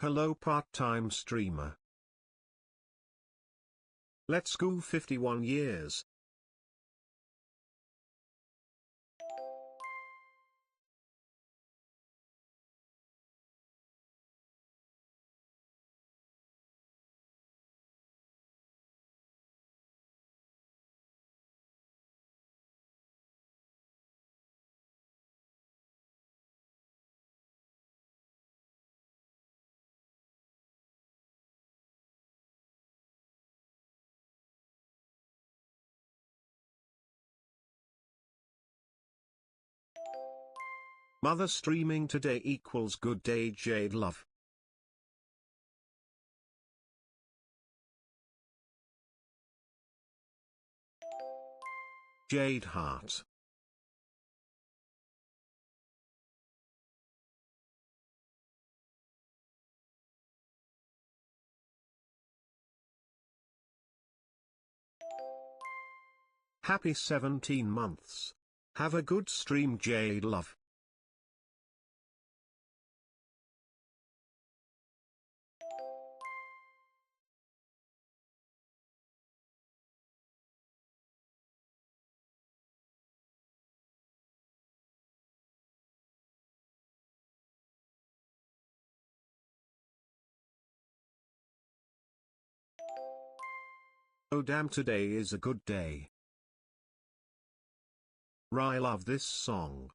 Hello part-time streamer. Let's go 51 years. Mother streaming today equals good day Jade love. Jade heart. Happy 17 months. Have a good stream Jade love. Oh damn, today is a good day. I love this song.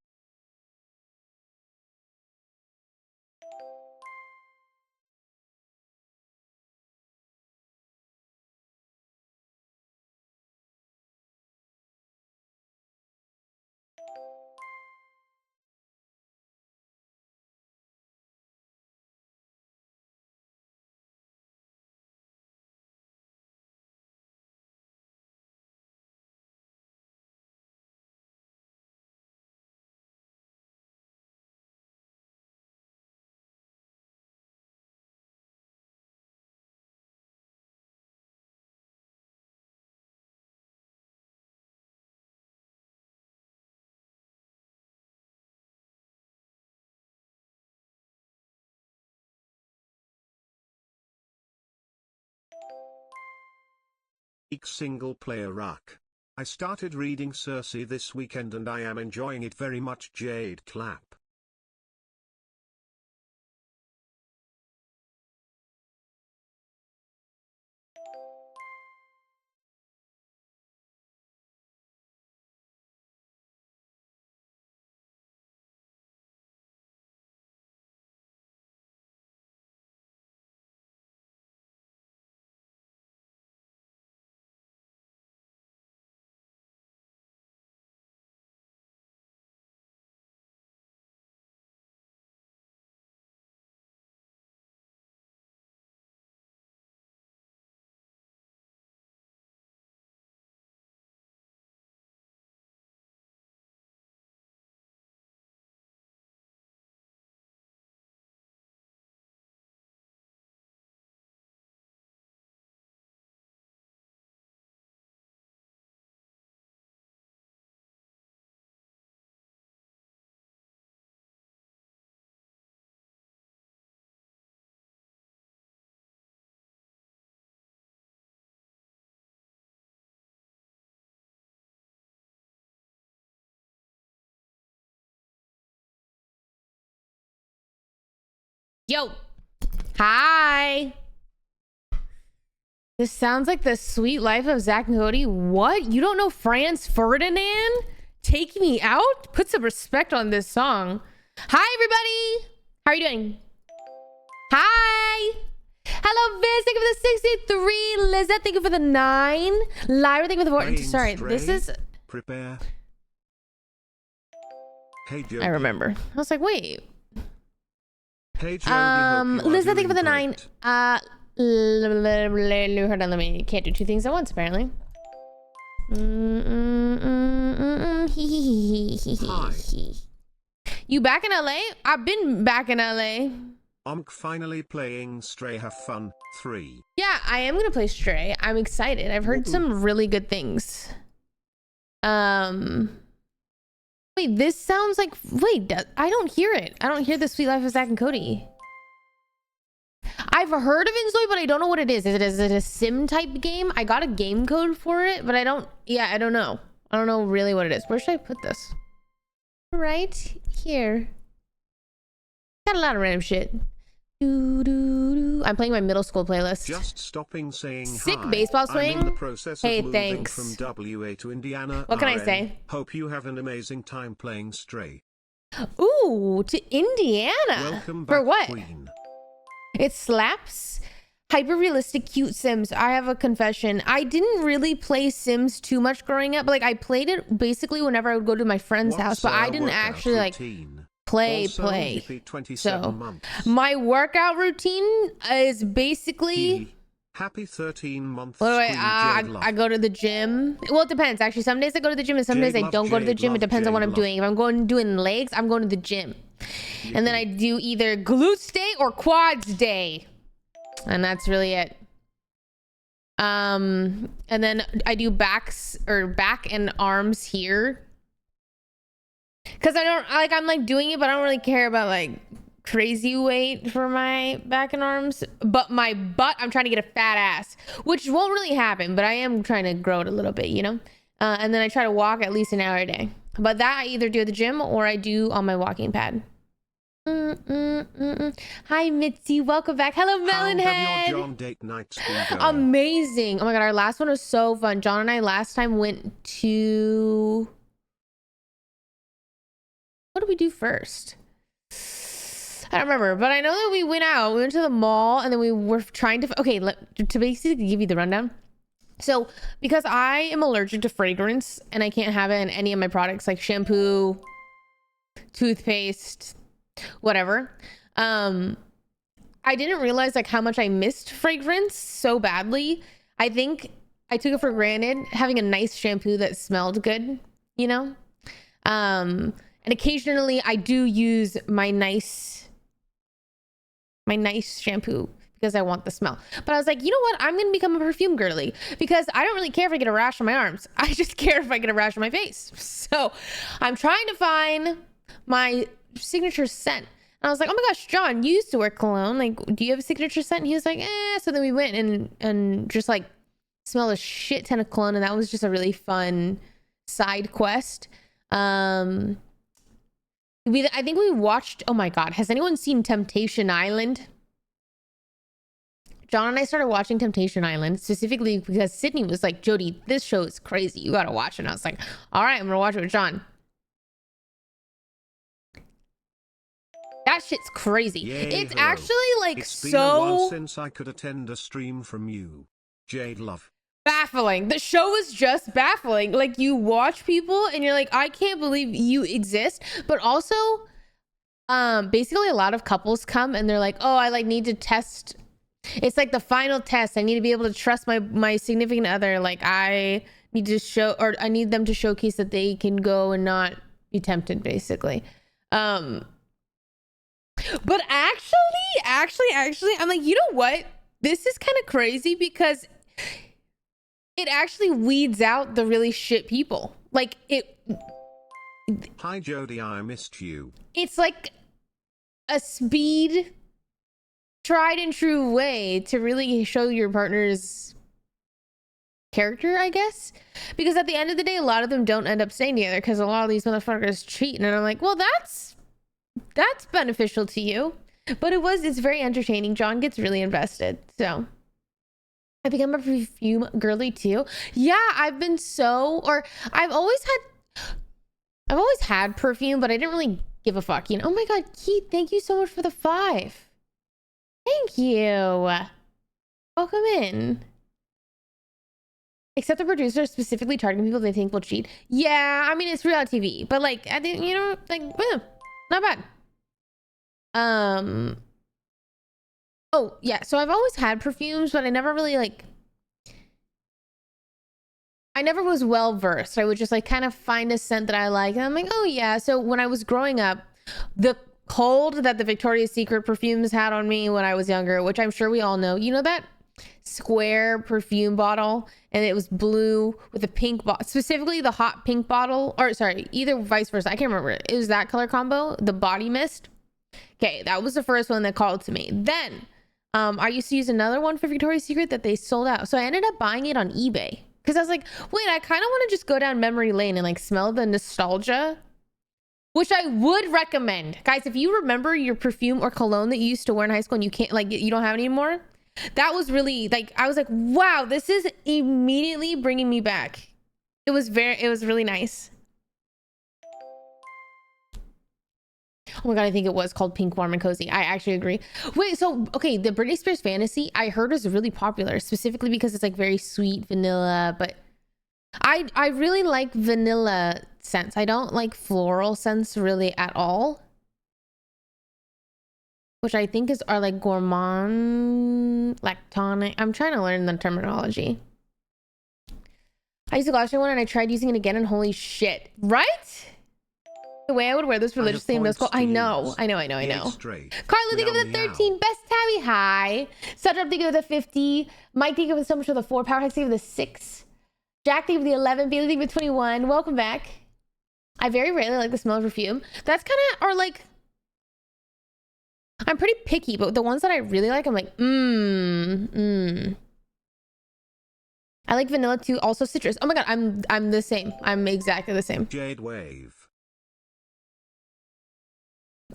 Single player rock. I started reading Cersei this weekend and I am enjoying it very much Jade clap. Yo. Hi. This sounds like the sweet life of Zack and Cody. What? You don't know Franz Ferdinand? Take Me Out? Put some respect on this song. Hi, everybody. How are you doing? Hi. Hello, Viz. Thank you for the 63. Lizette, thank you for the 9. Lyra, thank you for the 4. Sorry, this is... Prepare. Hey, Jody. I remember. I was like, wait. Hey, Jody, Lizette, thank you for the 9. Hold on, let me... Can't do two things at once, apparently. Hi. You back in LA? I've been back in LA. I'm finally playing Stray Have Fun 3. Yeah, I am gonna play Stray. I'm excited. I've heard some really good things. Wait, this sounds like... Wait, I don't hear it. I don't hear the Sweet Life of Zack and Cody. I've heard of Inzoi, but I don't know what it is. Is it a sim type game? I got a game code for it, but I don't know. I don't know really what it is. Where should I put this? Right here. Got a lot of random shit. I'm playing my middle school playlist. Just stopping saying Sick hi. baseball swing. I'm in the process Hey, of moving thanks. from WA to Indiana. What can I RN. say? Hope you have an amazing time playing Stray. Ooh, to Indiana. Welcome back, For what? Queen. It slaps. Hyper realistic cute Sims. I have a confession. I didn't really play Sims too much growing up. Like I played it basically whenever I would go to my friend's house, but I didn't actually like play. So my workout routine is basically happy 13 months. I go to the gym. Well, it depends. Actually, some days I go to the gym and some days I don't go to the gym. It depends on what I'm doing. If I'm doing legs, I'm going to the gym. And then I do either glutes day or quads day. And that's really it. And then I do back and arms here. Cause I'm like doing it, but I don't really care about like crazy weight for my back and arms. But my butt, I'm trying to get a fat ass, which won't really happen, but I am trying to grow it a little bit, you know? And then I try to walk at least an hour a day. But that I either do at the gym or I do on my walking pad. Hi Mitzi, welcome back. Hello Melonhead. John date nights been going? Amazing. Oh my god, our last one was so fun. John and I last time went to, what did we do first? I don't remember, but I know that we went out. We went to the mall and then we were trying to, okay, to basically give you the rundown. So because I am allergic to fragrance and I can't have it in any of my products like shampoo, toothpaste, whatever, I didn't realize like how much I missed fragrance so badly. I think I took it for granted having a nice shampoo that smelled good, you know? And occasionally I do use my nice shampoo because I want the smell. But I was like, you know what? I'm going to become a perfume girly because I don't really care if I get a rash on my arms. I just care if I get a rash on my face. So I'm trying to find my signature scent. And I was like, oh my gosh, John, you used to wear cologne. Like, do you have a signature scent? And he was like, eh. So then we went and just like smelled a shit ton of cologne. And that was just a really fun side quest. I think we watched, oh my god, has anyone seen Temptation Island? John and I started watching Temptation Island specifically because Sydney was like, Jody, this show is crazy, you gotta watch it. And I was like, all right, I'm gonna watch it with John. That shit's crazy. Yay, it's hello. Actually like It's been a while so since I could attend a stream from you, Jade Love. baffling. The show is just baffling. Like you watch people and you're like, I can't believe you exist. But also, basically a lot of couples come and they're like, oh, I like need to test. It's like the final test. I need to be able to trust my significant other. Like I need to show, or I need them to showcase that they can go and not be tempted, basically. But actually, I'm like, you know what? This is kind of crazy because it actually weeds out the really shit people. Like it. Hi Jody, I missed you. It's like a speed, tried and true way to really show your partner's character, I guess. Because at the end of the day, a lot of them don't end up staying together because a lot of these motherfuckers cheat. And I'm like, well, that's beneficial to you. But it's very entertaining. John gets really invested. So I become a perfume girly too. Yeah, I've always had perfume, but I didn't really give a fuck, you know. Oh my god, Keith, thank you so much for the 5. Thank you. Welcome in. Except the producer specifically targeting people they think will cheat. Yeah, I mean it's reality TV, but like I think, you know, like not bad. Oh yeah, so I've always had perfumes, but I never really I never was well versed. I would just like kind of find a scent that I like and I'm like, oh yeah. So when I was growing up, the hold that the Victoria's Secret perfumes had on me when I was younger, which I'm sure we all know, you know, that square perfume bottle, and it was blue with a pink bottle, specifically the hot pink bottle, or sorry, either vice versa, I can't remember. It was that color combo, the body mist. Okay, that was the first one that called to me. Then I used to use another one for Victoria's Secret that they sold out. So I ended up buying it on eBay because I was like, wait, I kind of want to just go down memory lane and like smell the nostalgia, which I would recommend. Guys, if you remember your perfume or cologne that you used to wear in high school and you can't, like, you don't have it anymore, that was really like, I was like, wow, this is immediately bringing me back. It was really nice. Oh my god, I think it was called Pink, Warm and Cozy. I actually agree. Wait, so okay, the Britney Spears Fantasy I heard is really popular, specifically because it's like very sweet vanilla, but I really like vanilla scents. I don't like floral scents really at all, which I think are like gourmand, lactonic. I'm trying to learn the terminology. I used a Glossier one and I tried using it again and holy shit, right? The way I would wear this religiously in middle school. I know. Carla, thank you for the 13. Best Tabby, hi. Cedric, thank you for the 50. Mike, thank you for so much for the 4. Power Hex, thank you for the 6. Jack, thank you for the 11. Bailey, thank you for 21. Welcome back. I very rarely like the smell of perfume. That's kind of, or like, I'm pretty picky, but the ones that I really like, I'm like, I like vanilla too, also citrus. Oh my god, I'm the same. I'm exactly the same. Jade Wave.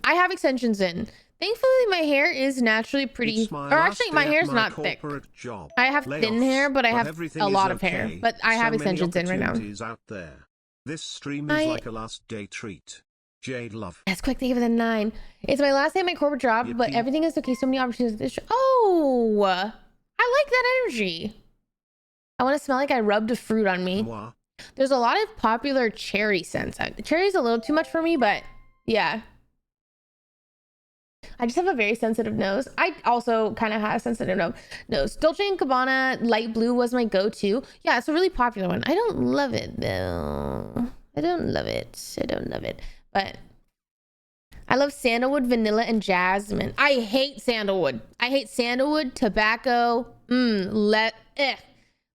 I have extensions in. Thankfully, my hair is naturally pretty, or actually my hair's not thick. Job. I have thin hair, but I have a lot of hair, but I have extensions in right now. Out there. This stream is like a last day treat. Jade Love. Yes, quick, thank you for the 9. It's my last day at my corporate job, but everything is okay. So many opportunities at this show. Oh, I like that energy. I want to smell like I rubbed a fruit on me. Moi. There's a lot of popular cherry scents. Cherry's a little too much for me, but yeah. I just have a very sensitive nose. I also kind of have a sensitive nose. Dolce & Gabbana light blue was my go-to. Yeah, it's a really popular one. I don't love it though. I don't love it. But I love sandalwood, vanilla, and jasmine. I hate sandalwood. Tobacco.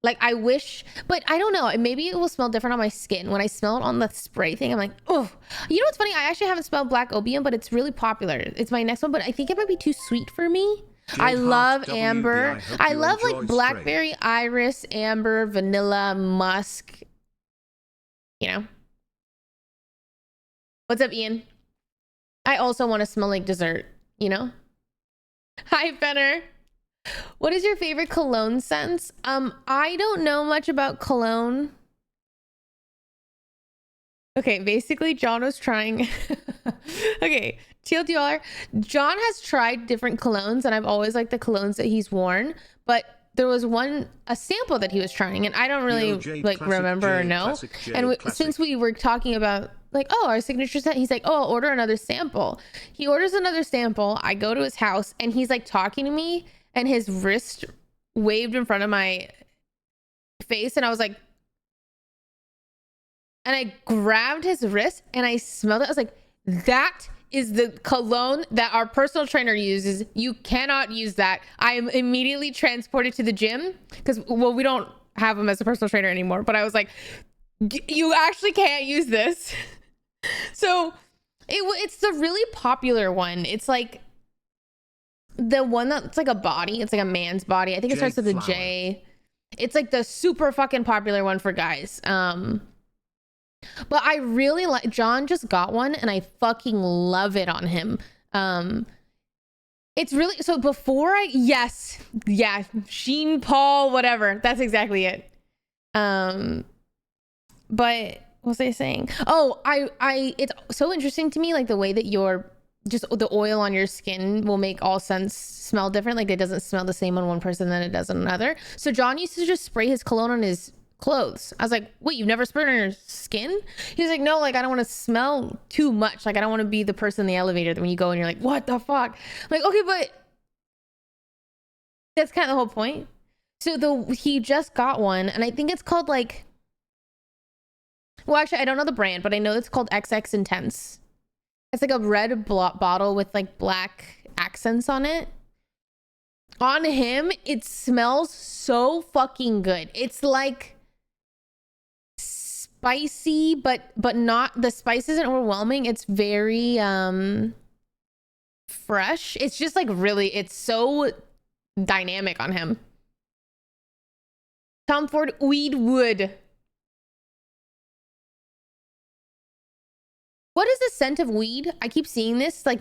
Like I wish, but I don't know. Maybe it will smell different on my skin. When I smell it on the spray thing, I'm like, oh. You know what's funny? I actually haven't smelled Black Opium, but it's really popular. It's my next one, but I think it might be too sweet for me. I love amber. I love like blackberry, iris, amber, vanilla, musk. You know. What's up, Ian? I also want to smell like dessert, you know? Hi, Fenner. What is your favorite cologne scents? I don't know much about cologne. Okay, basically John was trying. Okay, TLDR. John has tried different colognes and I've always liked the colognes that he's worn, but there was a sample that he was trying and I don't really remember or know. And since we were talking about like, oh, our signature scent, he's like, oh, I'll order another sample. He orders another sample. I go to his house and he's like talking to me and his wrist waved in front of my face and I was like, and I grabbed his wrist and I smelled it. I was like, that is the cologne that our personal trainer uses. You cannot use that. I am immediately transported to the gym because, well, we don't have him as a personal trainer anymore, but I was like, you actually can't use this. So it's the really popular one. It's like, the one that's like a body, it's like a man's body. I think it starts with a J. It's like the super fucking popular one for guys. But I really like, John just got one and I fucking love it on him. It's really, so before Sheen Paul, whatever. That's exactly it. But what was I saying? Oh, it's so interesting to me, like the way that just the oil on your skin will make all scents smell different. Like it doesn't smell the same on one person than it does on another. So John used to just spray his cologne on his clothes. I was like, wait, you've never sprayed on your skin? He's like, no, like I don't want to smell too much. Like I don't want to be the person in the elevator that when you go and you're like, what the fuck? I'm like, okay, but that's kind of the whole point. So he just got one and I think it's called like, well, actually I don't know the brand, but I know it's called XX Intense. It's like a red bottle with like black accents on it. On him, it smells so fucking good. It's like spicy, but not, the spice isn't overwhelming. It's very fresh. It's just like really, it's so dynamic on him. Tom Ford Weed Wood. What is the scent of weed? I keep seeing this, like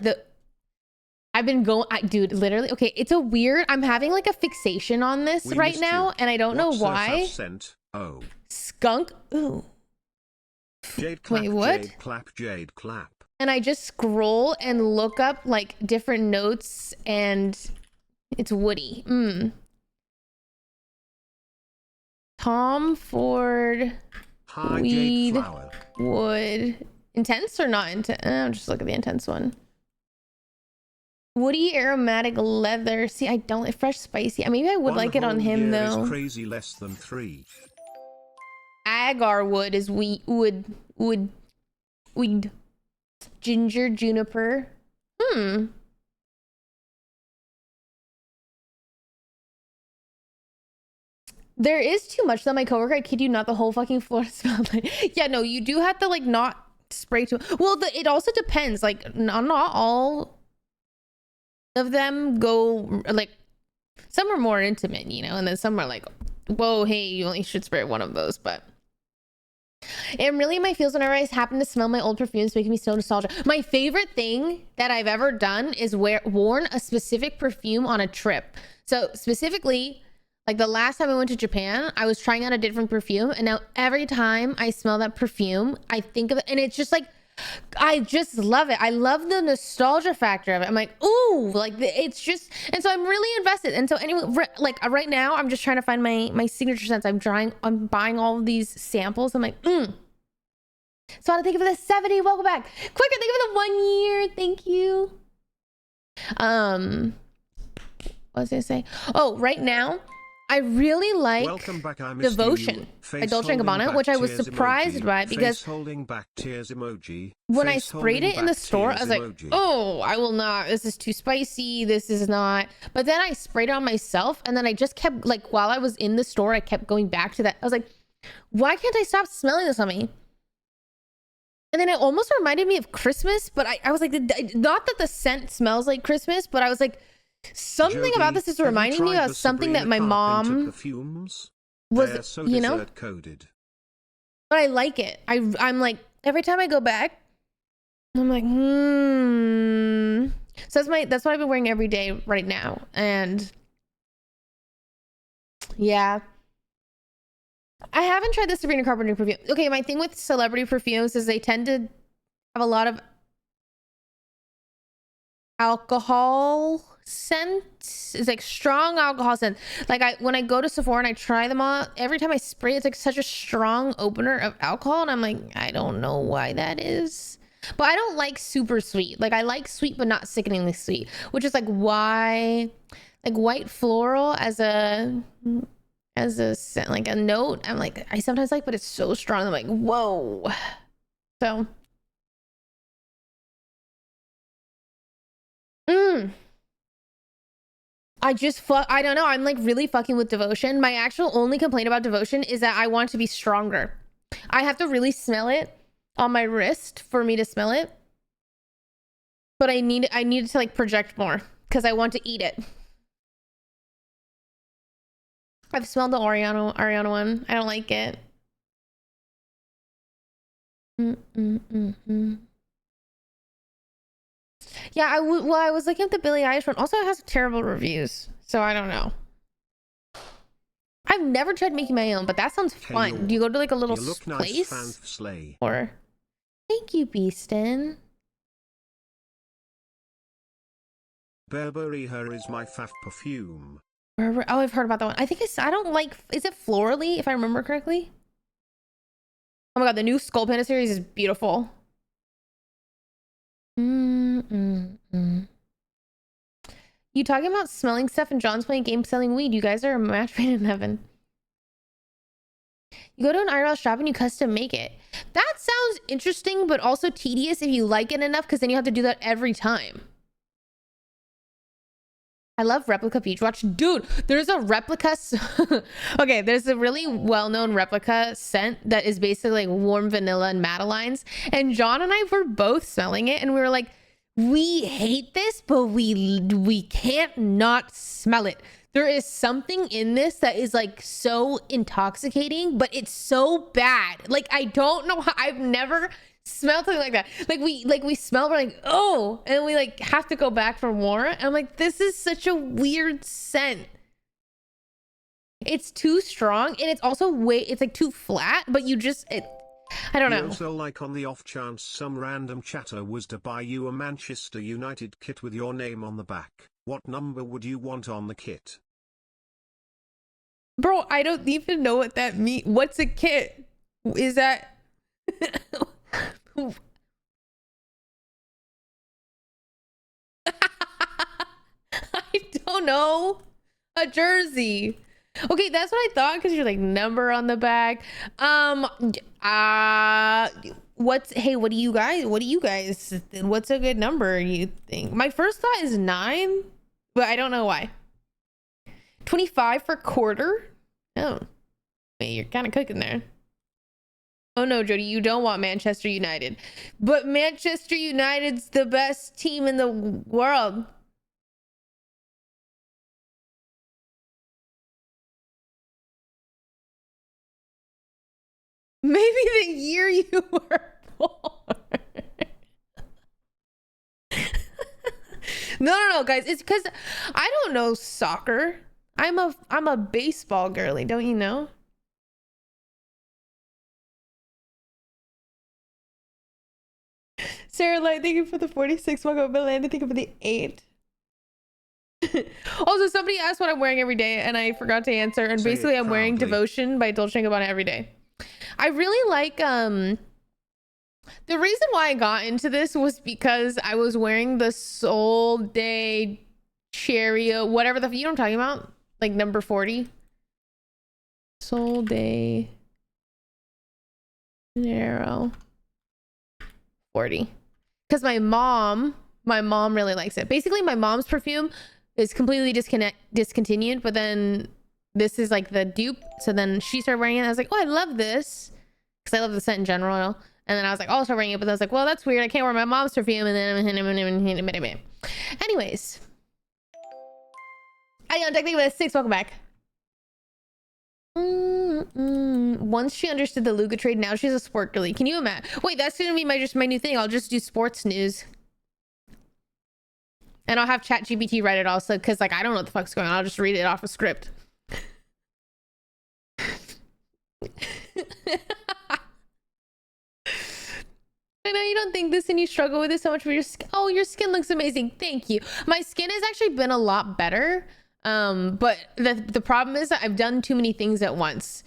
I've been going, dude, literally. Okay, it's a weird, I'm having like a fixation on this right now, and I don't know why. Scent? Oh. Skunk? Ooh. Jade Clap, wait, what? Jade Clap, Jade Clap. And I just scroll and look up like different notes, and it's woody. Tom Ford Hi, Weed Jade Flower. Wood. Intense or not intense? I'll just look at the intense one. Woody aromatic leather. See, I don't like fresh spicy. Maybe I would like it on him though. Crazy less than 3. Agar wood is weed. Ginger juniper. There is too much though. My coworker, I kid you not, the whole fucking floor smelled like. Yeah, no, you do have to like not spray too. Well, it also depends. Like, not all of them go like. Some are more intimate, you know, and then some are like, whoa, hey, you only should spray one of those. But it really my feels whenever I happen to smell my old perfumes, making me so nostalgic. My favorite thing that I've ever done is worn a specific perfume on a trip. So specifically, like the last time I went to Japan, I was trying out a different perfume, and now every time I smell that perfume, I think of it, and it's just like, I just love it. I love the nostalgia factor of it. I'm like, ooh, like it's just, and so I'm really invested. And so anyway, like right now, I'm just trying to find my signature scents. I'm buying all of these samples. I'm like, So I think of the 70. Welcome back. Quicker, think of the 1 year. Thank you. What was I say? Oh, right now, I really like Devotion by Dolce & Gabbana, which I was surprised by because holding back tears emoji. When I sprayed it in the store, I was like, oh, I will not. This is too spicy. This is not. But then I sprayed it on myself, and then I just kept, like, while I was in the store, I kept going back to that. I was like, why can't I stop smelling this on me? And then it almost reminded me of Christmas, but I was like, not that the scent smells like Christmas, but I was like, something about this is reminding me of something that my mom was, so you know, coded. But I like it. I'm like, every time I go back, I'm like, So that's what I've been wearing every day right now. And yeah, I haven't tried the Sabrina Carpenter perfume. Okay, my thing with celebrity perfumes is they tend to have a lot of alcohol scent. It's like strong alcohol scent. Like when I go to Sephora and I try them all, every time I spray, it's like such a strong opener of alcohol, and I'm like, I don't know why that is. But I don't like super sweet. Like I like sweet but not sickeningly sweet, which is like why, like white floral as a scent, like a note, I'm like, I sometimes like, but it's so strong, I'm like, whoa. So I don't know. I'm like really fucking with Devotion. My actual only complaint about Devotion is that I want to be stronger. I have to really smell it on my wrist for me to smell it. But I need it to like project more because I want to eat it. I've smelled the Ariana one. I don't like it. Yeah, I was looking at the Billie Eilish one. Also, it has terrible reviews, so I don't know. I've never tried making my own, but that sounds fun. Do you go to like a little place? Nice, or thank you, Beaston. Burberry Her is my fav perfume. Oh, I've heard about that one. I think I don't like. Is it florally? If I remember correctly. Oh my god, the new Skull Panda series is beautiful. You talking about smelling stuff and John's playing game selling weed? You guys are a match made in heaven. You go to an IRL shop and you custom make it. That sounds interesting, but also tedious if you like it enough, because then you have to do that every time. I love replica beach watch. Dude, there's a replica. Okay, there's a really well-known replica scent that is basically like warm vanilla and Madeline's. And John and I were both smelling it, and we were like, we hate this, but we can't not smell it. There is something in this that is like so intoxicating, but it's so bad. Like, I don't know how, I've never smelled something like that. Like we smell, we're like, oh, and we like have to go back for more. And I'm like, this is such a weird scent. It's too strong, and it's also it's like too flat, but I don't know. Also, like on the off chance some random chatter was to buy you a Manchester United kit with your name on the back, what number would you want on the kit? Bro, I don't even know what that means. What's a kit? Is that... I don't know. A jersey. Okay, that's what I thought, because you're like number on the back. What do you guys what's a good number you think? My first thought is 9, but I don't know why. 25 for quarter? Oh, wait, you're kind of cooking there. Oh no, Jody, you don't want Manchester United, but Manchester United's the best team in the world. Maybe the year you were born. No, guys. It's because I don't know soccer. I'm a baseball girly. Don't you know? Sarah Light, thank you for the 46. Welcome, Melinda. Thank you for the 8. Also, somebody asked what I'm wearing every day, and I forgot to answer. And basically, I'm wearing Devotion by Dolce & Gabbana every day. I really like the reason why I got into this was because I was wearing the Sol de Janeiro, whatever the, you know what I'm talking about, like number 40. Sol de Janeiro 40, because my mom really likes it. Basically, my mom's perfume is completely discontinued, but then this is like the dupe. So then she started wearing it, and I was like, oh, I love this, because I love the scent in general. And then I was like, oh, I'll start wearing it, but I was like, well, that's weird, I can't wear my mom's perfume. And then anyways, I don't think about 6. Welcome back. Once she understood the Luga trade, now she's a sport girly. Can you imagine? Wait, that's gonna be my new thing. I'll just do sports news, and I'll have ChatGPT write it also, because like I don't know what the fuck's going on. I'll just read it off a script. I know you don't think this and you struggle with it so much for your skin. Oh, your skin looks amazing. Thank you. My skin has actually been a lot better. But the problem is that I've done too many things at once,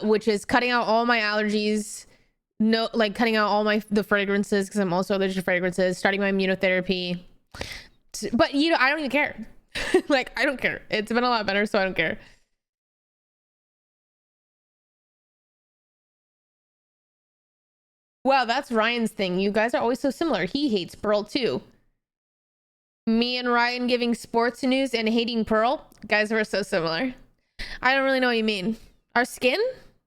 which is cutting out all my allergies, cutting out all the fragrances, because I'm also allergic to fragrances, starting my immunotherapy. But you know, I don't even care. Like, I don't care. It's been a lot better, so I don't care. Wow, that's Ryan's thing. You guys are always so similar. He hates Pearl too. Me and Ryan giving sports news and hating Pearl. Guys, we're so similar. I don't really know what you mean. Our skin?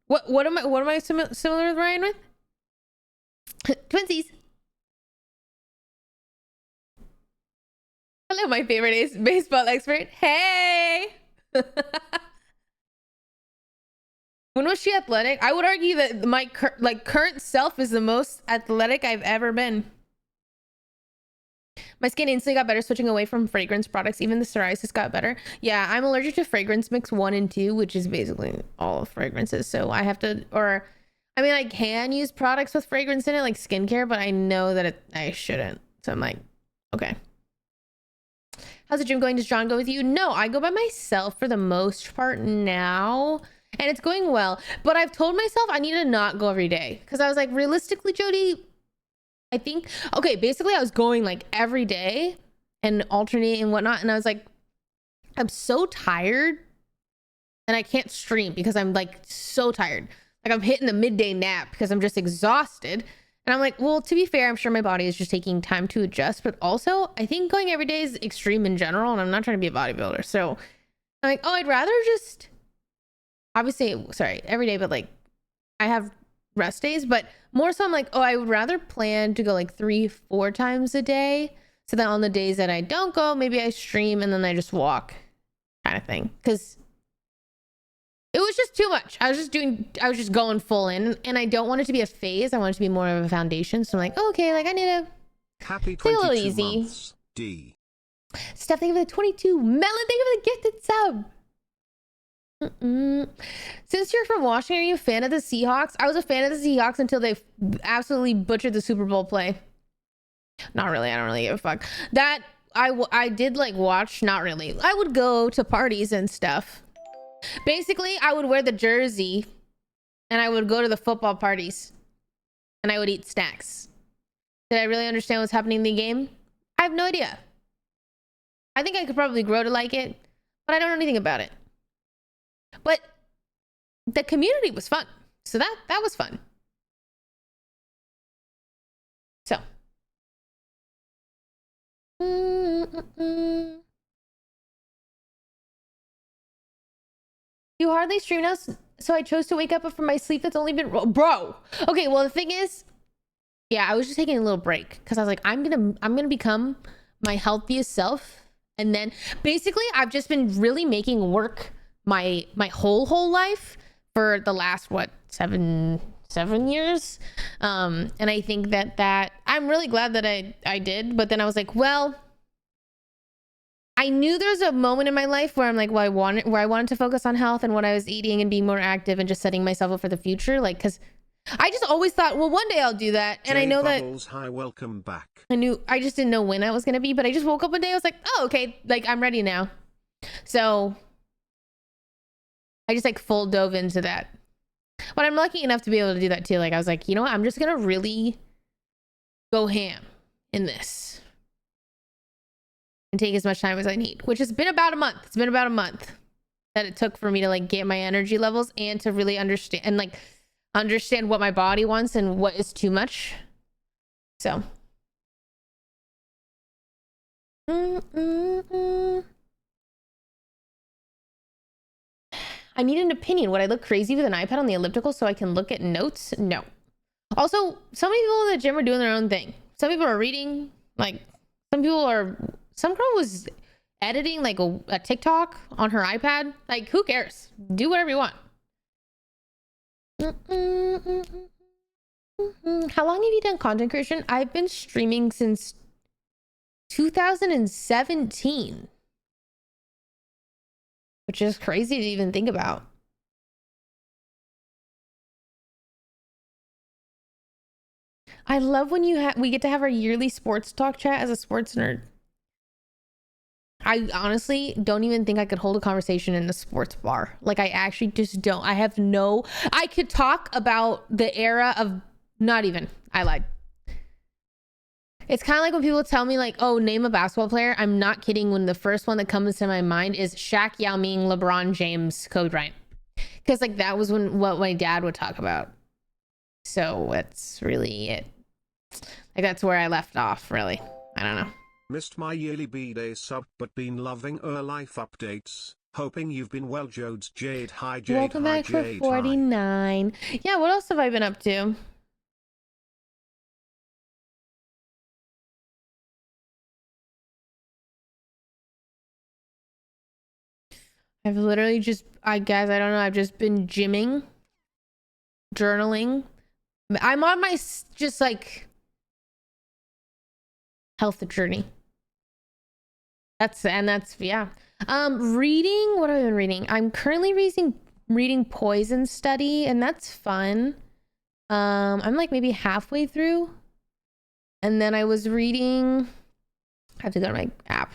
What am I similar with Ryan with? Twinsies. Hello, my favorite baseball expert. Hey. When was she athletic? I would argue that my current self is the most athletic I've ever been. My skin instantly got better switching away from fragrance products. Even the psoriasis got better. Yeah, I'm allergic to fragrance mix 1 and 2, which is basically all fragrances. So I have to, I mean, I can use products with fragrance in it, like skincare, but I know that I shouldn't. So I'm like, okay. How's the gym going? Does John go with you? No, I go by myself for the most part now. And it's going well, but I've told myself I need to not go every day, because I was like, realistically, Jody, I think, okay, basically I was going like every day and alternating and whatnot, and I was like, I'm so tired and I can't stream because I'm like so tired. Like, I'm hitting the midday nap because I'm just exhausted. And I'm like, well, to be fair, I'm sure my body is just taking time to adjust, but also I think going every day is extreme in general, and I'm not trying to be a bodybuilder. So I'm like, oh, I'd rather just, obviously, sorry, every day, but like I have rest days, but more so I'm like, oh, I would rather plan to go like 3-4 times a day, so that on the days that I don't go, maybe I stream and then I just walk kind of thing. Because it was just too much. I was just going full in, and I don't want it to be a phase. I want it to be more of a foundation. So I'm like, oh, okay, like I need to Happy take it a little 22 easy. months, D. Steph, thank you for the 22. Melon, thank you for the gifted sub. Since you're from Washington, are you a fan of the Seahawks? I was a fan of the Seahawks until they absolutely butchered the Super Bowl play. Not really. I don't really give a fuck. That I did like watch. Not really. I would go to parties and stuff. Basically, I would wear the jersey and I would go to the football parties and I would eat snacks. Did I really understand what's happening in the game? I have no idea. I think I could probably grow to like it, but I don't know anything about it. But the community was fun. So that was fun. So. You hardly stream now, so I chose to wake up from my sleep that's only been... Bro! Okay, well, the thing is... Yeah, I was just taking a little break. Because I was like, I'm gonna become my healthiest self. And then, basically, I've just been really making work my whole life for the last, what, seven years? And I think that... I'm really glad that I did. But then I was like, well... I knew there's a moment in my life where I'm like, well, I wanted to focus on health and what I was eating and being more active and just setting myself up for the future. Like, because I just always thought, well, one day I'll do that. And I know Bubbles, hi, welcome back. I just didn't know when I was going to be, but I just woke up one day. I was like, oh, okay. Like, I'm ready now. So I just like full dove into that. But I'm lucky enough to be able to do that too. Like, I was like, you know what? I'm just going to really go ham in this. And take as much time as I need, which has been about a month. It's been about a month that it took for me to like get my energy levels and to really understand what my body wants and what is too much. So. I need an opinion. Would I look crazy with an iPad on the elliptical so I can look at notes? No. Also, so many people in the gym are doing their own thing. Some people are reading, like some girl was editing like a TikTok on her iPad. Like, who cares? Do whatever you want. How long have you done content creation? I've been streaming since 2017. Which is crazy to even think about. I love when we get to have our yearly sports talk chat as a sports nerd. I honestly don't even think I could hold a conversation in a sports bar. Like, I actually just don't. I could talk about the era of, I lied. It's kind of like when people tell me like, oh, name a basketball player. I'm not kidding when the first one that comes to my mind is Shaq, Yao Ming, LeBron James, Kobe Bryant. Because like that was what my dad would talk about. So that's really it. Like that's where I left off, really. I don't know. Missed my yearly B-Day sub, but been loving life updates. Hoping you've been well, Jodes. Jade, hi, Jade. Welcome back for 49. Hi. Yeah, what else have I been up to? I've literally just, I don't know, I've just been gymming, journaling. I'm on my just like health journey. That's yeah. Reading, what have I been reading? I'm currently reading Poison Study, and that's fun. I'm like maybe halfway through. And then I was reading, I have to go to my app.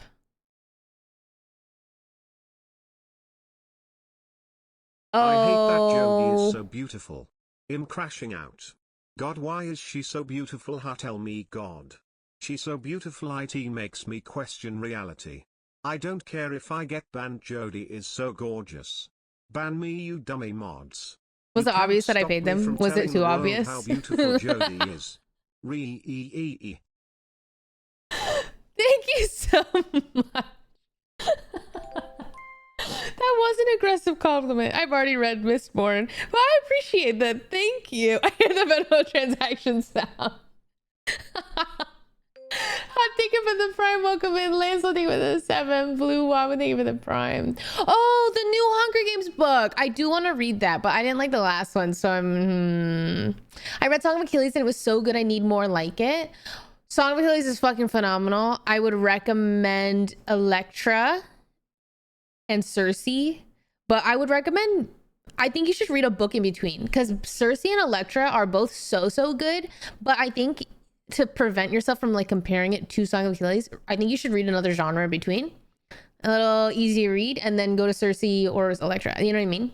I hate that Jodie is so beautiful. I'm crashing out. God, why is she so beautiful? Tell me, God. She's so beautiful, it makes me question reality. I don't care if I get banned, Jodie is so gorgeous. Ban me, you dummy mods. Was it obvious that I paid them? Was it too obvious? How beautiful Jodie is. Thank you so much. That was an aggressive compliment. I've already read Mistborn, but I appreciate that. Thank you. I hear the Venmo transaction sound. thank you for the prime. Welcome in. Lancel, thank you for the 7. Blue Wobbin, thank you for the prime. Oh, the new Hunger Games book. I do want to read that, but I didn't like the last one, so I read Song of Achilles and it was so good. I need more like it. Song of Achilles is fucking phenomenal. I would recommend Electra and Cersei, but I would recommend, I think you should read a book in between, because Cersei and Electra are both so good, but I think to prevent yourself from like comparing it to Song of Achilles, I think you should read another genre in between, a little easy read, and then go to Cersei or Electra. You know what I mean?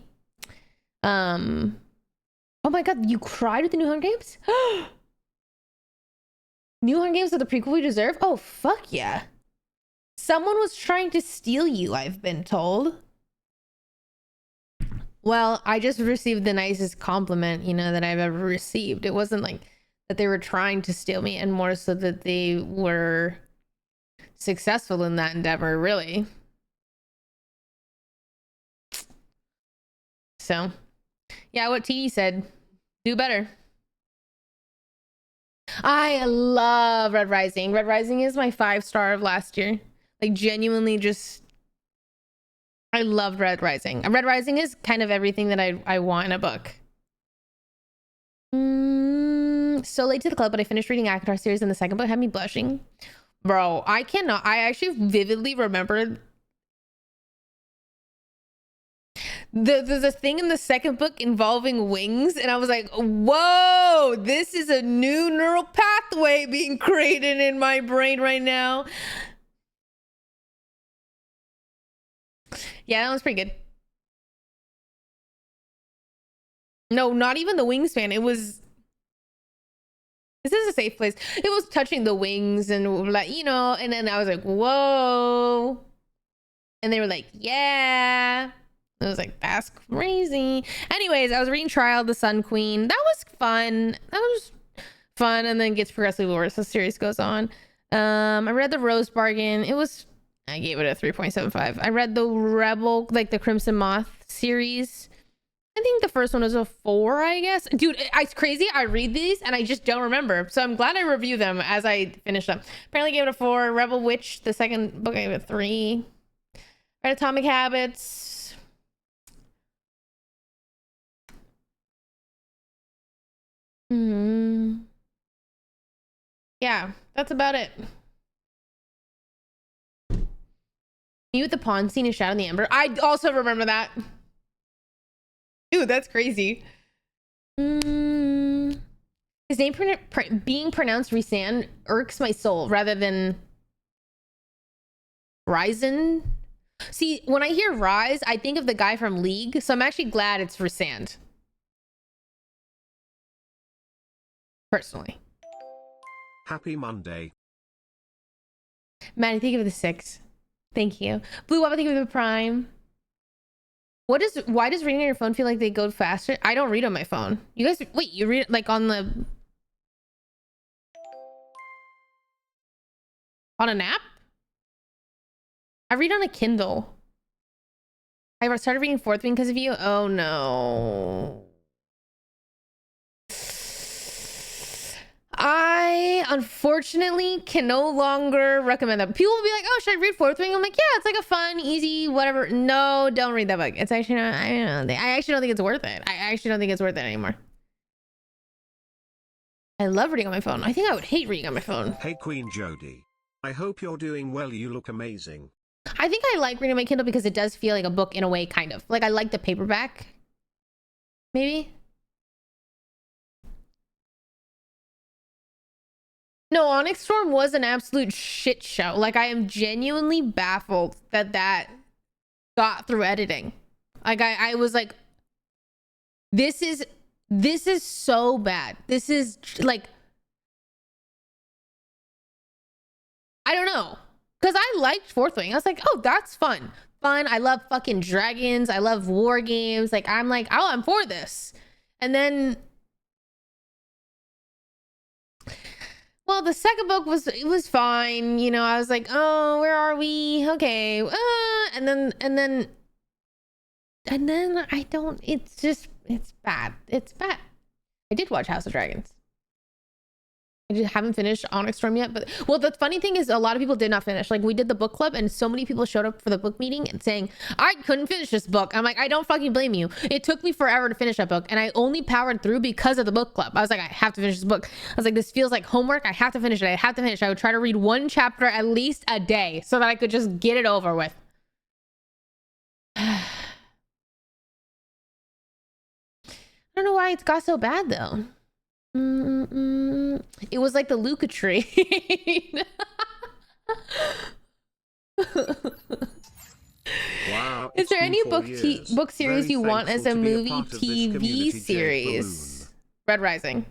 Oh my god, you cried with the new Hunger Games? New Hunger Games are the prequel we deserve? Oh fuck yeah. Someone was trying to steal you, I've been told. Well, I just received the nicest compliment, you know, that I've ever received. It wasn't like that they were trying to steal me, and more so that they were successful in that endeavor, really. So, yeah, what TD said, do better. I love Red Rising. Red Rising is my 5-star of last year. Like, genuinely just, I loved Red Rising. Red Rising is kind of everything that I want in a book. So late to the club, but I finished reading ACOTAR series, and the second book had me blushing. Bro, I cannot. I actually vividly remember there's a thing in the second book involving wings, and I was like, whoa, this is a new neural pathway being created in my brain right now. Yeah, that was pretty good. No, not even the wingspan. It was, this is a safe place. It was touching the wings and like, you know, and then I was like, whoa. And they were like, yeah. I was like, that's crazy. Anyways, I was reading Trial of the Sun Queen. That was fun. That was fun, and then gets progressively worse as the series goes on. I read The Rose Bargain. It was, I gave it a 3.75. I read the Rebel, like the Crimson Moth series. I think the first one was a 4, I guess. Dude, it's crazy. I read these and I just don't remember. So I'm glad I review them as I finish them. Apparently gave it a 4. Rebel Witch, the second book, I gave it a 3. Read Atomic Habits. Yeah, that's about it. Me with the pawn scene in Shadow and the Ember. I also remember that. Dude, that's crazy. His name being pronounced Rhysand irks my soul rather than Ryzen. See, when I hear Rise, I think of the guy from League, so I'm actually glad it's Rhysand. Personally. Happy Monday. Maddie, thank you for the 6. Thank you. Blue Wobble, thank you for the prime. Why does reading on your phone feel like they go faster? I don't read on my phone. You guys, wait, you read like on an app? I read on a Kindle. I started reading Fourth Wing because of you. Oh no. I unfortunately can no longer recommend that. People will be like, oh, should I read Fourth Wing? I'm like, yeah, it's like a fun, easy, whatever. No, don't read that book. It's actually not, I actually don't think it's worth it. I actually don't think it's worth it anymore. I love reading on my phone. I think I would hate reading on my phone. Hey Queen Jody. I hope you're doing well. You look amazing. I think I like reading on my Kindle because it does feel like a book in a way, kind of. Like I like the paperback. Maybe. No, Onyx Storm was an absolute shit show. Like, I am genuinely baffled that got through editing. Like, I was like, this is so bad. This is like, I don't know. Because I liked Fourth Wing. I was like, oh, that's fun. I love fucking dragons. I love war games. Like, I'm like, oh, I'm for this. And then, well, the second book was fine. You know, I was like, oh, where are we? Okay. And then I don't, it's just, it's bad. It's bad. I did watch House of Dragons. I just haven't finished Onyx Storm yet. But well, the funny thing is a lot of people did not finish. Like we did the book club and so many people showed up for the book meeting and saying, I couldn't finish this book. I'm like, I don't fucking blame you. It took me forever to finish that book. And I only powered through because of the book club. I was like, I have to finish this book. I was like, this feels like homework. I have to finish it. I have to finish. I would try to read one chapter at least a day so that I could just get it over with. I don't know why it's got so bad though. It was like the Luca trade. Wow. Is there any book series Very you want as a thankful to be movie part of this TV community, Jake series? Red Rising.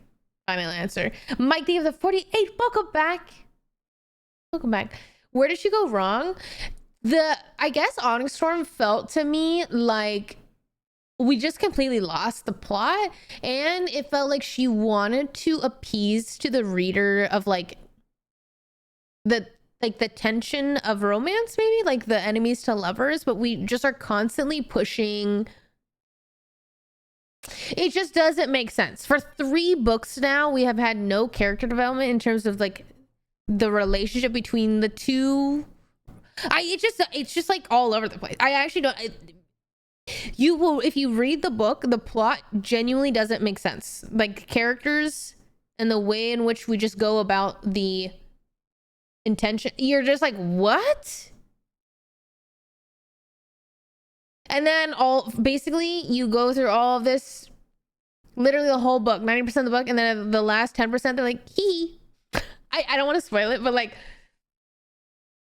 Final answer. Mike D of the 48. Welcome back. Welcome back. Where did she go wrong? I guess Onyx Storm felt to me like we just completely lost the plot, and it felt like she wanted to appease to the reader of like the tension of romance, maybe like the enemies to lovers, but we just are constantly pushing. It just doesn't make sense. For 3 books now, we have had no character development in terms of like the relationship between the two. It's just like all over the place. I actually don't. You will, if you read the book, the plot genuinely doesn't make sense. Like characters and the way in which we just go about the intention, you're just like, what? And then basically you go through all of this, literally the whole book, 90% of the book, and then the last 10% they're like, I don't want to spoil it, but like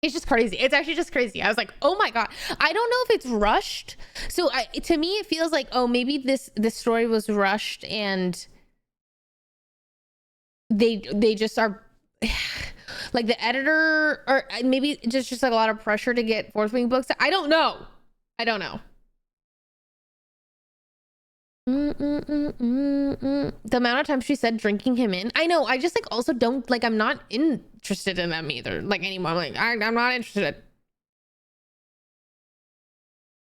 it's just crazy. It's actually just crazy. I was like, oh my God. I don't know if it's rushed. So to me, it feels like, oh, maybe this story was rushed and they just are like the editor, or maybe just like a lot of pressure to get forthcoming books. I don't know. The amount of times she said drinking him in. I know. I just like also don't like, I'm not interested in them either. Like anymore. I'm like, I'm not interested.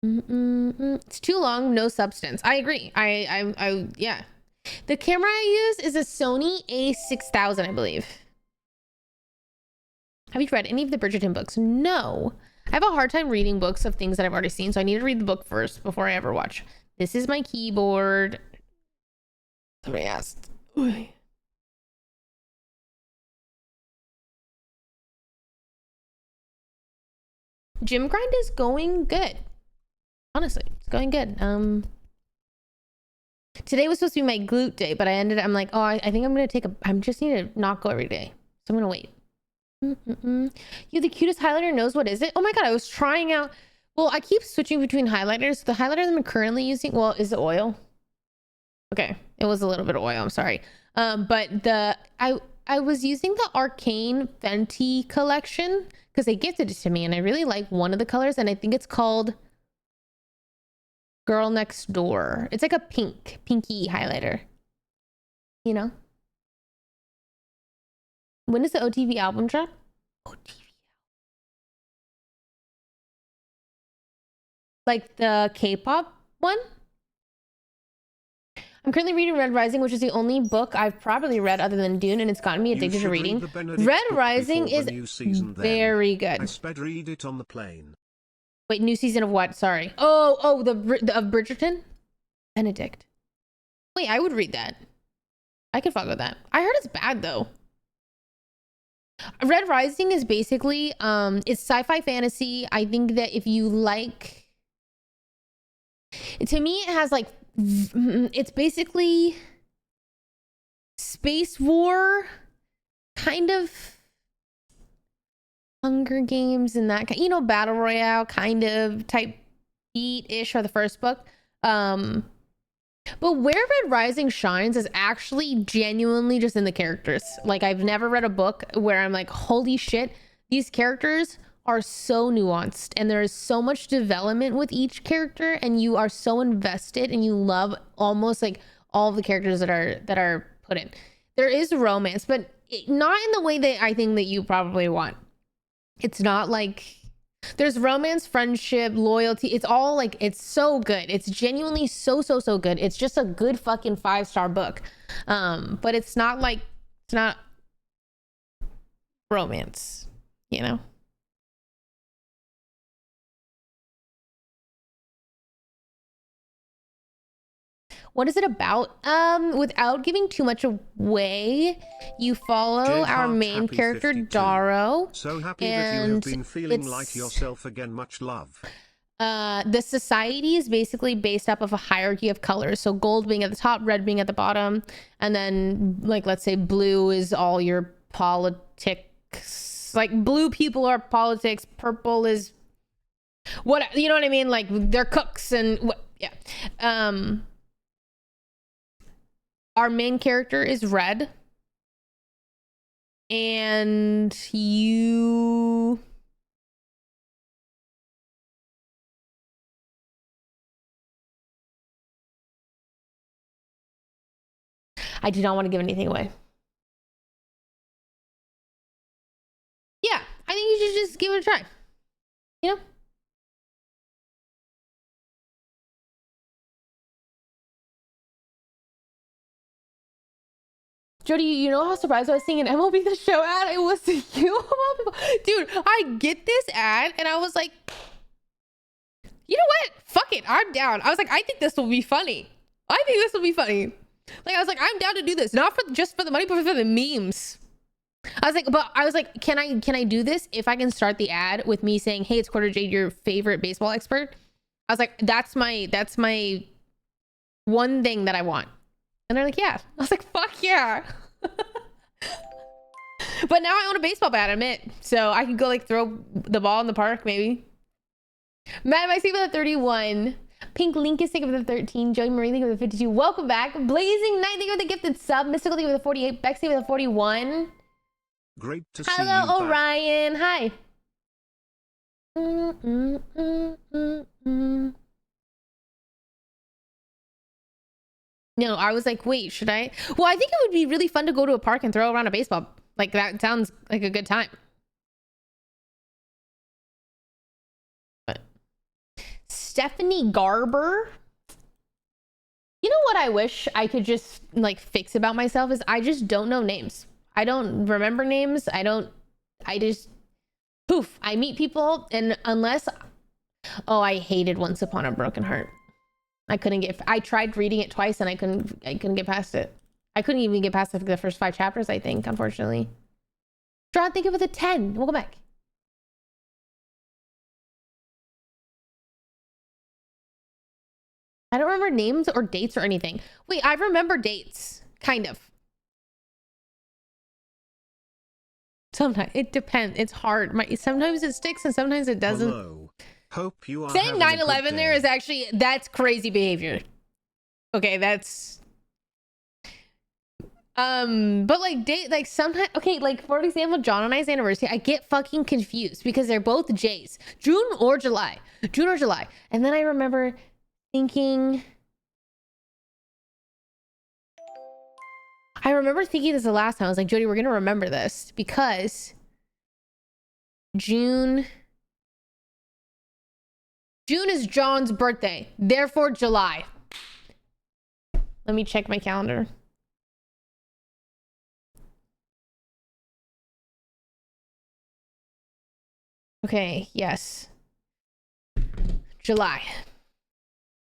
It's too long, no substance. I agree. I yeah. The camera I use is a Sony A6000, I believe. Have you read any of the Bridgerton books? No. I have a hard time reading books of things that I've already seen, so I need to read the book first before I ever watch. This is my keyboard. Somebody asked. Gym grind is going good. Honestly, it's going good. Today was supposed to be my glute day, but I'm like, oh, I think I'm gonna I just need to not go every day. So I'm gonna wait. You the cutest highlighter knows what is it? Oh my God, I was trying out. Well, I keep switching between highlighters. The highlighter that I'm currently using, well, is it oil? Okay, it was a little bit of oil, I'm sorry. But I was using the Arcane Fenty collection because they gifted it to me and I really like one of the colors, and I think it's called Girl Next Door. It's like a pinky highlighter. You know? When does the OTV album drop? OTV. Like the K-pop one? I'm currently reading Red Rising, which is the only book I've probably read other than Dune, and it's gotten me addicted to reading. Red Rising is very good. I sped read it on the plane. Wait, new season of what? Sorry. Oh, the of Bridgerton? Benedict. Wait, I would read that. I could fuck with that. I heard it's bad though. Red Rising is basically it's sci-fi fantasy. I think that if you like, to me it has like, it's basically space war, kind of Hunger Games and that kind, you know, battle royale kind of type beat-ish for the first book. But where Red Rising shines is actually genuinely just in the characters. Like, I've never read a book where I'm like, holy shit, these characters are so nuanced and there is so much development with each character, and you are so invested and you love almost like all of the characters that are put in. There is romance, but not in the way that I think that you probably want. It's not like there's romance, friendship, loyalty. It's all like, it's so good. It's genuinely so good. It's just a good fucking 5-star book. But it's not like, it's not romance, you know? What is it about? Without giving too much away, you follow Jade our Hart, main happy character 52. Daro. So happy that you have been feeling like yourself again. Much love. The society is basically based up of a hierarchy of colors. So gold being at the top, red being at the bottom, and then like let's say blue is all your politics. Like blue people are politics, purple is what, you know what I mean? Like they're cooks and what, yeah. Our main character is red. And you... I do not want to give anything away. Yeah, I think you should just give it a try. You know? Jody, you know how surprised I was seeing an MLB The Show ad? It was you. Dude, I get this ad and I was like, you know what? Fuck it. I'm down. I was like, I think this will be funny. I think this will be funny. Like, I was like, I'm down to do this. Not for just for the money, but for the memes. I was like, can I do this if I can start the ad with me saying, hey, it's Quarter Jade, your favorite baseball expert? I was like, that's my one thing that I want. And they're like, yeah. I was like, fuck yeah. But now I own a baseball bat, admit. So I can go like throw the ball in the park, maybe. Matt, I see with the 31. Pink Link is thinking with the 13. Joey Marie thinking with the 52. Welcome back. Blazing Knight thinking with the gifted sub. Mystical thinking with the 48. Bexy with the 41. Great to see you. Hello, Orion. Hi. No, I was like, wait, should I? Well, I think it would be really fun to go to a park and throw around a baseball. Like, that sounds like a good time. But Stephanie Garber. You know what I wish I could just, like, fix about myself is I just don't know names. I don't remember names. I just, poof. I meet people, and unless... Oh, I hated Once Upon a Broken Heart. I tried reading it twice and I couldn't get past it. I couldn't even get past the first 5 chapters, I think, unfortunately. John, think of it a 10. Welcome back. I don't remember names or dates or anything. Wait, I remember dates. Kind of. Sometimes. It depends. It's hard. Sometimes it sticks and sometimes it doesn't. Hello. Hope you are saying 9/11 there is actually, that's crazy behavior. Okay, that's but like date, like sometimes, okay, like for example, John and I's anniversary, I get fucking confused because they're both J's, June or July, and then I remember thinking this the last time. I was like, Jody, we're gonna remember this because June is John's birthday, therefore July. Let me check my calendar. Okay, yes. July.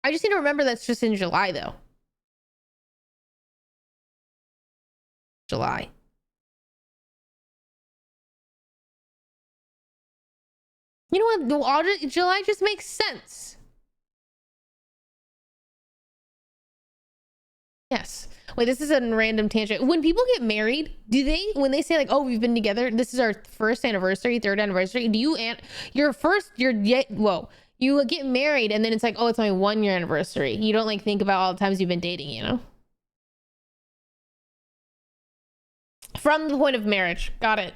I just need to remember that's just in July though. July. You know what? July just makes sense. Yes. Wait, this is a random tangent. When people get married, when they say like, oh, we've been together, this is our first anniversary, third anniversary, you get married and then it's like, oh, it's my 1 year anniversary. You don't like think about all the times you've been dating, you know? From the point of marriage. Got it.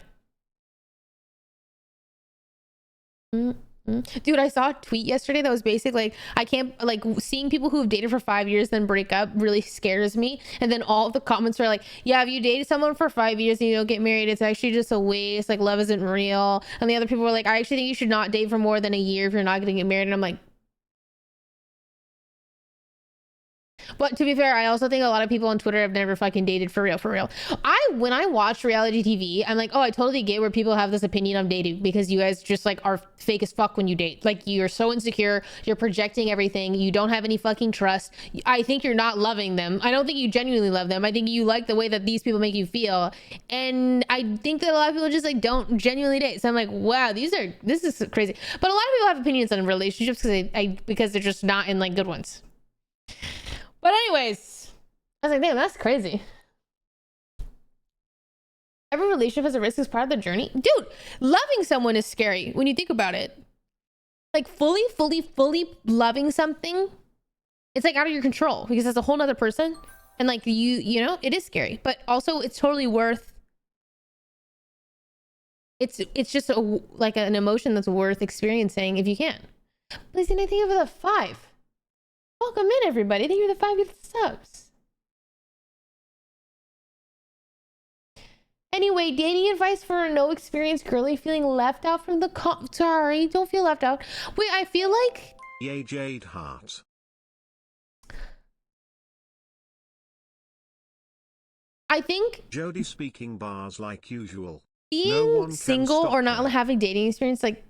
Dude, I saw a tweet yesterday that was basically like, I can't, like, seeing people who have dated for 5 years then break up really scares me. And then all the comments were like, yeah, if you dated someone for 5 years and you don't get married, it's actually just a waste. Like, love isn't real. And the other people were like, I actually think you should not date for more than a year if you're not going to get married. And I'm like, But to be fair, I also think a lot of people on Twitter have never fucking dated for real, for real. When I watch reality TV, I'm like, oh, I totally get where people have this opinion of dating because you guys just like are fake as fuck when you date. Like you're so insecure, you're projecting everything, you don't have any fucking trust. I think you're not loving them. I don't think you genuinely love them. I think you like the way that these people make you feel. And I think that a lot of people just like don't genuinely date. So I'm like, wow, this is crazy. But a lot of people have opinions on relationships because they're just not in like good ones. But anyways, I was like, damn, that's crazy. Every relationship has a risk as part of the journey. Dude, loving someone is scary when you think about it. Like fully loving something, it's like out of your control because that's a whole nother person. And like you know, it is scary, but also it's totally worth. It's just like an emotion that's worth experiencing if you can. Please, and I think of the 5. Welcome in, everybody. Thank you for the 5 gift subs. Anyway, dating advice for a no experience girly feeling left out from the sorry, don't feel left out. Wait, I feel like Yay, Jade Heart. I think Jody speaking bars like usual. being single or not having dating experience, like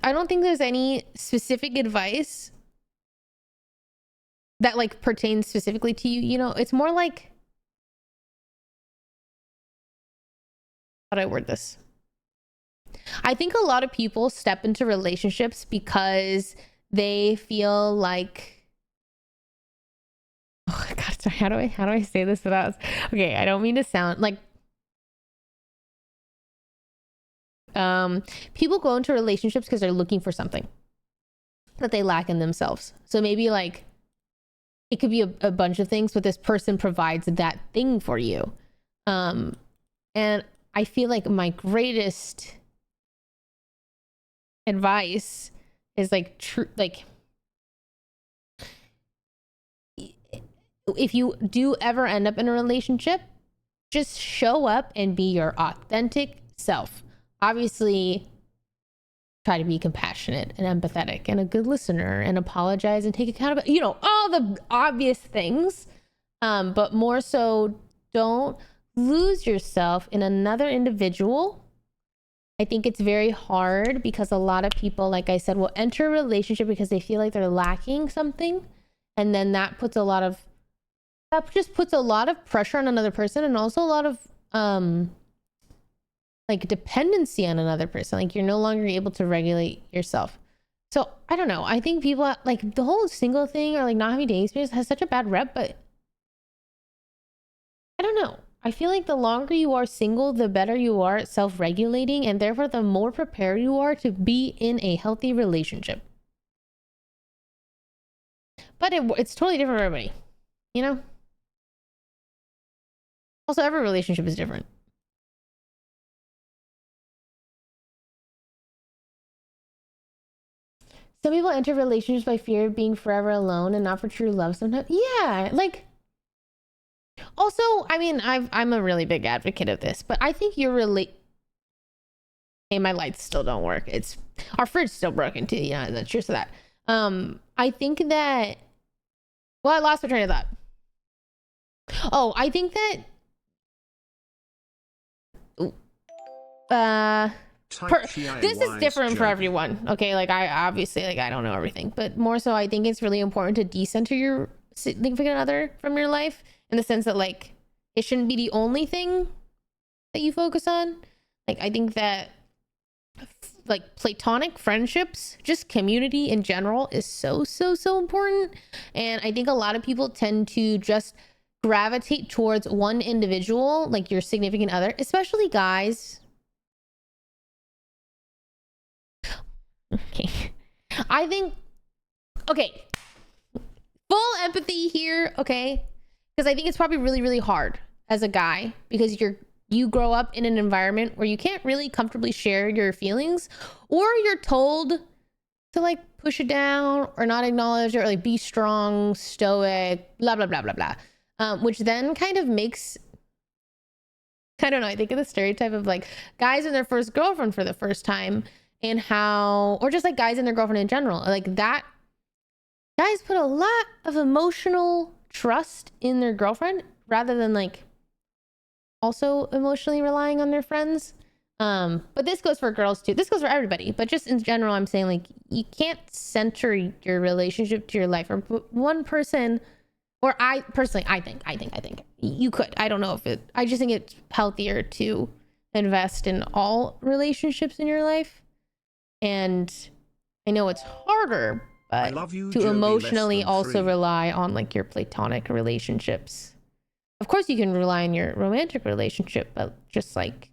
I don't think there's any specific advice that like pertains specifically to you. You know, it's more like, how do I word this? I think a lot of people step into relationships because they feel like, oh God, sorry, how do I say this without, okay, I don't mean to sound like, people go into relationships because they're looking for something that they lack in themselves. So maybe like, it could be a bunch of things, but this person provides that thing for you. And I feel like my greatest advice is like if you do ever end up in a relationship, just show up and be your authentic self. Obviously, try to be compassionate and empathetic and a good listener and apologize and take accountability, you know, all the obvious things. But more so, don't lose yourself in another individual. I think it's very hard because a lot of people, like I said, will enter a relationship because they feel like they're lacking something. And then that just puts a lot of pressure on another person and also a lot of, like dependency on another person. Like you're no longer able to regulate yourself. So I don't know. I think people like the whole single thing or like not having dating experience has such a bad rep, but I don't know. I feel like the longer you are single, the better you are at self-regulating, and therefore the more prepared you are to be in a healthy relationship. But it's totally different for everybody, you know? Also, every relationship is different. Some people enter relationships by fear of being forever alone and not for true love sometimes. Yeah, like, also, I mean, I'm a really big advocate of this, but I think hey, my lights still don't work. Our fridge still broken too. Yeah, that's true to that. I think that, well, I lost my train of thought. Oh, I think that, this is different for everyone. Okay, like I obviously, like I don't know everything, but more so I think it's really important to decenter your significant other from your life in the sense that like it shouldn't be the only thing that you focus on. Like I think that like platonic friendships, just community in general is so important. And I think a lot of people tend to just gravitate towards one individual, like your significant other, especially guys. Okay. I think, okay, full empathy here, okay? Because I think it's probably really hard as a guy because you grow up in an environment where you can't really comfortably share your feelings, or you're told to like push it down or not acknowledge it, or like be strong, stoic, blah blah blah blah blah, which then kind of makes, I don't know, I think of the stereotype of like guys and their first girlfriend for the first time, and how, or just like guys and their girlfriend in general, like that Guys put a lot of emotional trust in their girlfriend rather than like also emotionally relying on their friends. But this goes for girls too. This goes for everybody. But just in general, I'm saying like you can't center your relationship to your life or one person. Or I personally, I think you could. I don't know if it. I just think it's healthier to invest in all relationships in your life. And I know it's harder, but to Joey, emotionally also rely on like your platonic relationships. Of course, you can rely on your romantic relationship, but just like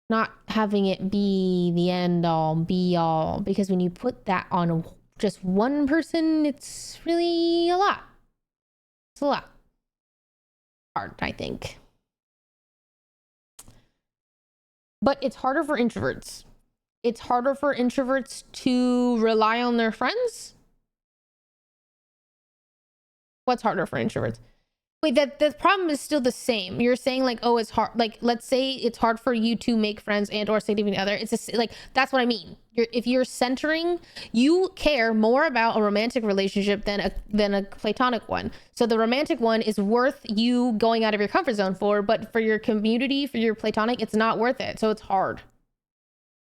not having it be the end all be all, because when you put that on just one person, it's really a lot. It's a lot. Hard, I think. But it's harder for introverts. It's harder for introverts to rely on their friends. What's harder for introverts? Wait, that the problem is still the same. You're saying like, oh, it's hard. Like, let's say it's hard for you to make friends and or significant other. It's just like, that's what I mean. If you're centering, you care more about a romantic relationship than a platonic one. So the romantic one is worth you going out of your comfort zone for, but for your community, for your platonic, it's not worth it. So it's hard.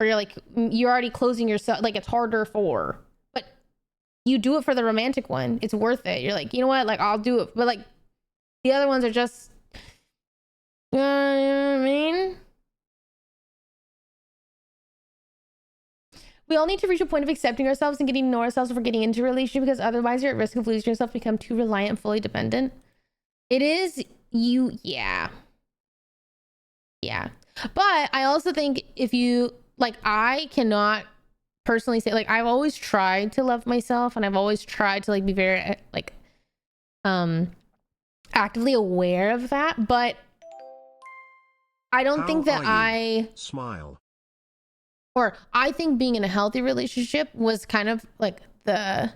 Or you're like, you're already closing yourself. Like it's harder for, but you do it for the romantic one. It's worth it. You're like, you know what? Like I'll do it. But like, the other ones are just, you know what I mean? We all need to reach a point of accepting ourselves and getting to know ourselves before getting into a relationship, because otherwise you're at risk of losing yourself, become too reliant and fully dependent. It is you, yeah. Yeah. But I also think if you, like, I cannot personally say, like, I've always tried to love myself and I've always tried to, like, be very, like, actively aware of that, but I don't think that I smile, or I think being in a healthy relationship was kind of like the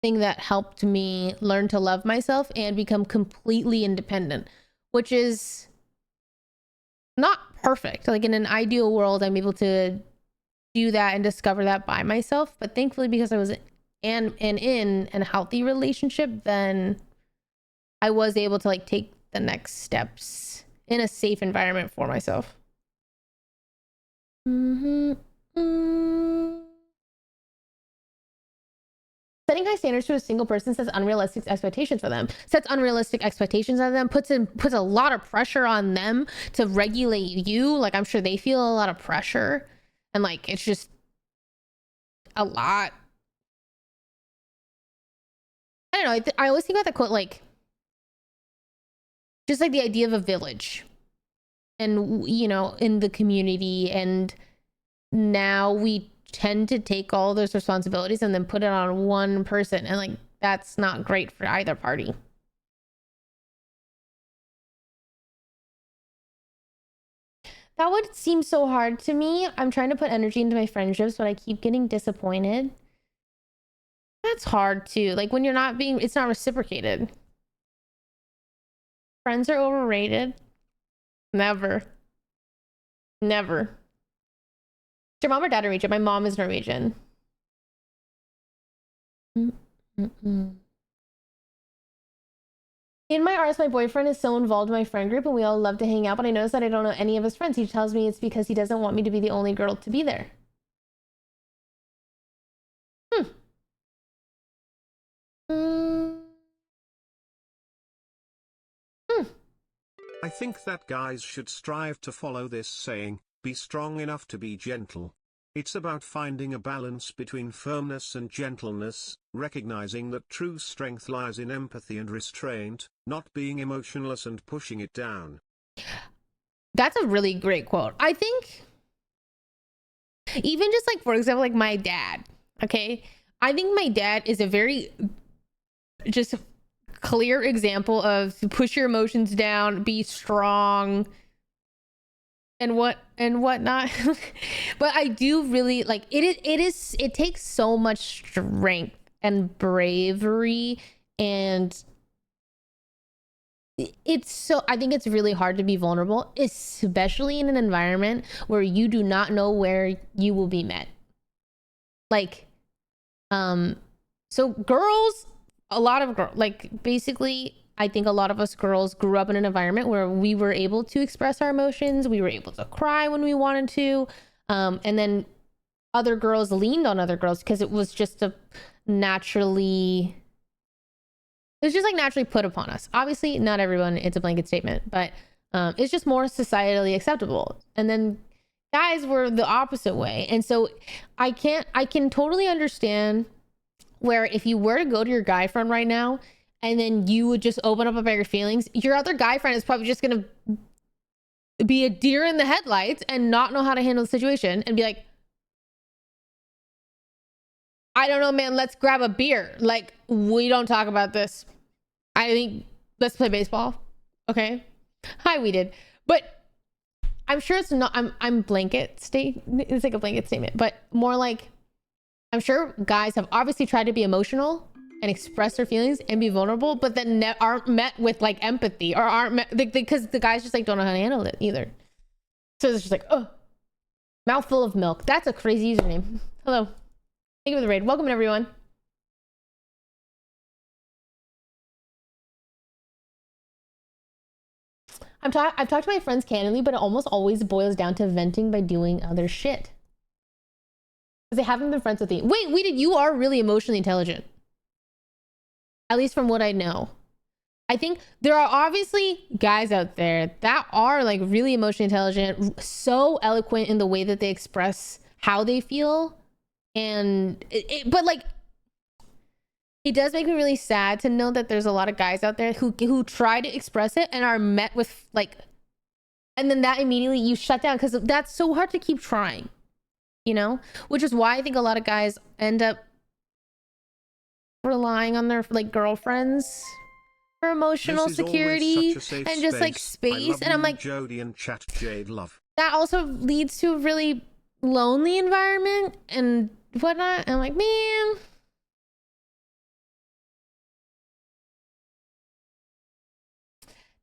thing that helped me learn to love myself and become completely independent, which is not perfect. Like in an ideal world, I'm able to do that and discover that by myself, but thankfully because I was in a healthy relationship, then I was able to like take the next steps in a safe environment for myself. Setting high standards to a single person sets unrealistic expectations for them. Sets unrealistic expectations on them. Puts a lot of pressure on them to regulate you. Like I'm sure they feel a lot of pressure, and like it's just a lot. I don't know. I always think about that quote, like just like the idea of a village, and you know, in the community, and now we tend to take all those responsibilities and then put it on one person, and like that's not great for either party. That would seem so hard to me. I'm trying to put energy into my friendships, but I keep getting disappointed. That's hard too. Like when you're not being, it's not reciprocated. Friends are overrated. Never. Never. Is your mom or dad Norwegian? My mom is Norwegian. In my arts, my boyfriend is so involved in my friend group and we all love to hang out, but I notice that I don't know any of his friends. He tells me it's because he doesn't want me to be the only girl to be there. I think that guys should strive to follow this saying, be strong enough to be gentle. It's about finding a balance between firmness and gentleness, recognizing that true strength lies in empathy and restraint, not being emotionless and pushing it down. That's a really great quote. I think even just like, for example, like my dad, okay? I think my dad is a very just clear example of push your emotions down, be strong, and whatnot. But I do really like it takes so much strength and bravery, and it's so, I think it's really hard to be vulnerable, especially in an environment where you do not know where you will be met. Like So girls, a lot of girls, like basically, I think a lot of us girls grew up in an environment where we were able to express our emotions. We were able to cry when we wanted to. And then other girls leaned on other girls because it was just it was just like naturally put upon us. Obviously, not everyone, it's a blanket statement, but it's just more societally acceptable. And then guys were the opposite way. And so I can totally understand where if you were to go to your guy friend right now and then you would just open up about your feelings, your other guy friend is probably just going to be a deer in the headlights and not know how to handle the situation and be like, I don't know, man, let's grab a beer. Like, we don't talk about this. I think let's play baseball. Okay. Hi, we did. But I'm sure it's not, I'm blanket state. It's like a blanket statement, but more like, I'm sure guys have obviously tried to be emotional and express their feelings and be vulnerable, but then aren't met with like empathy or aren't met because the guys just like don't know how to handle it either. So it's just like, oh, mouthful of milk. That's a crazy username. Hello. Thank you for the raid. Welcome everyone. I've talked to my friends candidly, but it almost always boils down to venting by doing other shit. Because they haven't been friends with me. Wait, you are really emotionally intelligent. At least from what I know. I think there are obviously guys out there that are like really emotionally intelligent, so eloquent in the way that they express how they feel. And but like, it does make me really sad to know that there's a lot of guys out there who try to express it and are met with like, and then that immediately you shut down because that's so hard to keep trying, you know? Which is why I think a lot of guys end up relying on their like girlfriends for emotional security and just like space. And I'm like, Jody and Chat Jade love. That also leads to a really lonely environment and whatnot. And I'm like, man.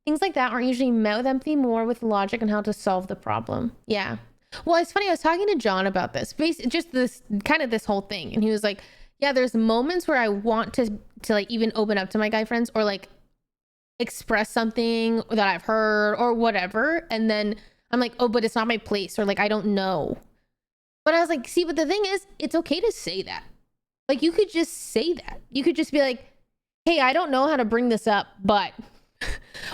Things like that aren't usually met with empathy, more with logic and how to solve the problem. Yeah. Well, it's funny. I was talking to John about this, just this kind of this whole thing. And he was like, yeah, there's moments where I want to like even open up to my guy friends or like express something that I've heard or whatever. And then I'm like, oh, but it's not my place. Or like, I don't know. But I was like, see, but the thing is, it's okay to say that. Like, you could just say that. You could just be like, hey, I don't know how to bring this up, but...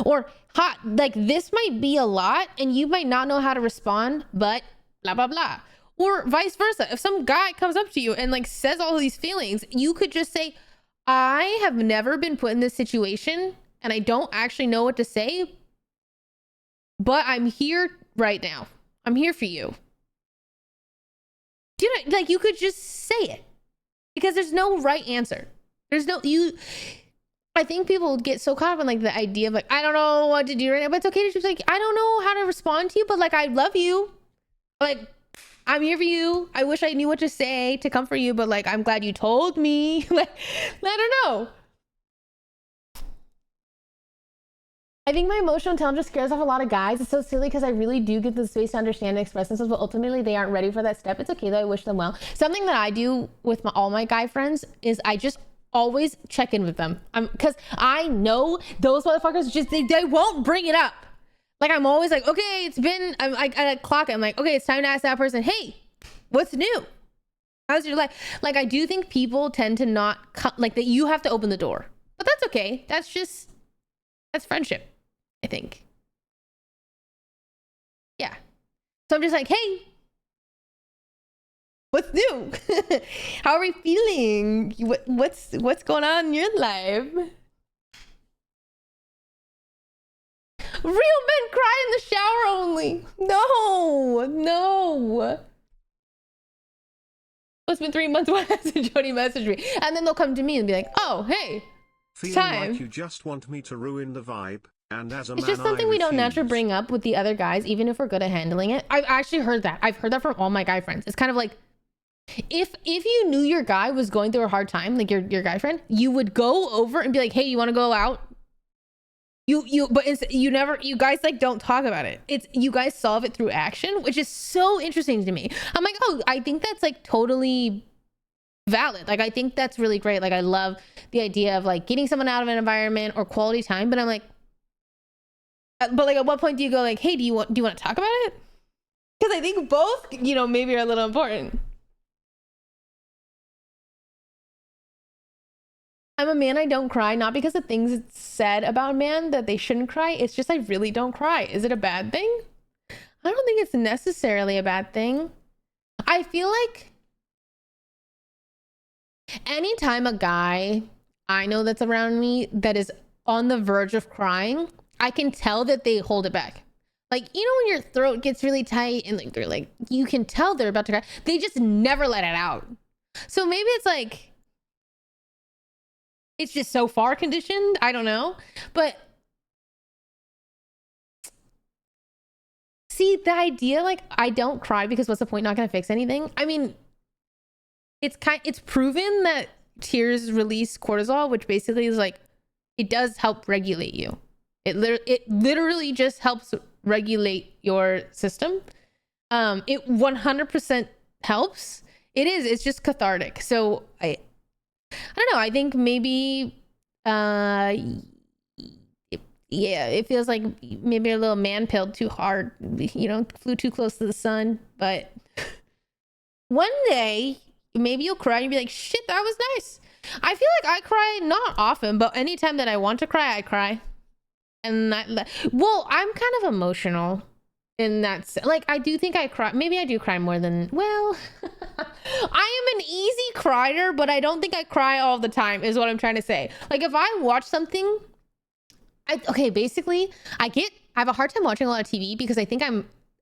or hot, like this might be a lot and you might not know how to respond, but blah, blah, blah. Or vice versa. If some guy comes up to you and like says all these feelings, you could just say, I have never been put in this situation and I don't actually know what to say, but I'm here right now. I'm here for you. You know, like you could just say it because there's no right answer. There's no, I think people get so caught up in like the idea of like, I don't know what to do right now, but it's okay to just like, I don't know how to respond to you, but like, I love you. Like, I'm here for you. I wish I knew what to say to comfort you, but like, I'm glad you told me. Like, I don't know. I think my emotional intelligence scares off a lot of guys. It's so silly because I really do give them space to understand and express themselves, but ultimately they aren't ready for that step. It's okay though. I wish them well. Something that I do with all my guy friends is I just always check in with them. Because I know those motherfuckers just, they won't bring it up. Like, I'm always like, okay, it's been, I clock it. I'm like, okay, it's time to ask that person, hey, what's new? How's your life? Like, I do think people tend to not, like, that you have to open the door. But that's okay. That's friendship, I think. Yeah. So I'm just like, hey, what's new? How are we feeling? What's going on in your life? Real men cry in the shower only. No. It's been 3 months. Why hasn't Jody messaged me? And then they'll come to me and be like, oh, hey, feeling time. Like you just want me to ruin the vibe. And as a it's man, just something we don't naturally bring up with the other guys, even if we're good at handling it. I've actually heard that. I've heard that from all my guy friends. It's kind of like, if you knew your guy was going through a hard time, like your guy friend, you would go over and be like, hey, you want to go out? But you guys like don't talk about it. It's you guys solve it through action, which is so interesting to me. I'm like, oh, I think that's like totally valid. Like, I think that's really great. Like, I love the idea of like getting someone out of an environment or quality time, but I'm like, but like, at what point do you go like, hey, do you want to talk about it? Because I think both, you know, maybe are a little important. I'm a man, I don't cry, not because of things it's said about a man that they shouldn't cry. It's just I really don't cry. Is it a bad thing? I don't think it's necessarily a bad thing. I feel like anytime a guy I know that's around me that is on the verge of crying, I can tell that they hold it back. Like, you know, when your throat gets really tight and like they're like, you can tell they're about to cry. They just never let it out. So maybe it's like, it's just so far conditioned. I don't know. But see, the idea, like, I don't cry because what's the point? Not going to fix anything. I mean, it's proven that tears release cortisol, which basically is like, it does help regulate you. It literally just helps regulate your system. It 100% helps. It's just cathartic. So I don't know. I think maybe, it feels like maybe a little man pilled too hard, you know, flew too close to the sun. But one day, maybe you'll cry and you'll be like, shit, that was nice. I feel like I cry not often, but anytime that I want to cry, I cry. And well, I'm kind of emotional in that. Like, I do think I cry. Maybe I do cry more than, well, I am an easy crier, but I don't think I cry all the time is what I'm trying to say. Like, if I watch something, basically I have a hard time watching a lot of TV because I think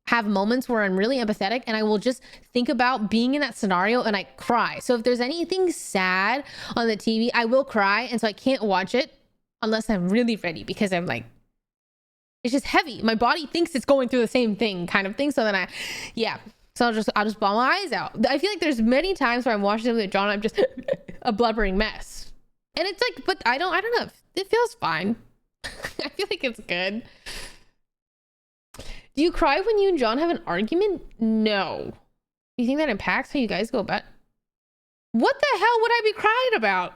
have moments where I'm really empathetic and I will just think about being in that scenario and I cry. So if there's anything sad on the TV, I will cry. And so I can't watch it unless I'm really ready because I'm like, it's just heavy. My body thinks it's going through the same thing kind of thing. So then so I'll just bawl my eyes out. I feel like there's many times where I'm watching something with John, I'm just a blubbering mess. And it's like, but I don't know. It feels fine. I feel like it's good. Do you cry when you and John have an argument? No. Do you think that impacts how you guys go about? What the hell would I be crying about?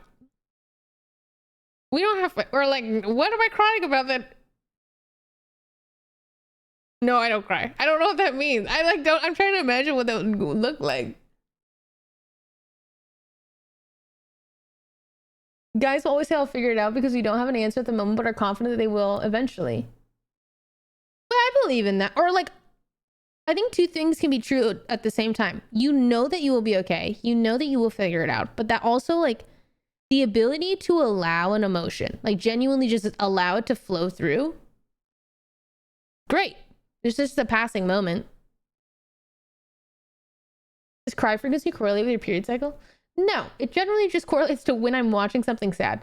We don't have, or like, what am I crying about that? No, I don't cry. I don't know what that means. I'm trying to imagine what that would look like. Guys always say I'll figure it out because we don't have an answer at the moment, but are confident that they will eventually. But I believe in that. Or like, I think two things can be true at the same time. You know that you will be okay. You know that you will figure it out. But that also, like, the ability to allow an emotion, like genuinely just allow it to flow through. Great. It's just a passing moment. Does cry frequency correlate with your period cycle? No, it generally just correlates to when I'm watching something sad.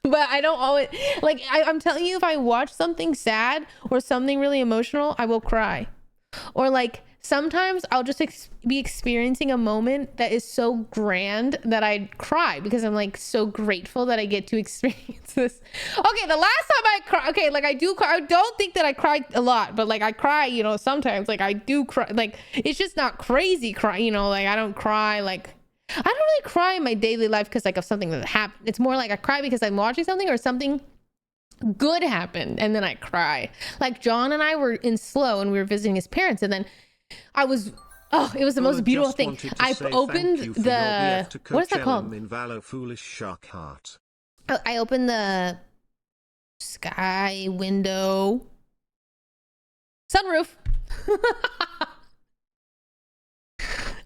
But I don't always, like, I'm telling you, if I watch something sad or something really emotional, I will cry. Or like, sometimes I'll just be experiencing a moment that is so grand that I cry because I'm like so grateful that I get to experience this. Okay, the last time I cry, okay, like I do cry. I don't think that I cry a lot, but like I cry, you know, sometimes. Like I do cry. Like it's just not crazy cry, you know, like I don't cry like, I don't really cry in my daily life because like of something that happened. It's more like I cry because I'm watching something or something good happened and then I cry. Like John and I were in SLO and we were visiting his parents and then it was the most beautiful thing. I opened the, what is that called? Foolish shark heart. I opened the sky window sunroof.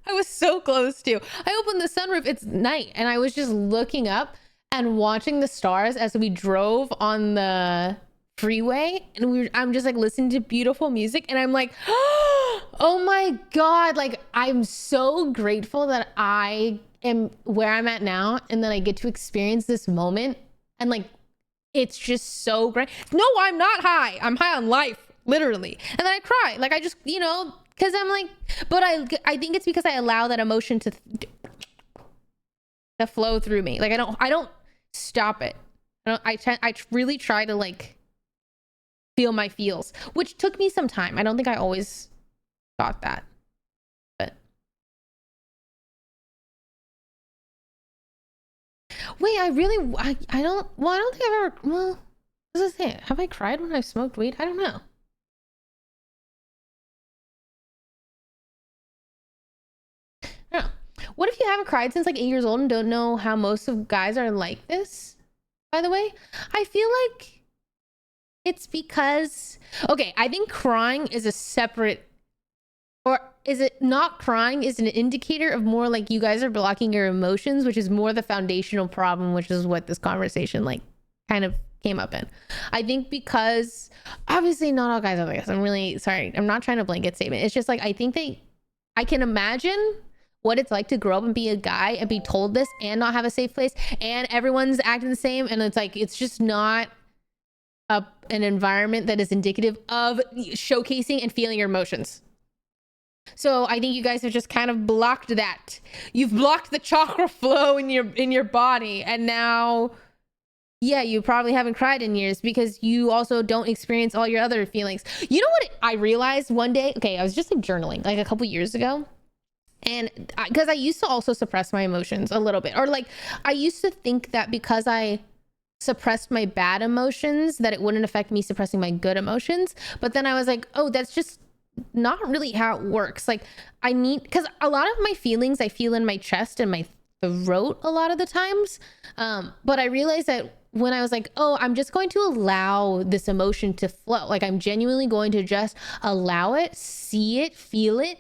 I was so close to. I opened the sunroof. It's night and I was just looking up and watching the stars as we drove on the freeway and I'm just like listening to beautiful music and I'm like, oh my God, like I'm so grateful that I am where I'm at now and then I get to experience this moment and like it's just so great. No, I'm not high. I'm high on life, literally. And then I cry. Like I just, you know, because I'm like, but I think it's because I allow that emotion to flow through me. Like I don't stop it. I really try to like feel my feels, which took me some time. I don't think I always got that. Wait, I don't, well, I don't think I've ever, well, what was I saying? Have I cried when I smoked weed? I don't know. Yeah. What if you haven't cried since like 8 years old and don't know how most of guys are like this? By the way, I feel like it's because, okay, I think crying is a separate, or is it not crying is an indicator of more like you guys are blocking your emotions, which is more the foundational problem, which is what this conversation like kind of came up in. I think because obviously not all guys are like this. I'm really sorry. I'm not trying to blanket statement. It's just like I think I can imagine what it's like to grow up and be a guy and be told this and not have a safe place and everyone's acting the same, and it's like it's just not an environment that is indicative of showcasing and feeling your emotions. So I think you guys have just kind of blocked that. You've blocked the chakra flow in your body, and now yeah, you probably haven't cried in years because you also don't experience all your other feelings. You know what I realized one day? Okay, I was just like journaling like a couple years ago. And because I used to also suppress my emotions a little bit, or like I used to think that because I suppressed my bad emotions that it wouldn't affect me suppressing my good emotions. But then I was like, oh, that's just not really how it works. Like I need, because a lot of my feelings I feel in my chest and my throat a lot of the times. But I realized that when I was like, oh, I'm just going to allow this emotion to flow. Like I'm genuinely going to just allow it, see it, feel it.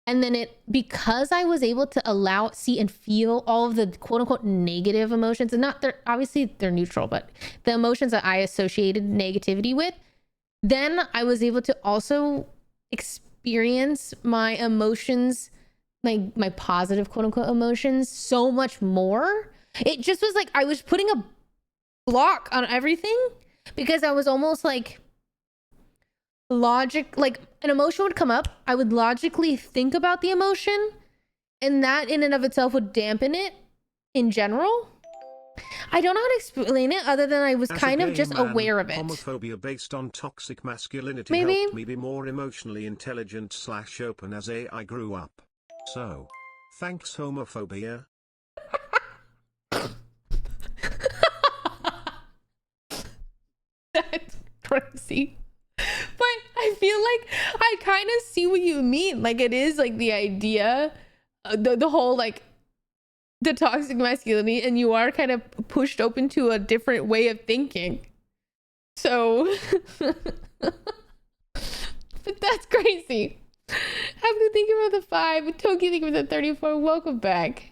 And then because I was able to allow, see, and feel all of the quote unquote negative emotions, and they're neutral, but the emotions that I associated negativity with, then I was able to also experience my emotions, my positive quote unquote emotions so much more. It just was like I was putting a block on everything because I was almost like like an emotion would come up, I would logically think about the emotion, and that in and of itself would dampen it in general. I don't know how to explain it other than I was kind of just aware of it. Homophobia based on toxic masculinity Maybe helped me be more emotionally intelligent / open as I grew up. So, thanks homophobia. That's crazy. But I feel like I kind of see what you mean. Like it is like the idea, the whole like the toxic masculinity, and you are kind of pushed open to a different way of thinking. So, but that's crazy. Have to think about the 5. Toki, thank you for the 34. Welcome back.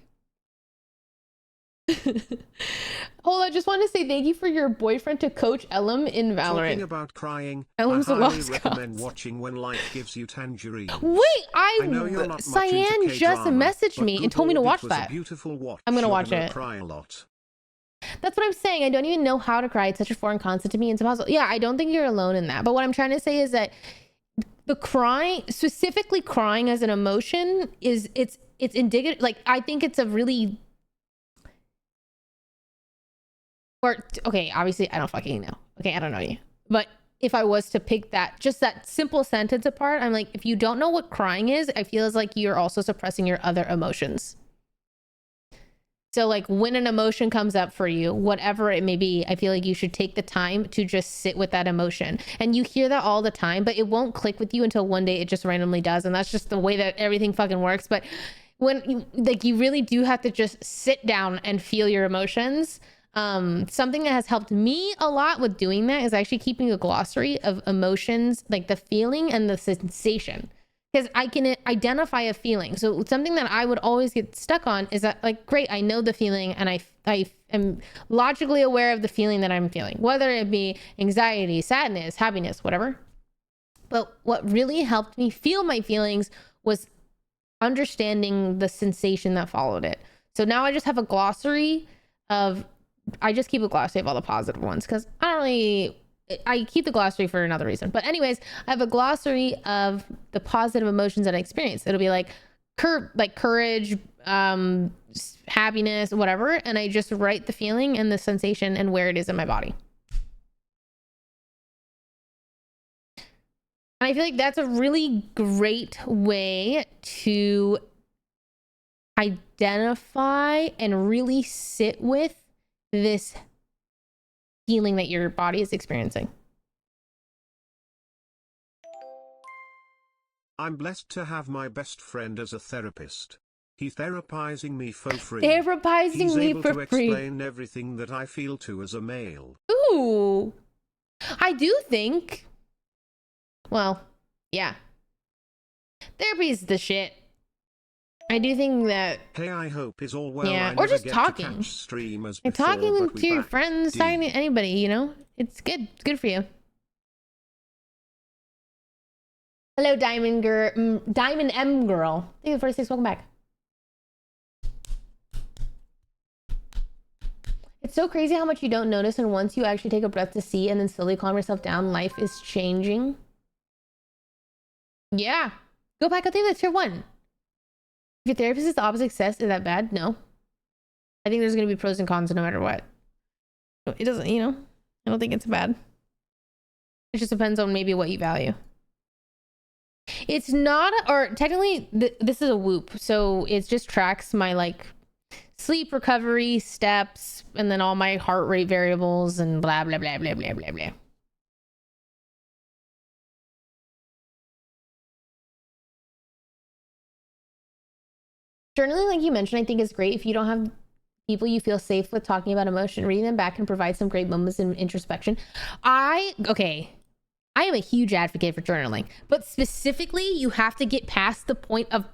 Hold on, I just want to say thank you for your boyfriend to coach Elam in Valorant. Talking about crying, Elam's I highly lost recommend cause. watching When Life Gives You Tangerine. Wait, I know you're not much into Cyan just K-drama, messaged me and told me to watch it was a that. beautiful watch. I'm gonna watch You're it. Cry a lot. That's what I'm saying. I don't even know how to cry. It's such a foreign concept to me. It's impossible. Yeah, I don't think you're alone in that. But what I'm trying to say is that the crying, specifically crying as an emotion, it's indicative. Like I think it's a really, or okay, obviously I don't fucking know. Okay, I don't know you. But if I was to pick just that simple sentence apart, I'm like, if you don't know what crying is, I feel as like you're also suppressing your other emotions. So like when an emotion comes up for you, whatever it may be, I feel like you should take the time to just sit with that emotion. And you hear that all the time, but it won't click with you until one day it just randomly does. And that's just the way that everything fucking works. But when you really do have to just sit down and feel your emotions. Something that has helped me a lot with doing that is actually keeping a glossary of emotions, like the feeling and the sensation. Because I can identify a feeling. So something that I would always get stuck on is that, like, great, I know the feeling and I am logically aware of the feeling that I'm feeling, whether it be anxiety, sadness, happiness, whatever. But what really helped me feel my feelings was understanding the sensation that followed it. So now I just have a glossary of, I just keep a glossary of all the positive ones because I keep the glossary for another reason. But anyways, I have a glossary of the positive emotions that I experience. It'll be like courage, happiness, whatever. And I just write the feeling and the sensation and where it is in my body. And I feel like that's a really great way to identify and really sit with this feeling that your body is experiencing. I'm blessed to have my best friend as a therapist. He's therapizing me for free. Therapizing me for free. He's able to explain everything that I feel to as a male. Ooh. I do think, well, yeah. Therapy is the shit. I do think that. Hey, I hope is all well. Yeah, I or just never get talking. to catch streamers You're before, talking but we to your back. friends, talking to anybody, you know? It's good. It's good for you. Hello, Diamond Girl. Diamond M Girl. Thank you for 46. Welcome back. It's so crazy how much you don't notice, and once you actually take a breath to see and then slowly calm yourself down, life is changing. Yeah. Go back. I think that's tier 1. If your therapist is the opposite sex, is that bad? No. I think there's going to be pros and cons no matter what. It doesn't, you know, I don't think it's bad. It just depends on maybe what you value. It's not, or technically, this is a Whoop. So it just tracks my like sleep, recovery, steps, and then all my heart rate variables and blah, blah, blah, blah, blah, blah, blah. Journaling, like you mentioned, I think is great if you don't have people you feel safe with talking about emotion. Reading them back can provide some great moments in introspection. I am a huge advocate for journaling, but specifically, you have to get past the point of,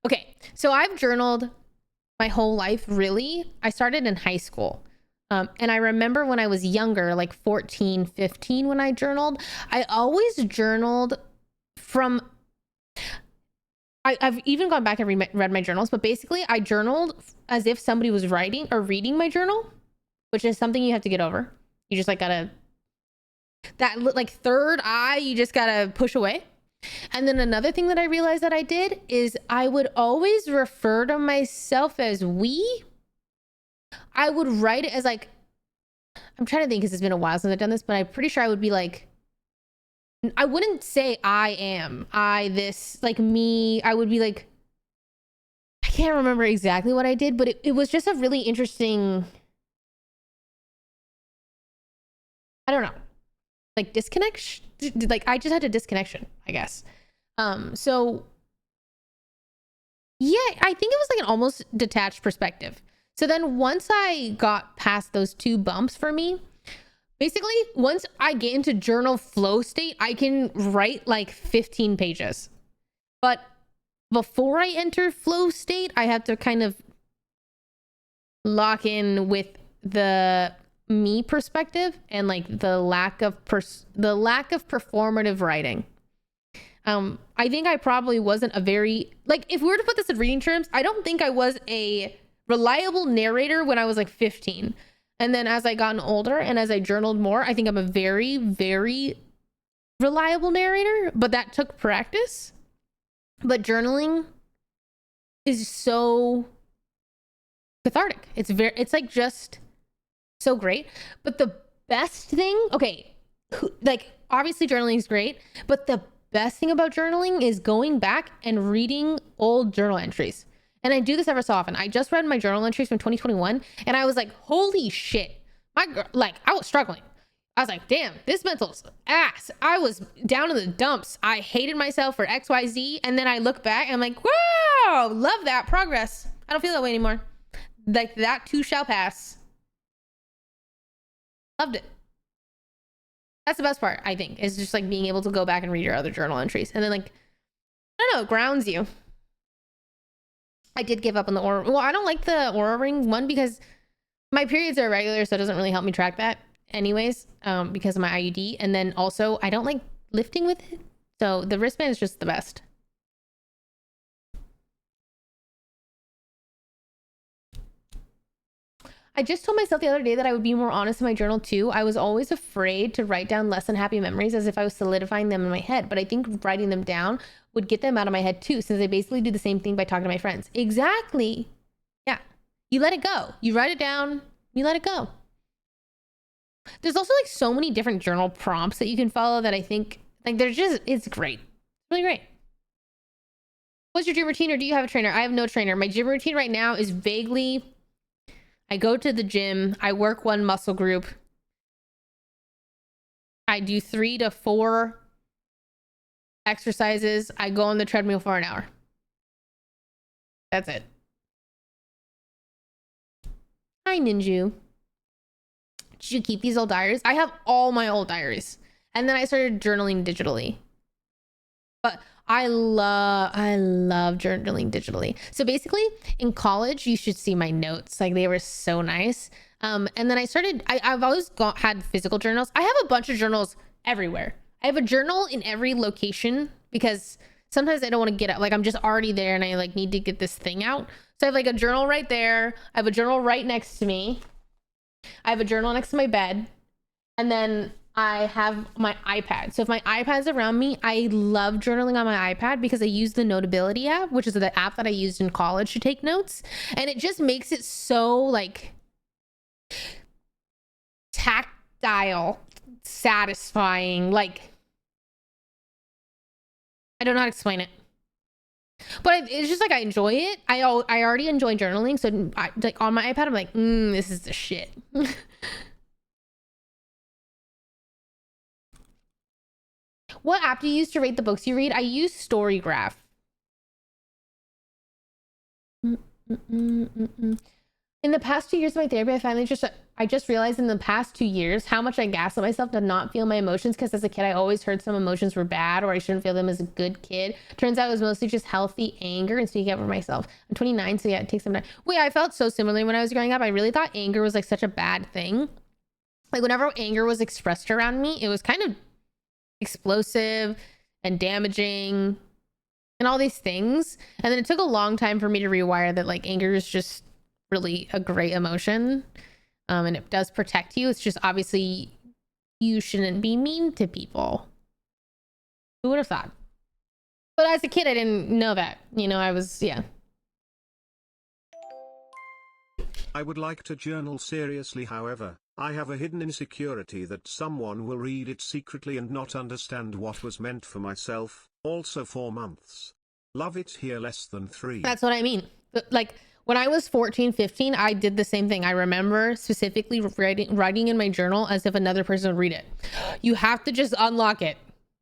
okay, so I've journaled my whole life, really. I started in high school. And I remember when I was younger, like 14, 15, when I journaled, I always journaled from, I've even gone back and read my journals, but basically I journaled as if somebody was writing or reading my journal, which is something you have to get over. You just like gotta, that like third eye, you just gotta push away. And then another thing that I realized that I did is I would always refer to myself as we. I would write it as like, I'm trying to think because it's been a while since I've done this, but I'm pretty sure I would be like, I wouldn't say I am, I this, like me. I would be like, I can't remember exactly what I did, but it was just a really interesting, I don't know, like disconnection. Like I just had a disconnection, I guess. So yeah, I think it was like an almost detached perspective. So then once I got past those 2 bumps for me, basically, once I get into journal flow state, I can write like 15 pages. But before I enter flow state, I have to kind of lock in with the me perspective and like the lack of performative writing. I think I probably wasn't a very, like, if we were to put this in reading terms, I don't think I was a reliable narrator when I was like 15. And then as I gotten older and as I journaled more, I think I'm a very, very reliable narrator, but that took practice. But journaling is so cathartic. It's like just so great. But the best thing, okay, like obviously journaling is great, but the best thing about journaling is going back and reading old journal entries. And I do this ever so often. I just read my journal entries from 2021 and I was like, holy shit. My girl, like I was struggling. I was like, damn, this mental's ass. I was down in the dumps. I hated myself for XYZ. And then I look back and I'm like, wow, love that progress. I don't feel that way anymore. Like that too shall pass. Loved it. That's the best part, I think, is just like being able to go back and read your other journal entries. And then like, I don't know, it grounds you. I did give up on the Oura. Well, I don't like the Oura Ring one because my periods are irregular, so it doesn't really help me track that anyways, because of my IUD. And then also, I don't like lifting with it. So the wristband is just the best. I just told myself the other day that I would be more honest in my journal too. I was always afraid to write down less than happy memories as if I was solidifying them in my head. But I think writing them down would get them out of my head too, since I basically do the same thing by talking to my friends. Exactly. Yeah. You let it go. You write it down. You let it go. There's also like so many different journal prompts that you can follow that I think like they're just, it's great. It's really great. What's your gym routine, or do you have a trainer? I have no trainer. My gym routine right now is vaguely, I go to the gym, I work one muscle group, I do 3 to 4 exercises, I go on the treadmill for an hour. That's it. Hi, Ninju. Did you keep these old diaries? I have all my old diaries. And then I started journaling digitally. But I love journaling digitally. So basically, in college, you should see my notes. Like, they were so nice. And then I've always had physical journals. I have a bunch of journals everywhere. I have a journal in every location because sometimes I don't want to get out. Like, I'm just already there and I like need to get this thing out. So I have like a journal right there. I have a journal right next to me. I have a journal next to my bed. And then I have my iPad. So if my iPad's around me, I love journaling on my iPad because I use the Notability app, which is the app that I used in college to take notes. And it just makes it so like tactile, satisfying. Like, I don't know how to explain it. But it's just like I enjoy it. I already enjoy journaling. So like on my iPad, I'm like, this is the shit. What app do you use to rate the books you read? I use Storygraph. In the past 2 years of my therapy, I just realized in the past 2 years how much I gaslit myself to not feel my emotions, because as a kid I always heard some emotions were bad or I shouldn't feel them as a good kid. Turns out it was mostly just healthy anger and speaking up for myself. I'm 29, so yeah, it takes some time. Wait, I felt so similarly when I was growing up. I really thought anger was like such a bad thing. Like whenever anger was expressed around me, it was kind of explosive and damaging and all these things. And then it took a long time for me to rewire that like anger is just really a great emotion, and it does protect you. It's just obviously you shouldn't be mean to people. Who would have thought? But as a kid I didn't know that, you know. I was, yeah. I would like to journal seriously, however, I have a hidden insecurity that someone will read it secretly and not understand what was meant for myself. Also 4 months. Love it here, less than 3. That's what I mean. Like when I was 14, 15, I did the same thing. I remember specifically writing in my journal as if another person would read it. You have to just unlock it.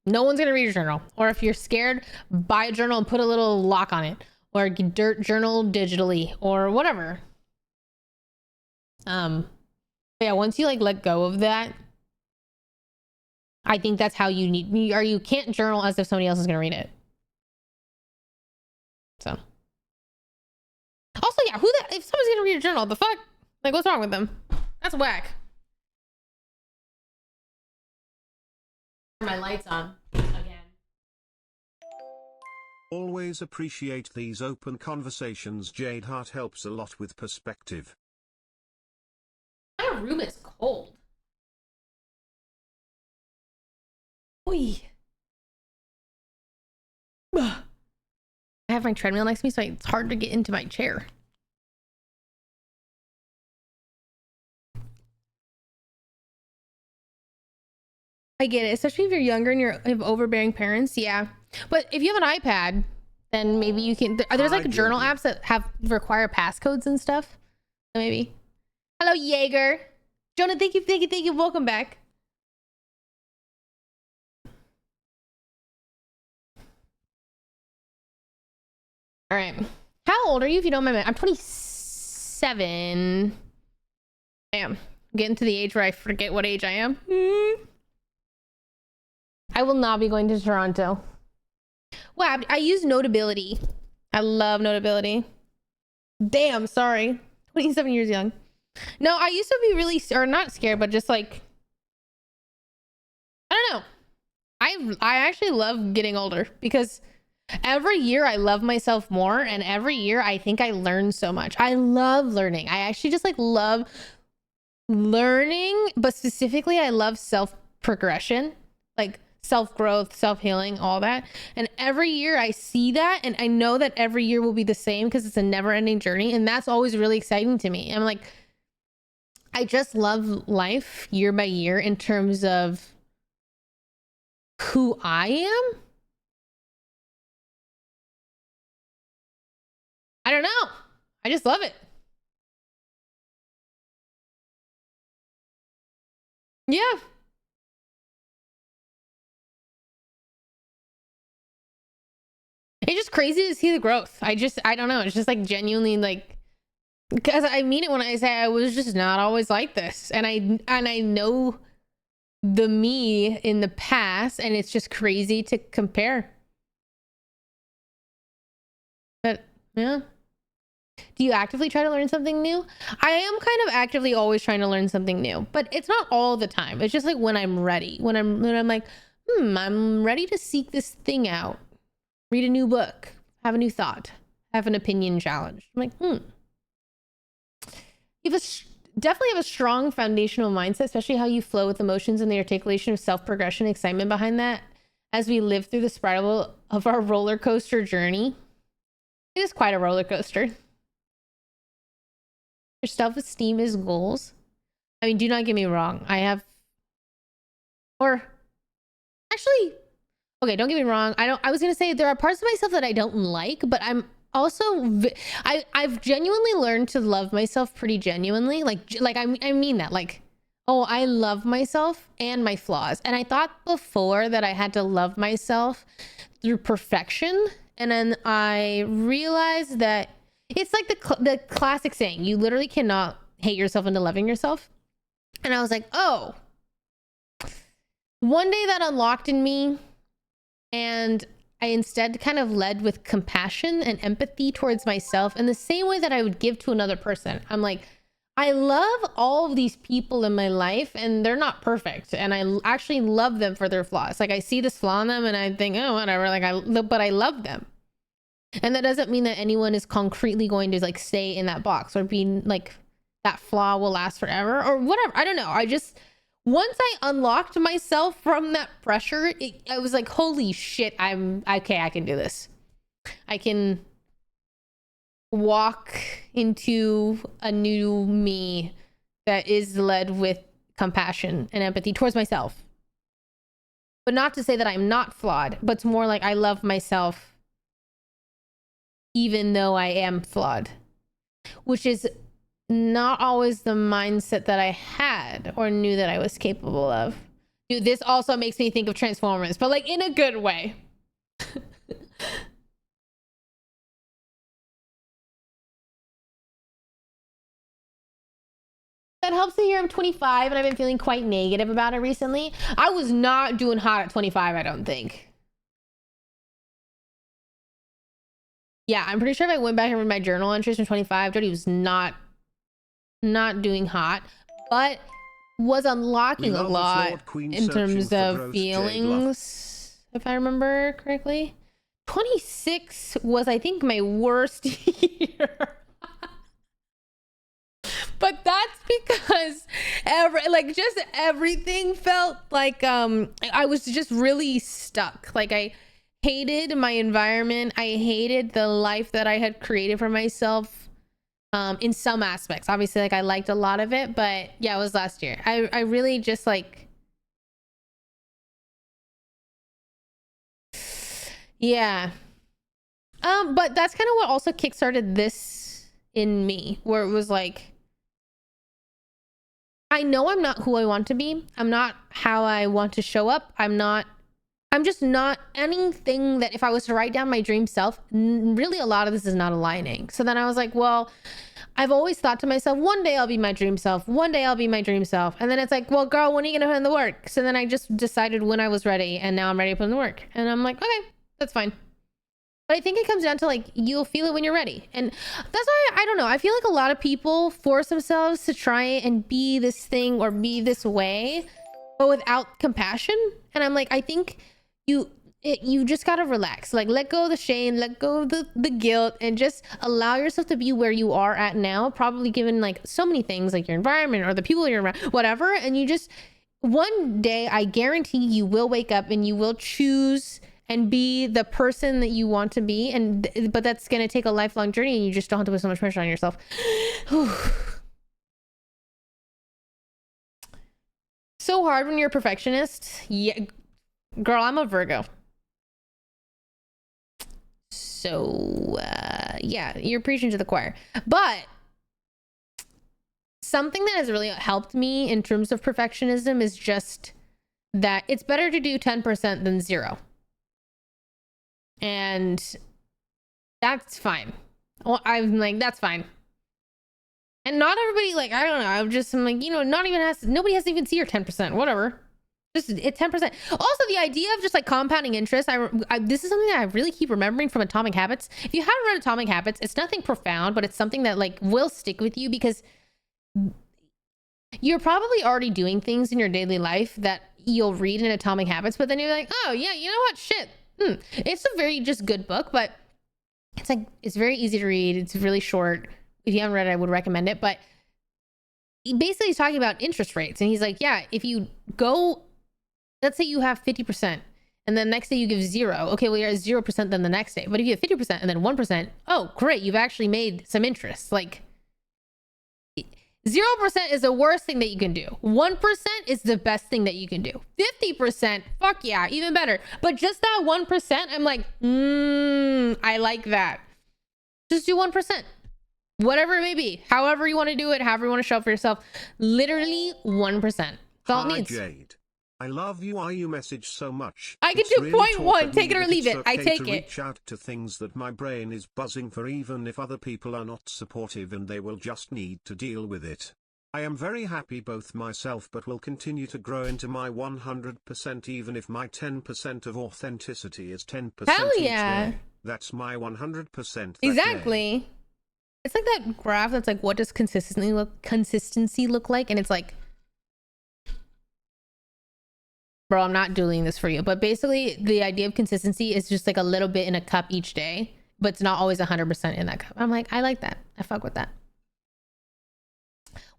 No one's gonna read your journal. Or if you're scared, buy a journal and put a little lock on it. Or journal digitally or whatever. Yeah, once you like let go of that, I think that's how you need, or you can't journal as if somebody else is gonna read it. So also, yeah, if someone's gonna read a journal, the fuck? Like, what's wrong with them? That's whack. My lights on again. Always appreciate these open conversations. Jade Heart helps a lot with perspective. My room is cold. Oy. I have my treadmill next to me, so it's hard to get into my chair. I get it, especially if you're younger and you have overbearing parents. Yeah, but if you have an iPad, then maybe you can. There's like journal apps that require passcodes and stuff. So maybe. Hello, Jaeger. Jonah, thank you. Welcome back. All right. How old are you, if you don't mind? I'm 27. Damn. Getting to the age where I forget what age I am. I will not be going to Toronto. Wow, I use Notability. I love Notability. Damn, sorry. 27 years young. No, I used to be really, or not scared, but just like, I don't know. I actually love getting older because every year I love myself more, and every year I think I learn so much. I love learning. I actually just like love learning, but specifically I love self-progression, like self-growth, self-healing, all that. And every year I see that, and I know that every year will be the same because it's a never-ending journey, and that's always really exciting to me. I'm like, I just love life year by year in terms of who I am. I don't know. I just love it. Yeah. It's just crazy to see the growth. I don't know. It's just like genuinely like, because I mean it when I say I was just not always like this. And I know the me in the past, and it's just crazy to compare. But yeah. Do you actively try to learn something new? I am kind of actively always trying to learn something new, but it's not all the time. It's just like when I'm ready, when I'm like, I'm ready to seek this thing out, read a new book, have a new thought, have an opinion challenge. I'm like, You definitely have a strong foundational mindset, especially how you flow with emotions and the articulation of self-progression, excitement behind that as we live through the spiral of our roller coaster journey. It is quite a roller coaster. Your self-esteem is goals. I mean, do not get me wrong. Actually, okay, don't get me wrong. I was going to say there are parts of myself that I don't like, but I'm also, I've genuinely learned to love myself pretty genuinely. I mean that, like, oh, I love myself and my flaws. And I thought before that I had to love myself through perfection. And then I realized that it's like the classic saying, you literally cannot hate yourself into loving yourself. And I was like, oh, one day that unlocked in me, and I instead kind of led with compassion and empathy towards myself in the same way that I would give to another person. I'm like, I love all of these people in my life and they're not perfect. And I actually love them for their flaws. Like I see this flaw in them and I think, oh, whatever. But I love them. And that doesn't mean that anyone is concretely going to like stay in that box or be like that flaw will last forever or whatever. I don't know. Once I unlocked myself from that pressure, I was like, holy shit, I'm okay. I can do this. I can walk into a new me that is led with compassion and empathy towards myself. But not to say that I'm not flawed, but it's more like I love myself even though I am flawed, which is not always the mindset that I had or knew that I was capable of. Dude, this also makes me think of Transformers, but like in a good way. That helps to hear I'm 25 and I've been feeling quite negative about it recently. I was not doing hot at 25, I don't think. Yeah, I'm pretty sure if I went back and read my journal entries from 25, Jody was not doing hot, but was unlocking a lot in terms of feelings, if I remember correctly. 26 was, I think, my worst year. But that's because everything felt like I was just really stuck. Like I hated my environment. I hated the life that I had created for myself in some aspects. Obviously, like I liked a lot of it, but yeah, it was last year. I really just like, yeah. But that's kind of what also kickstarted this in me, where it was like, I know I'm not who I want to be. I'm not how I want to show up. I'm just not anything that if I was to write down my dream self, really a lot of this is not aligning. So then I was like, well, I've always thought to myself, one day I'll be my dream self. One day I'll be my dream self. And then it's like, well, girl, when are you going to put in the work? So then I just decided when I was ready, and now I'm ready to put in the work. And I'm like, okay, that's fine. But I think it comes down to like, you'll feel it when you're ready. And that's why, I don't know. I feel like a lot of people force themselves to try and be this thing or be this way, but without compassion. And I'm like, I think you just gotta relax. Like let go of the shame, let go of the guilt, and just allow yourself to be where you are at now, probably given like so many things like your environment or the people you're around, whatever. And you just, one day, I guarantee you will wake up and you will choose and be the person that you want to be. But that's going to take a lifelong journey, and you just don't have to put so much pressure on yourself. So hard when you're a perfectionist. Yeah, girl, I'm a Virgo. So yeah, you're preaching to the choir. But something that has really helped me in terms of perfectionism is just that it's better to do 10% than 0. And that's fine. Well, I'm like, that's fine. And not everybody, like, I don't know. I'm like, you know, nobody has to even see your 10%, whatever. Just it's 10%. Also, the idea of just like compounding interest, this is something that I really keep remembering from Atomic Habits. If you haven't read Atomic Habits, it's nothing profound, but it's something that like will stick with you because you're probably already doing things in your daily life that you'll read in Atomic Habits, but then you're like, oh yeah, you know what? Shit. It's a very just good book, but it's like, it's very easy to read. It's really short. If you haven't read it, I would recommend it. But basically he's talking about interest rates. And he's like, yeah, if you go, let's say you have 50% and then next day you give 0. Okay, well, you're at 0% then the next day. But if you have 50% and then 1%, oh, great. You've actually made some interest. Like 0% is the worst thing that you can do. 1% is the best thing that you can do. 50%, fuck yeah, even better. But just that 1%, I'm like, I like that. Just do 1%. Whatever it may be. However you want to do it, however you want to show up for yourself. Literally 1%. That's all it needs. Jade. I love you message so much. I can do really 0.1, take it or leave it. Okay I take to it. Reach out to things that my brain is buzzing for even if other people are not supportive and they will just need to deal with it. I am very happy both myself but will continue to grow into my 100% even if my 10% of authenticity is 10% Hell each yeah. day. That's my 100%. Exactly. It's like that graph that's like, what does consistency look like? And it's like, bro, I'm not doing this for you. But basically, the idea of consistency is just like a little bit in a cup each day, but it's not always 100% in that cup. I'm like, I like that. I fuck with that.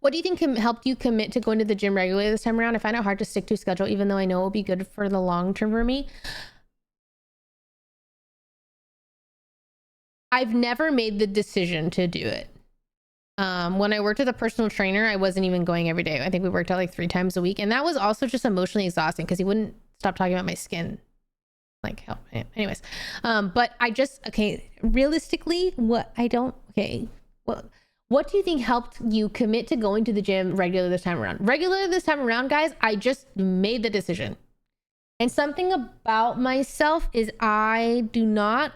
What do you think helped you commit to going to the gym regularly this time around? I find it hard to stick to a schedule, even though I know it will be good for the long term for me. I've never made the decision to do it. When I worked with a personal trainer, I wasn't even going every day. I think we worked out like 3 times a week. And that was also just emotionally exhausting because he wouldn't stop talking about my skin. Like, hell. Anyways. But I just, okay, realistically, what do you think helped you commit to going to the gym regularly this time around? Regularly this time around, guys, I just made the decision. And something about myself is I do not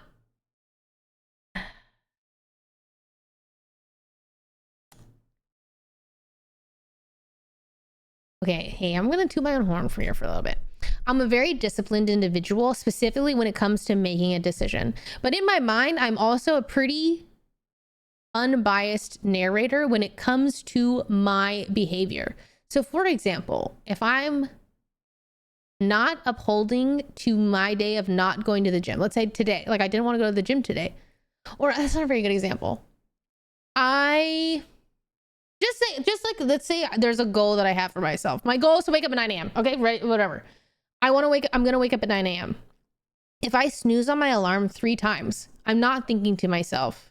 okay, hey, I'm going to toot my own horn for you for a little bit. I'm a very disciplined individual, specifically when it comes to making a decision. But in my mind, I'm also a pretty unbiased narrator when it comes to my behavior. So for example, if I'm not upholding to my day of not going to the gym, let's say today, like I didn't want to go to the gym today, or that's not a very good example. Let's say there's a goal that I have for myself. My goal is to wake up at 9 a.m. Okay, right, whatever. I'm going to wake up at 9 a.m. If I snooze on my alarm 3 times, I'm not thinking to myself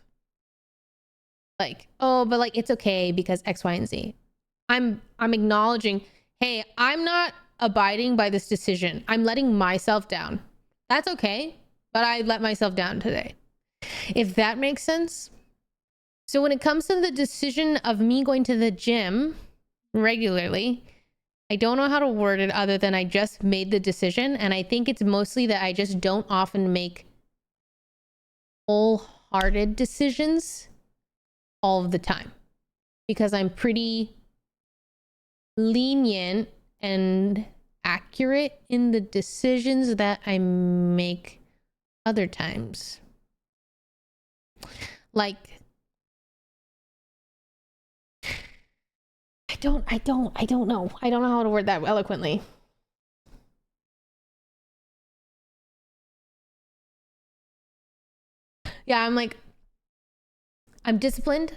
like, oh, but like, it's okay because X, Y, and Z. I'm acknowledging, hey, I'm not abiding by this decision. I'm letting myself down. That's okay, but I let myself down today. If that makes sense. So when it comes to the decision of me going to the gym regularly, I don't know how to word it other than I just made the decision. And I think it's mostly that I just don't often make wholehearted decisions all of the time because I'm pretty lenient and accurate in the decisions that I make other times. Like, I don't know. I don't know how to word that eloquently. Yeah, I'm disciplined.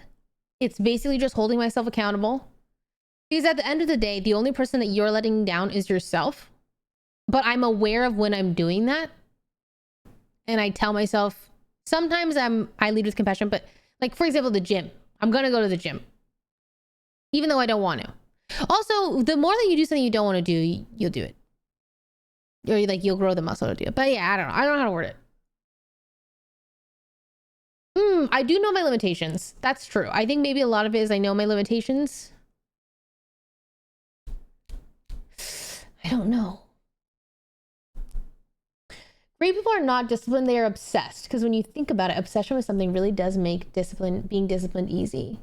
It's basically just holding myself accountable. Because at the end of the day, the only person that you're letting down is yourself. But I'm aware of when I'm doing that. And I tell myself, sometimes I lead with compassion, but like, for example, the gym. I'm going to go to the gym. Even though I don't want to. Also, the more that you do something you don't want to do, you'll do it. Or like, you'll grow the muscle to do it. But yeah, I don't know how to word it. I do know my limitations. That's true. I think maybe a lot of it is I know my limitations. I don't know. Great people are not disciplined, they are obsessed. Because when you think about it, obsession with something really does make being disciplined easy.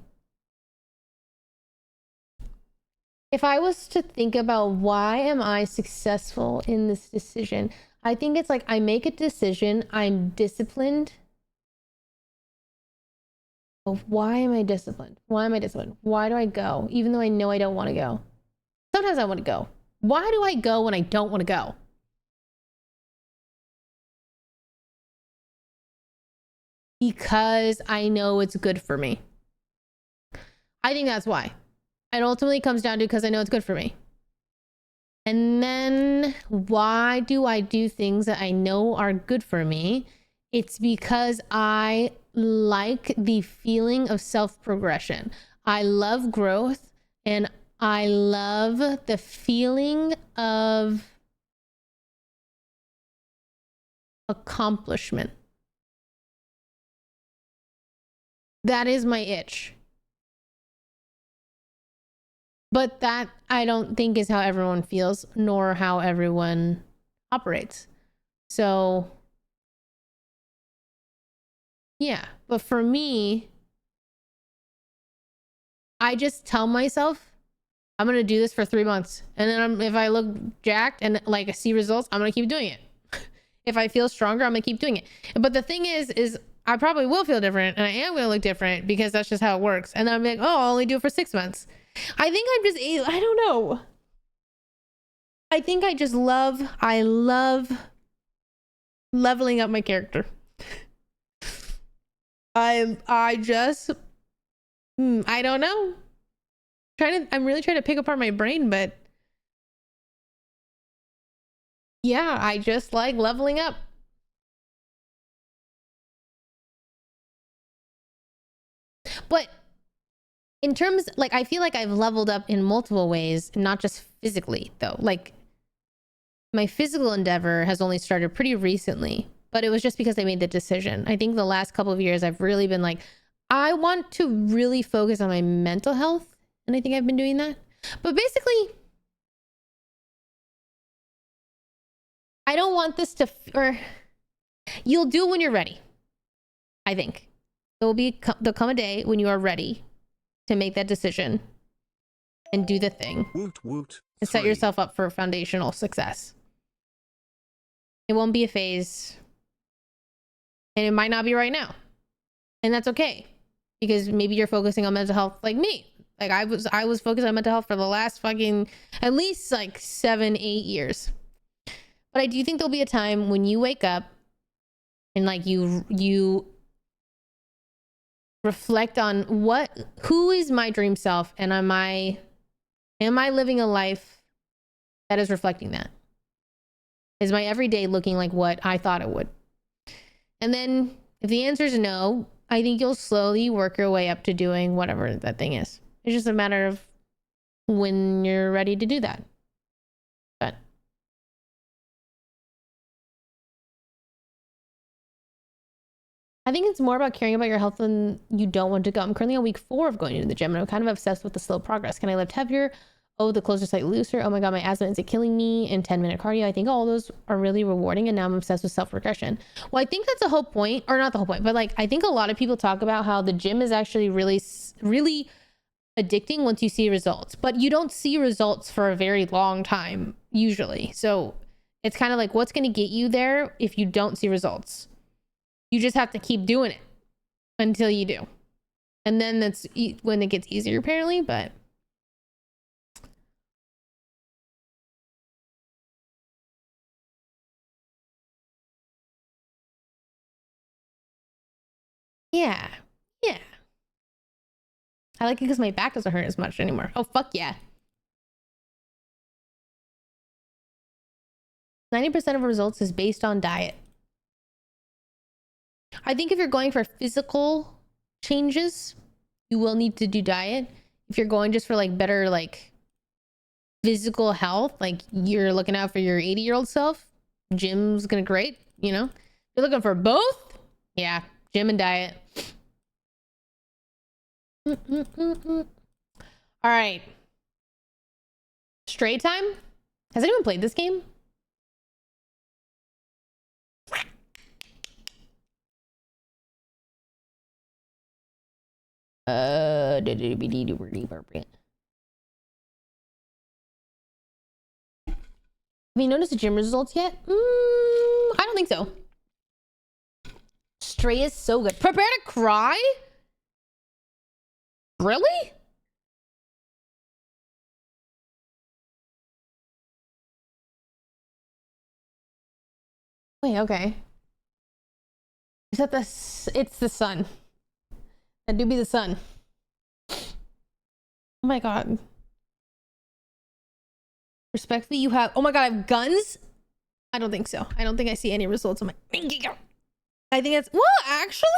If I was to think about why am I successful in this decision, I think it's like I make a decision, I'm disciplined. Oh, why am I disciplined? Why am I disciplined? Why do I go? Even though I know I don't want to go. Sometimes I want to go. Why do I go when I don't want to go? Because I know it's good for me. I think that's why. It ultimately comes down to because I know it's good for me. And then why do I do things that I know are good for me? It's because I like the feeling of self-progression. I love growth and I love the feeling of accomplishment. That is my itch. But that I don't think is how everyone feels, nor how everyone operates. So, yeah. But for me, I just tell myself, I'm going to do this for 3 months. And then if I look jacked and like I see results, I'm going to keep doing it. If I feel stronger, I'm going to keep doing it. But the thing is I probably will feel different and I am going to look different because that's just how it works. And then I'm like, oh, I'll only do it for 6 months. I think I'm just, I don't know. I think I just I love leveling up my character. I just, I don't know. I'm really trying to pick apart my brain, but yeah, I just like leveling up. But in terms, like, I feel like I've leveled up in multiple ways, not just physically, though. Like, my physical endeavor has only started pretty recently, but it was just because I made the decision. I think the last couple of years, I've really been like, I want to really focus on my mental health. And I think I've been doing that. But basically, I don't want this to, or you'll do it when you're ready. I think there'll come a day when you are ready to make that decision and do the thing. Woot woot. And set yourself up for foundational success. It won't be a phase. And it might not be right now. And that's okay. Because maybe you're focusing on mental health like me. Like I was focused on mental health for the last fucking at least like 7-8 years. But I do think there'll be a time when you wake up and like you reflect on who is my dream self, and am I living a life that is reflecting that? Is my everyday looking like what I thought it would? And then if the answer is no, I think you'll slowly work your way up to doing whatever that thing is. It's just a matter of when you're ready to do that. But I think it's more about caring about your health than you don't want to go. I'm currently on week 4 of going to the gym, and I'm kind of obsessed with the slow progress. Can I lift heavier? Oh, the clothes are slightly looser. Oh my God, my asthma is it killing me? In 10-minute cardio. I think all those are really rewarding, and now I'm obsessed with self-regression. Well, I think that's the whole point, or not the whole point, but like I think a lot of people talk about how the gym is actually really, really addicting once you see results, but you don't see results for a very long time usually. So it's kind of like, what's going to get you there if you don't see results? You just have to keep doing it until you do. And then that's when it gets easier apparently, but yeah. I like it because my back doesn't hurt as much anymore. Oh, fuck yeah. 90% of results is based on diet. I think if you're going for physical changes, you will need to do diet. If you're going just for like better like physical health, like you're looking out for your 80-year-old self, gym's gonna great, you know? If you're looking for both, yeah, Gym and diet. All right. Stray time? Has anyone played this game? Have you noticed the gym results yet? I don't think so. Stray is so good. Prepare to cry? Really? Wait, okay. Is that it's the sun. That do be the sun. Oh my god. Respectfully, you have... Oh my god, I have guns? I don't think so. I don't think I see any results on my... I think that's... Well, actually...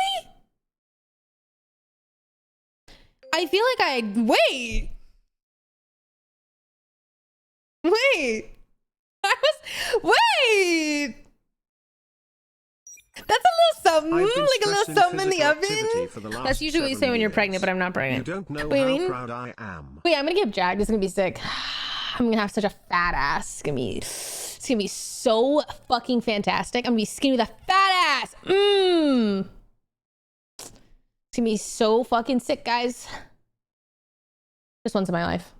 I feel like I... Wait! Wait! Wait! That's a little something, like a little something in the oven. That's usually what you say when you're pregnant, but I'm not pregnant. You don't know Wait, how proud I am. Wait, I'm gonna get jacked. It's gonna be sick. I'm gonna have such a fat ass. It's gonna be so fucking fantastic. I'm gonna be skinny with a fat ass. It's gonna be so fucking sick, guys. Just once in my life.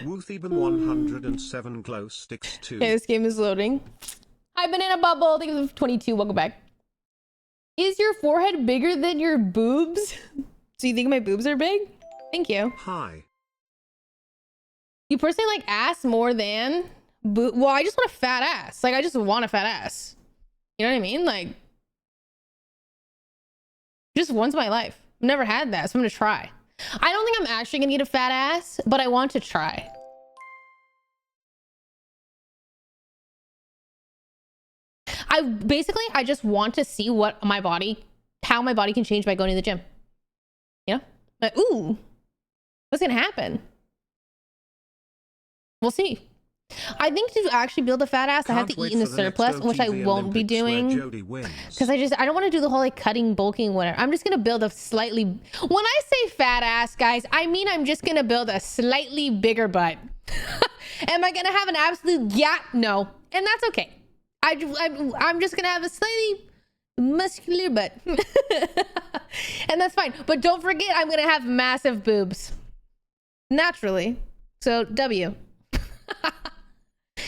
Wootheben 107 glow sticks 2. Okay, this game is loading. Hi, Banana Bubble. Thank you for 22. Welcome back. Is your forehead bigger than your boobs? Do you think my boobs are big? Thank you. Hi. You personally like ass more than boob? Well, I just want a fat ass. Like, I just want a fat ass. You know what I mean? Like, just once in my life. I've never had that, so I'm gonna try. I don't think I'm actually gonna get a fat ass, but I want to try. I just want to see what how my body can change by going to the gym. You know? Like, ooh, what's gonna happen? We'll see. I think to actually build a fat ass, I have to eat in the surplus, which I won't be doing. Because I don't want to do the whole like cutting, bulking, whatever. I'm just gonna build a slightly. When I say fat ass, guys, I mean I'm just gonna build a slightly bigger butt. Am I gonna have an absolute no, and that's okay. I'm just gonna have a slightly muscular butt, and that's fine. But don't forget, I'm gonna have massive boobs naturally. So W.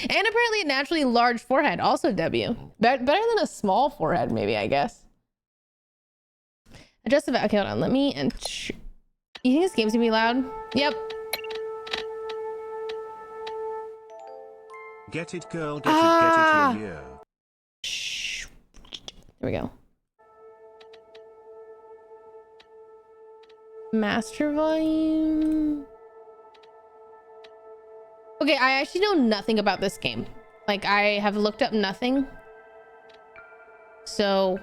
And apparently a naturally large forehead, also W. Better than a small forehead, maybe, I guess. Adjust the... Okay, hold on. Let me... You think this game's gonna be loud? Yep. Get it, girl. Get it, yeah. Shh. There we go. Master volume... Okay, I actually know nothing about this game. Like, I have looked up nothing. So,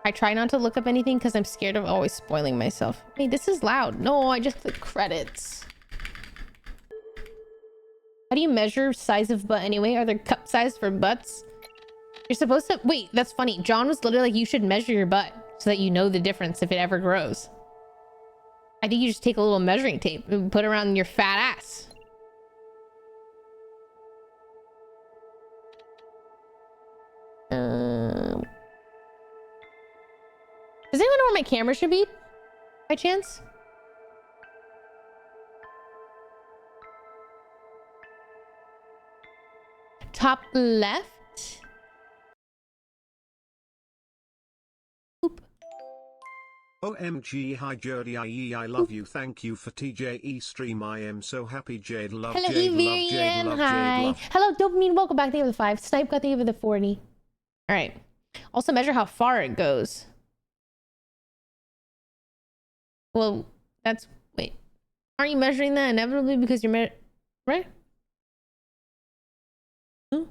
I try not to look up anything because I'm scared of always spoiling myself. Hey, this is loud. No, I just clicked credits. How do you measure size of butt anyway? Are there cup size for butts? You're supposed to... Wait, that's funny. John was literally like, you should measure your butt so that you know the difference if it ever grows. I think you just take a little measuring tape and put it around your fat ass. Does anyone know where my camera should be? By chance? Top left? Oop. OMG, hi Jody, IE, I love you. Thank you for TJE stream. I am so happy. Jade love. Hello, Jade love. Everian. Jade love. Hi. Jade love. Hello, Dopamine. Welcome back. Thank you for the 5. Snipe got the 40. All right. Also measure how far it goes. Well, that's... Wait. Aren't you measuring that inevitably because you're... Right? Hmm?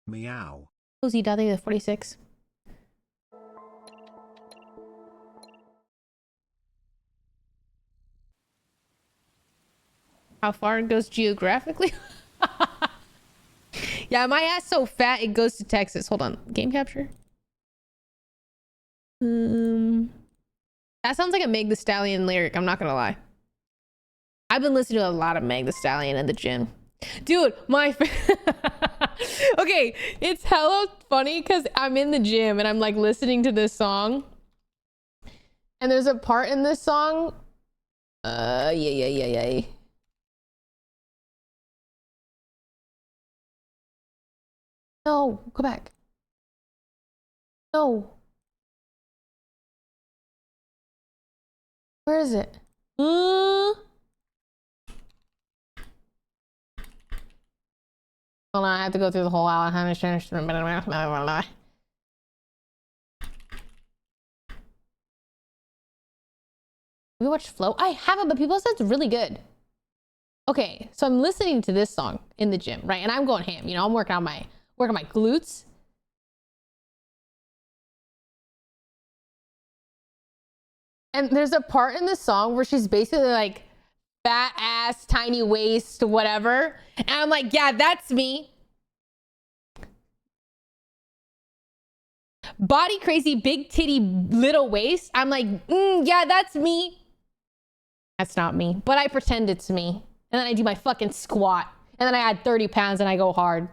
Meow. Cozy got the 46. How far it goes geographically? Yeah, my ass so fat it goes to Texas. Hold on. Game capture. That sounds like a Meg the Stallion lyric. I'm not gonna lie. I've been listening to a lot of Meg the Stallion in the gym. Dude, my okay, it's hella funny because I'm in the gym and I'm like listening to this song. And there's a part in this song. Yeah. No, go back. No. Where is it? Hold on, I have to go through the whole hour. We watched Flow. I haven't, but people said it's really good. Okay, so I'm listening to this song in the gym, right? And I'm going ham. You know, I'm working on my glutes. And there's a part in the song where she's basically like fat ass, tiny waist, whatever. And I'm like, yeah, that's me. Body crazy, big titty, little waist. I'm like, yeah, that's me. That's not me, but I pretend it's me. And then I do my fucking squat. And then I add 30 pounds and I go hard.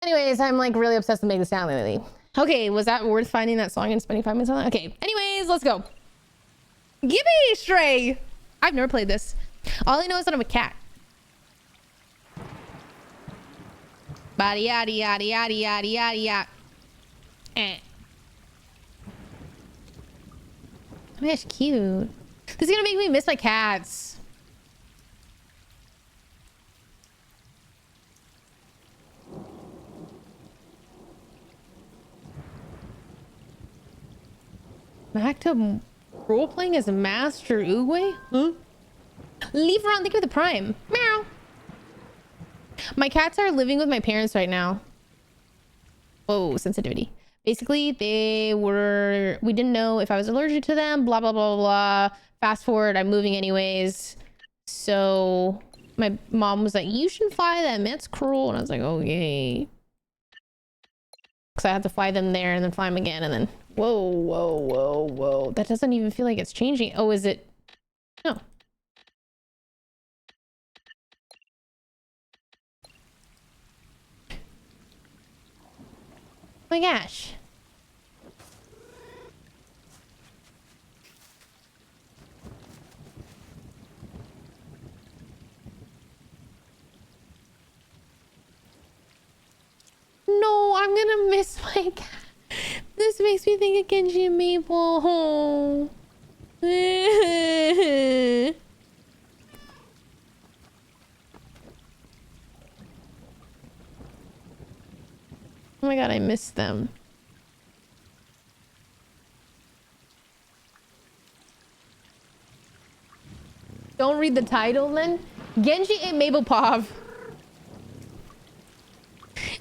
Anyways, I'm like really obsessed with Meg the Stallion lately. Okay, was that worth finding that song and spending 5 minutes on that? Okay, anyways, let's go. Gimme Stray. I've never played this. All I know is that I'm a cat. Body yaddy yaddy yaddy yaddy yaddy yaddy. Eh. Oh my gosh, cute. This is gonna make me miss my cats. Back to role playing as Master Oogway? Huh? Leave around, thank you for the prime. Meow. My cats are living with my parents right now. Oh, sensitivity. Basically, we didn't know if I was allergic to them, blah, blah, blah, blah. Fast forward, I'm moving anyways. So my mom was like, you shouldn't fly them. That's cruel. And I was like, okay. Because I had to fly them there and then fly them again. And then, whoa. That doesn't even feel like it's changing. Oh, is it? No. Oh my gosh. No, I'm gonna miss my cat. This makes me think of Genji and Maple. Oh. Oh my god, I missed them. Don't read the title then. Genji and Maple Pov.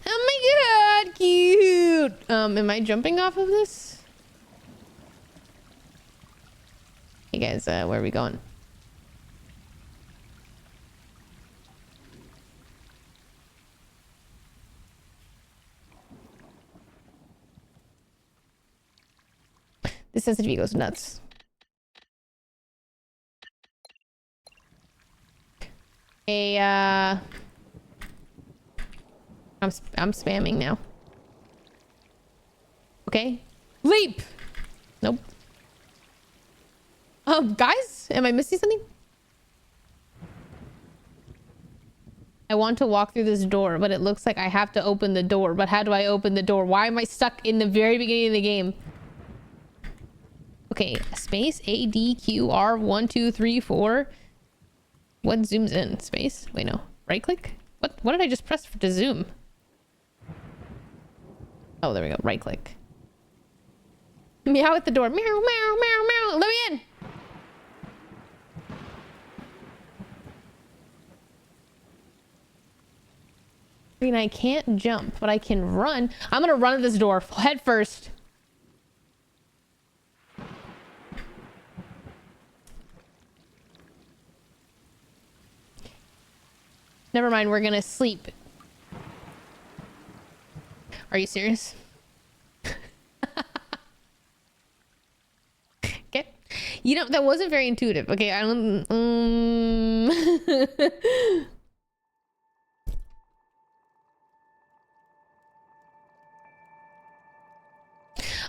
Oh my god, cute. Am I jumping off of this? Hey guys, where are we going? This sensitivity goes nuts. Hey, I'm spamming now. Okay. Leap! Nope. Guys, am I missing something? I want to walk through this door, but it looks like I have to open the door. But how do I open the door? Why am I stuck in the very beginning of the game? Okay, space A D Q R 1 2 3 4. What zooms in? Space? Wait, no. Right click? What did I just press to zoom? Oh, there we go. Right click. Meow at the door. Meow, meow, meow, meow. Let me in. I mean, I can't jump, but I can run. I'm gonna run at this door head first. Never mind, we're gonna sleep. Are you serious? Okay. You know, that wasn't very intuitive. Okay, I don't...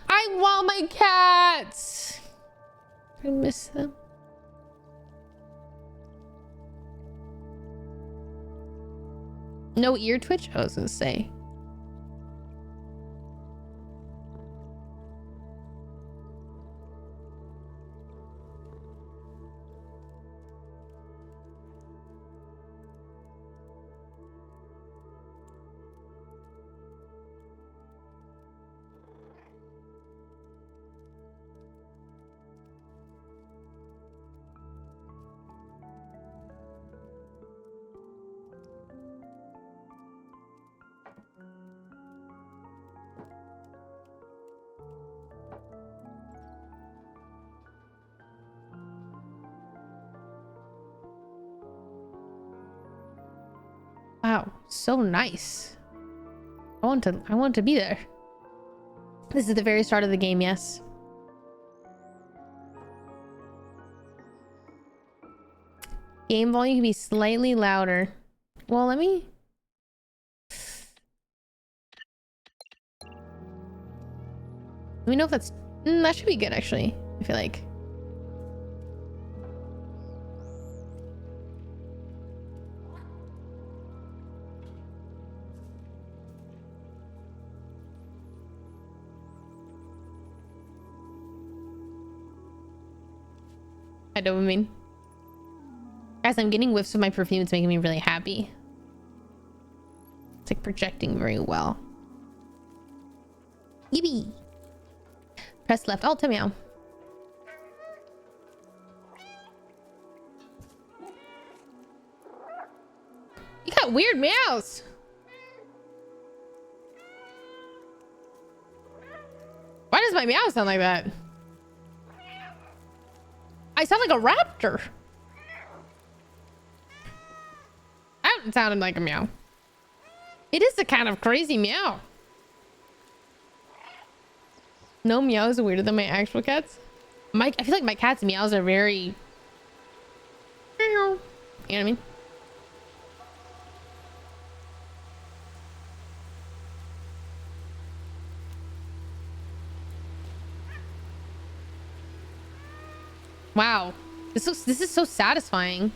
I want my cats! I miss them. No ear twitch? I was gonna say. Wow, so nice. I want to be there. This is the very start of the game, yes. Game volume can be slightly louder. Well, let me know if that's that should be good actually. I feel like. I dopamine. Guys, I'm getting whiffs of my perfume. It's making me really happy. It's like projecting very well. Yippee! Press left alt to meow. You got weird meows. Why does my meow sound like that? I sound like a raptor. That sounded like a meow. It is a kind of crazy meow. No meows are weirder than my actual cats. I feel like my cat's meows are very... You know what I mean? Wow. This is so satisfying.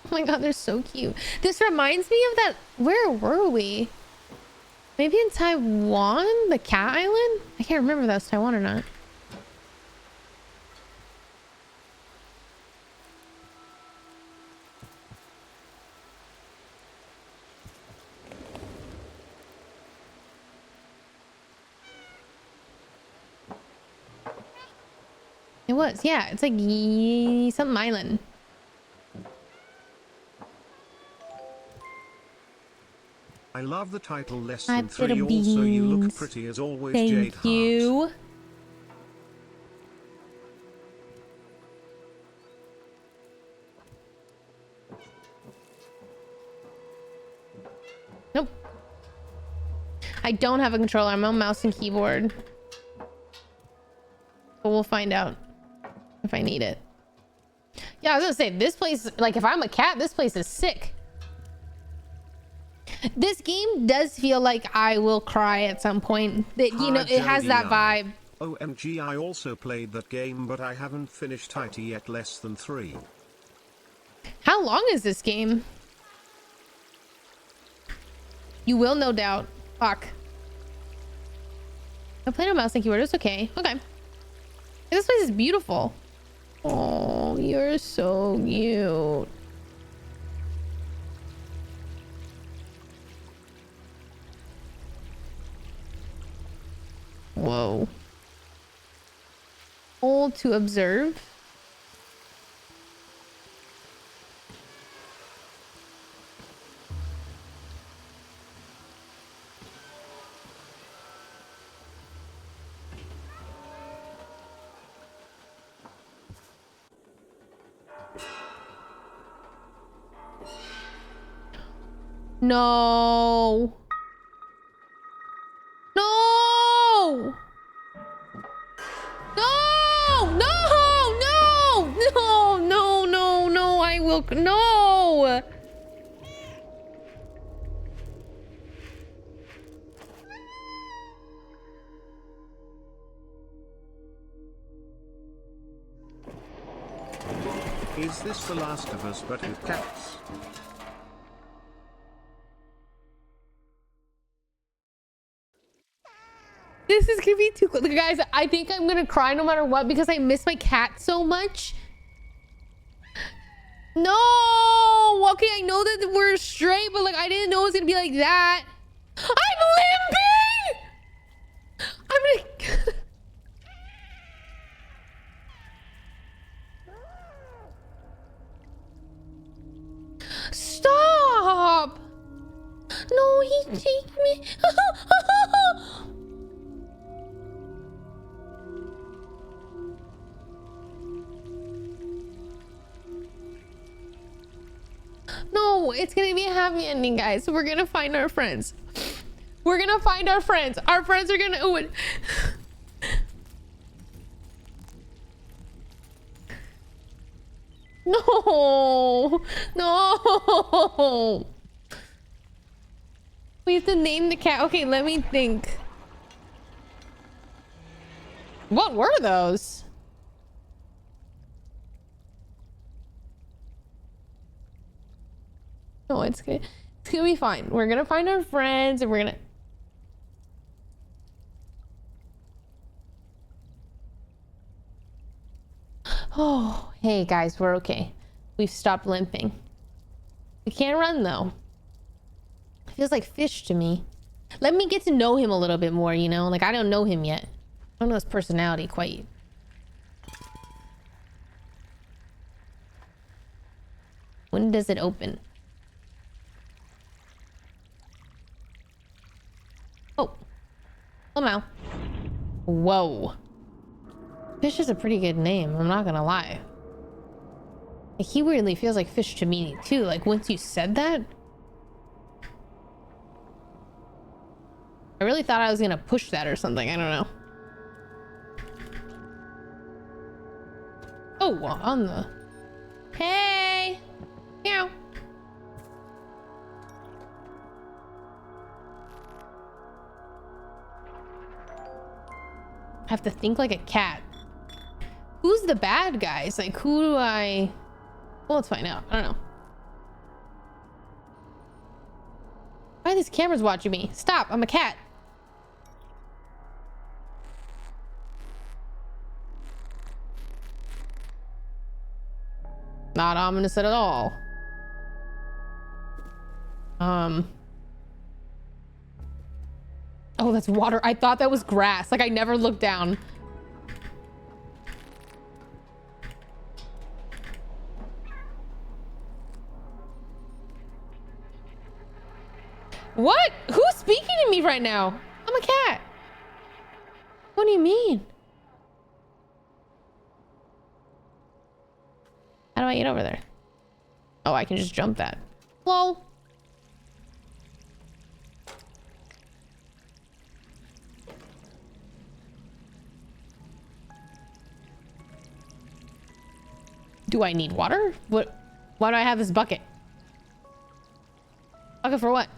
Oh my god, they're so cute. This reminds me of that... Where were we? Maybe in Taiwan? The cat island? I can't remember if that was Taiwan or not. It was, yeah. It's like some island. I love the title Less Than 3. Also, you look pretty as always, Jade Heart. Thank you. Nope. I don't have a controller. I'm on mouse and keyboard. But we'll find out if I need it. Yeah, I was gonna say, this place, like, if I'm a cat, this place is sick. This game does feel like I will cry at some point. That, you know, it has that vibe. OMG, I also played that game, but I haven't finished IT yet. Less Than 3. How long is this game? You will, no doubt. Fuck. I played on mouse and keyboard. It's okay. Okay. This place is beautiful. Oh, you're so cute. Whoa. Hold to observe. No. No. No. No. No. No. No. No. No. I will. No. Is this The Last of Us but with cats? This is gonna be too cool. Guys, I think I'm gonna cry no matter what because I miss my cat so much. No! Okay, I know that we're straight, but like I didn't know it was gonna be like that. I'm limping! I'm gonna... Stop! No, he take me. No, it's gonna be a happy ending, guys. We're gonna find our friends. We're gonna find our friends. Our friends are gonna... Oh, no, no. We have to name the cat. Okay, let me think. What were those? No, it's gonna be fine. We're gonna find our friends and we're gonna... Oh, hey guys, we're okay. We've stopped limping. We can't run though. It feels like fish to me. Let me get to know him a little bit more, you know? Like, I don't know him yet. I don't know his personality quite. When does it open? Oh. Somehow. Whoa. Fish is a pretty good name, I'm not gonna lie. Like, he weirdly feels like fish to me too, like once you said that. I really thought I was gonna push that or something, I don't know. Oh, on the... Hey! Meow. I have to think like a cat. Who's the bad guys? Like, who do I... Well, let's find out. I don't know. Why are these cameras watching me? Stop, I'm a cat. Not ominous at all. Oh, that's water. I thought that was grass. Like, I never looked down. What? Who's speaking to me right now? I'm a cat. What do you mean? How do I get over there? Oh, I can just jump that. Lol. Do I need water? What? Why do I have this bucket? Bucket for what?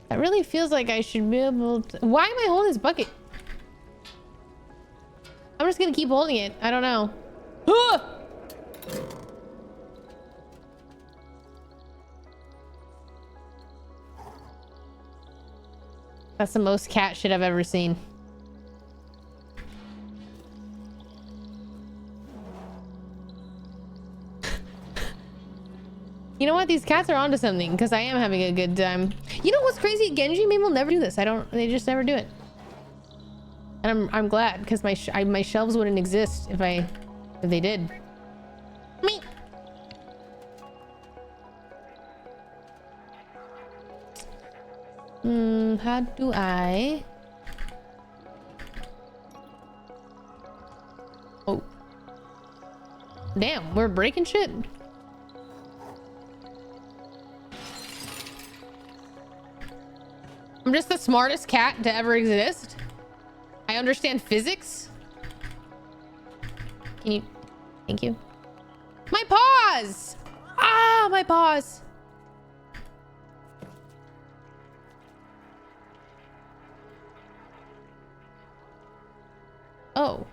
That really feels like I should be able to... Why am I holding this bucket? I'm just gonna keep holding it. I don't know. Ah! That's the most cat shit I've ever seen. You know what? These cats are onto something because I am having a good time. You know what's crazy? Genji maybe will never do this. They just never do it. And I'm glad, because my shelves wouldn't exist if they did. Me. How do I? Oh. Damn, we're breaking shit. I'm just the smartest cat to ever exist. I understand physics. Can you? Thank you. My paws! Ah, my paws. Oh.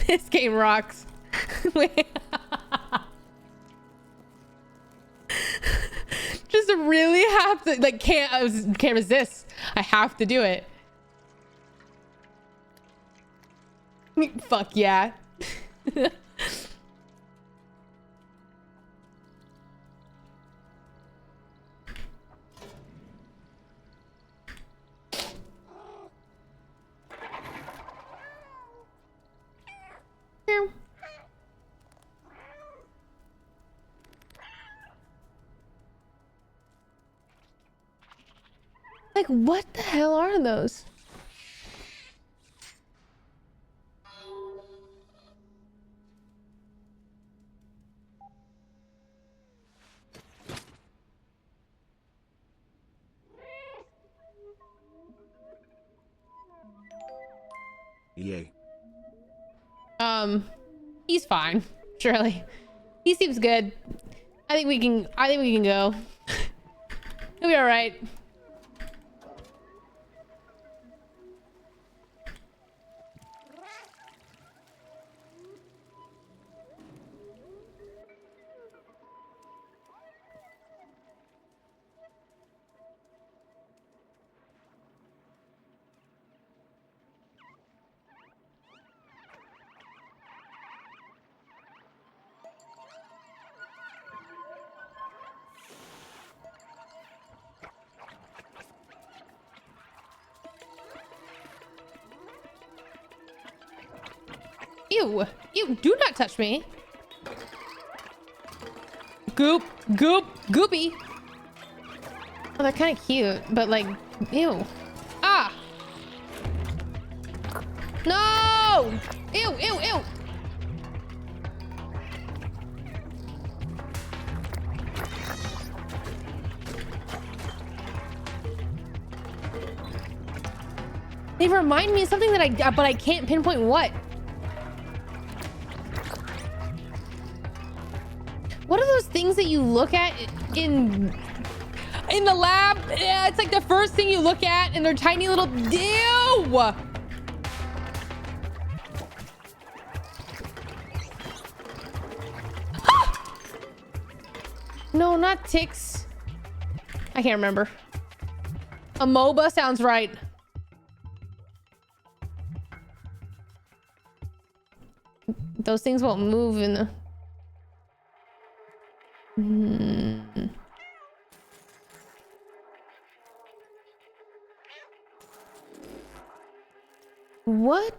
This game rocks. Just really have to, like, can't resist. I have to do it. Fuck yeah. Like, what the hell are those? Yay. He's fine. Surely. He seems good. I think we can go. He'll be all right. Ew, ew, do not touch me. Goop, goop, goopy. Oh, they're kind of cute, but like, ew. Ah. No. Ew, ew, ew. They remind me of something that but I can't pinpoint what. What are those things that you look at in the lab? Yeah, it's like the first thing you look at, and they're tiny little. Ew! No, not ticks. I can't remember. Amoeba sounds right. Those things won't move in the. What?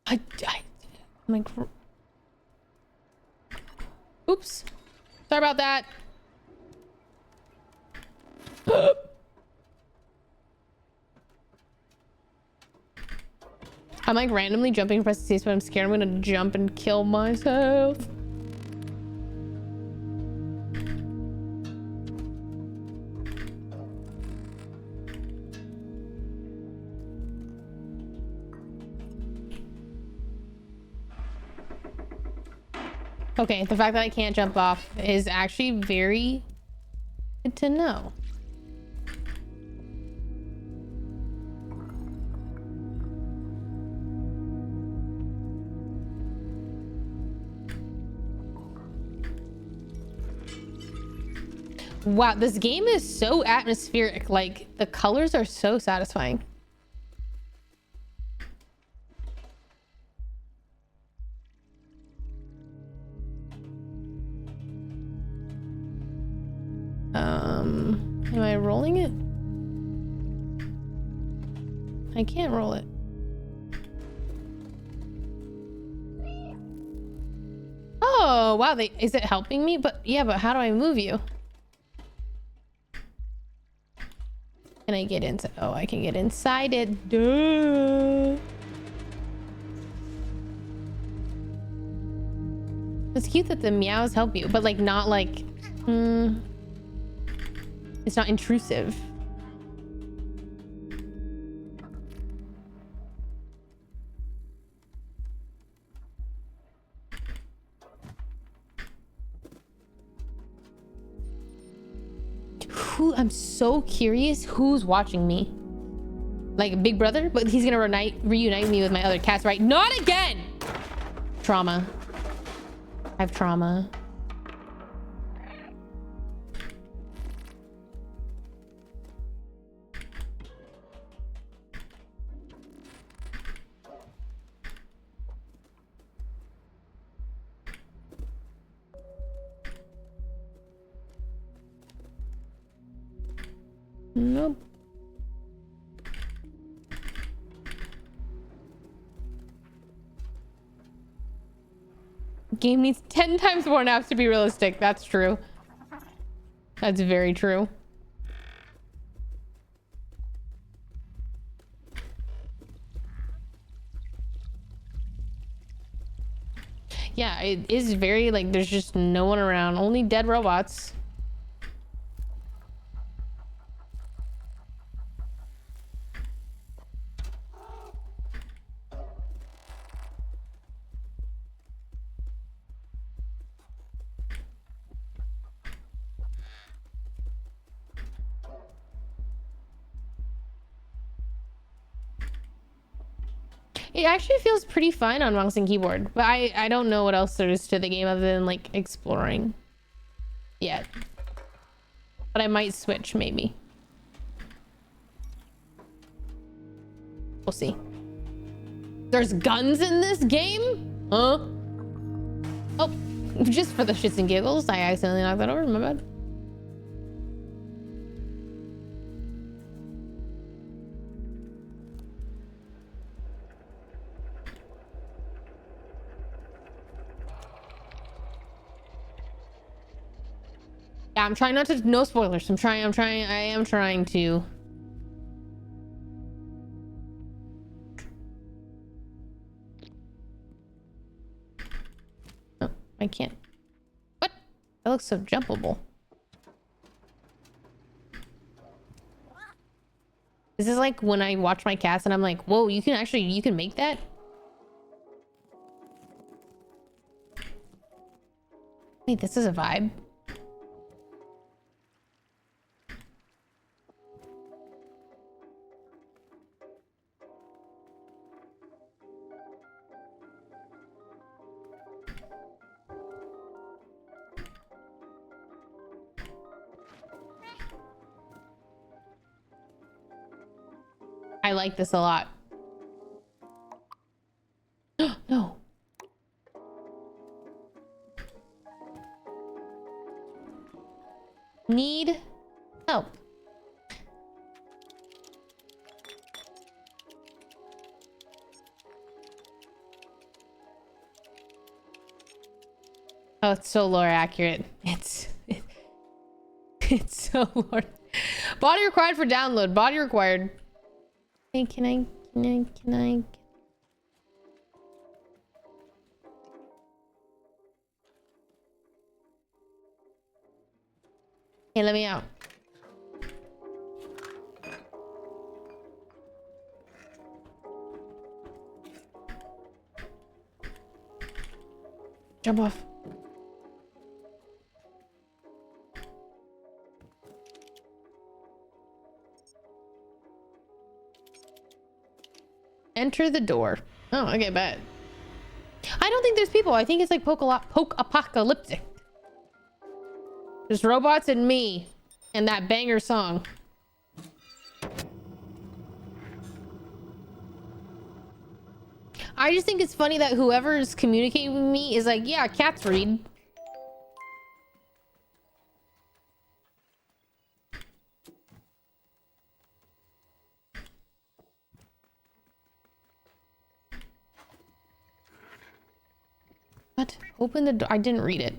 I'm like, oops. Sorry about that. I'm like randomly jumping across the seats, but I'm scared I'm gonna jump and kill myself. Okay, the fact that I can't jump off is actually very good to know. Wow, this game is so atmospheric. Like, the colors are so satisfying. Am I rolling it? I can't roll it. Oh, wow. Is it helping me? But yeah, but how do I move you? Can I get into? Oh, I can get inside it. Duh. It's cute that the meows help you, but like not like, it's not intrusive. I'm so curious who's watching me. Like Big Brother, but he's gonna reunite me with my other cats, right? Not again! Trauma. I have trauma. Nope. Game needs 10 times more naps to be realistic. That's true. That's very true. Yeah, it is very like there's just no one around. Only dead robots. It actually feels pretty fun on mouse and keyboard, but I don't know what else there is to the game other than like exploring yet. But I might switch maybe. We'll see. There's guns in this game? Huh? Oh, just for the shits and giggles, I accidentally knocked that over, my bad. Yeah, I'm trying not to, no spoilers. I am trying to. Oh, I can't. What? That looks so jumpable. This is like when I watch my cats and I'm like, whoa, you can make that? Wait, this is a vibe. I like this a lot. No. Need help. Oh, it's so lore accurate. It's so lore. Body required for download. Body required. Hey, can I? Hey, let me out. Jump off. Enter the door. Oh, okay, bad. I don't think there's people. I think it's like poke apocalyptic. There's robots and me and that banger song. I just think it's funny that whoever's communicating with me is like, yeah, cats read. What? Open the door. I didn't read it.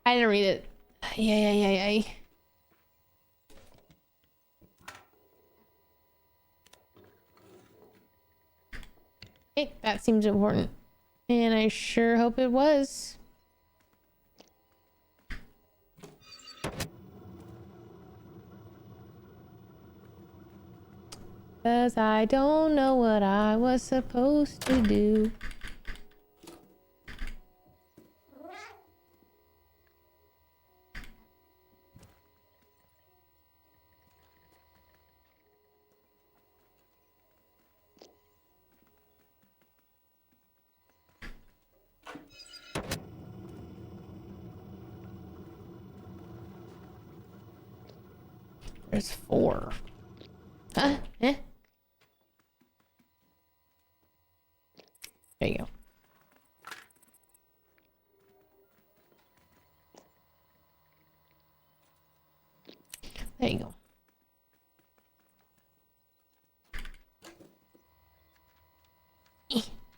I didn't read it. Yeah. Hey, that seems important. And I sure hope it was. Cause I don't know what I was supposed to do. There's 4. Huh? Eh? There you go. There you go.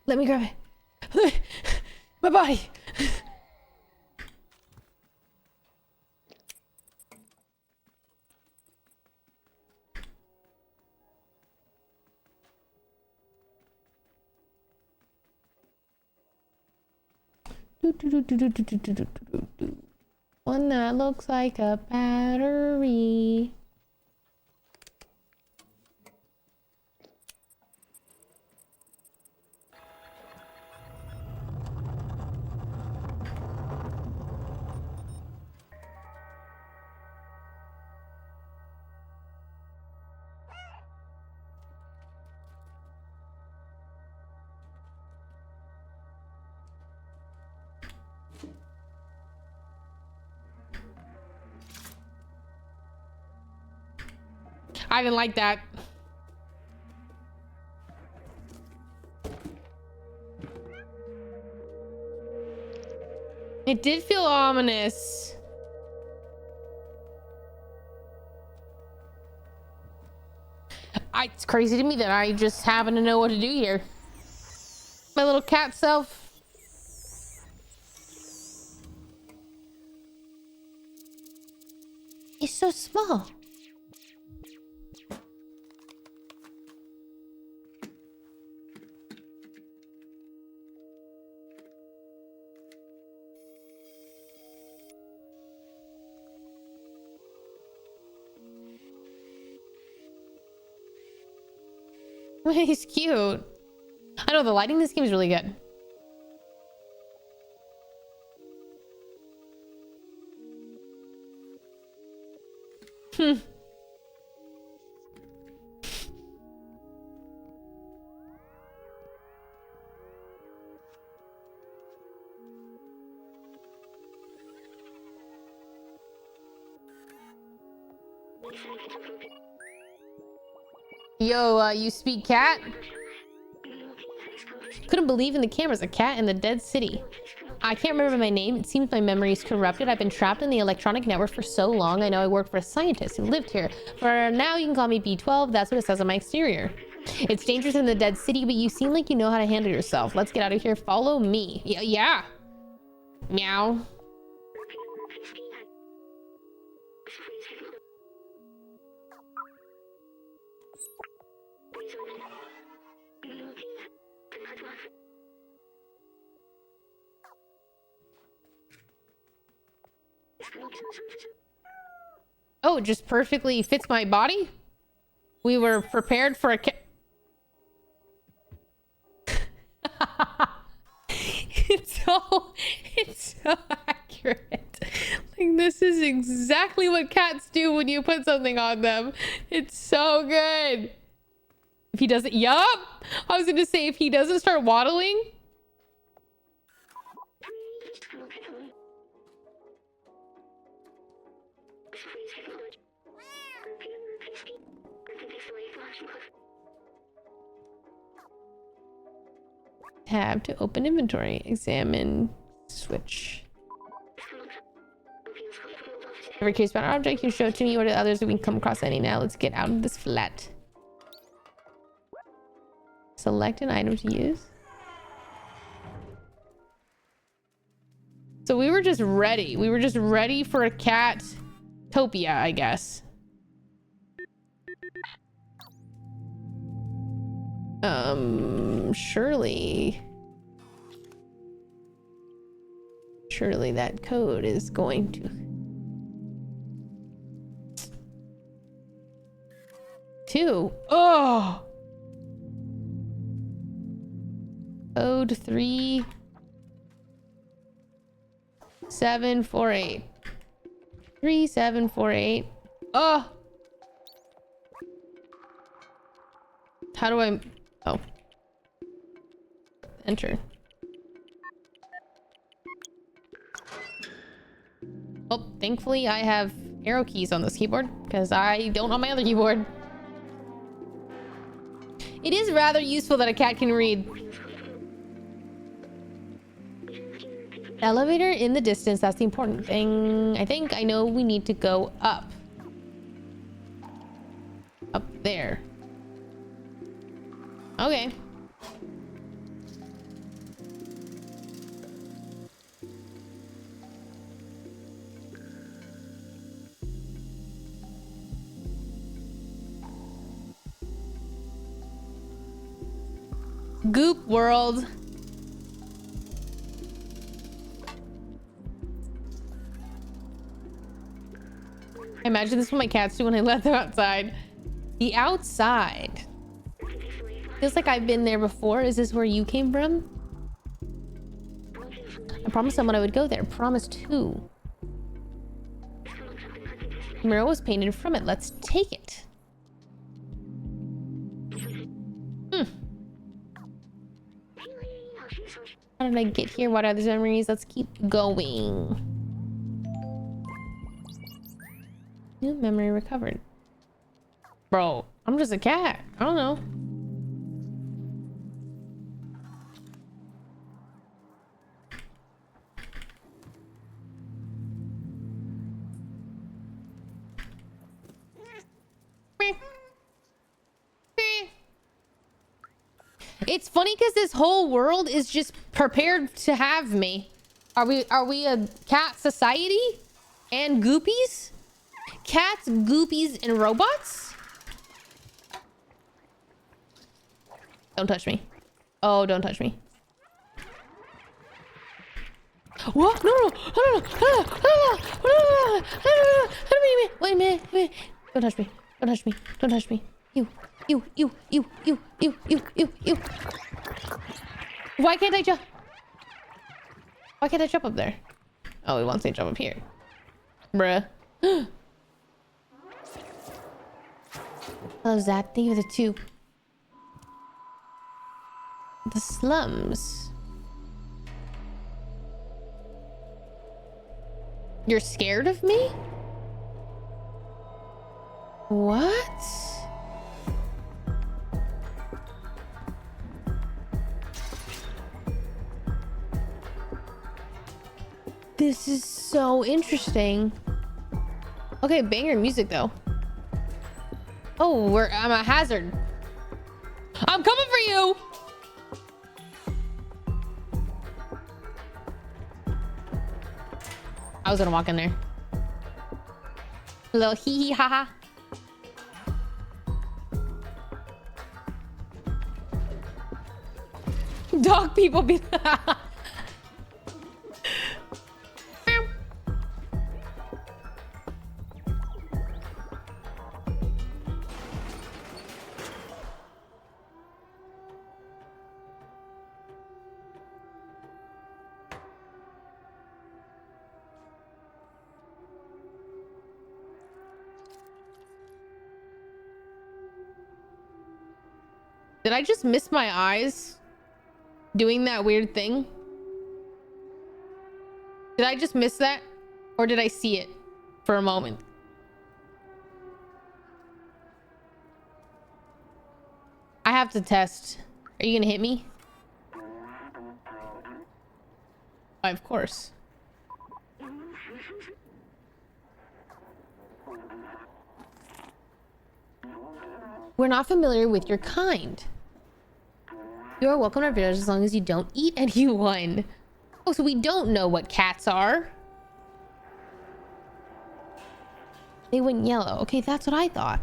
Let me grab it. My body. One that looks like a battery. I didn't like that. It did feel ominous. It's crazy to me that I just happen to know what to do here. My little cat self. It's so small. He's cute. I know the lighting in this game is really good. Yo, you speak cat? Couldn't believe in the cameras, a cat in the dead city. I can't remember my name. It seems my memory is corrupted. I've been trapped in the electronic network for so long. I know I worked for a scientist who lived here. For now, you can call me B12. That's what it says on my exterior. It's dangerous in the dead city, but you seem like you know how to handle yourself. Let's get out of here. Follow me. Yeah. Meow. Oh, it just perfectly fits my body? We were prepared for a it's so accurate. Like, this is exactly what cats do when you put something on them. It's so good. If he doesn't, yup. I was gonna say, if he doesn't start waddling. Tab to open inventory. Examine switch. Every case about an object, you show it to me or to others that we can come across any. Now let's get out of this flat. Select an item to use. So we were just ready. We were just ready for a cat-topia, I guess. Surely that code is going to... Two. Oh! Code 3748. 3748. Oh! How do I... Oh. Enter. Oh, thankfully I have arrow keys on this keyboard because I don't on my other keyboard. It is rather useful that a cat can read. Elevator in the distance, that's the important thing. I think I know we need to go up. Up there. Okay. Goop world. I imagine this is what my cats do when I let them outside. The outside. Feels like I've been there before. Is this where you came from? I promised someone I would go there. Promised who? The mural was painted from it. Let's take it. How did I get here? What are these memories? Let's keep going. New memory recovered. Bro, I'm just a cat. I don't know. It's funny because this whole world is just prepared to have me. Are we a cat society? And goopies? Cats, goopies, and robots? Don't touch me. Oh, don't touch me. What? No. Wait a minute. Don't touch me. Don't touch me. Don't touch me. You. Why can't I jump? Why can't I jump up there? Oh, he wants me to jump up here. Bruh. Hello, Zap. Thank you for the 2. The slums. You're scared of me? What? This is so interesting. Okay, banger music though. Oh, I'm a hazard. I'm coming for you. I was gonna walk in there. A little hee hee ha ha. Dog people be Did I just miss my eyes doing that weird thing? Did I just miss that? Or did I see it for a moment? I have to test. Are you gonna hit me? Why, of course. We're not familiar with your kind. You are welcome to our village as long as you don't eat anyone. Oh, so we don't know what cats are. They went yellow. Okay, that's what I thought.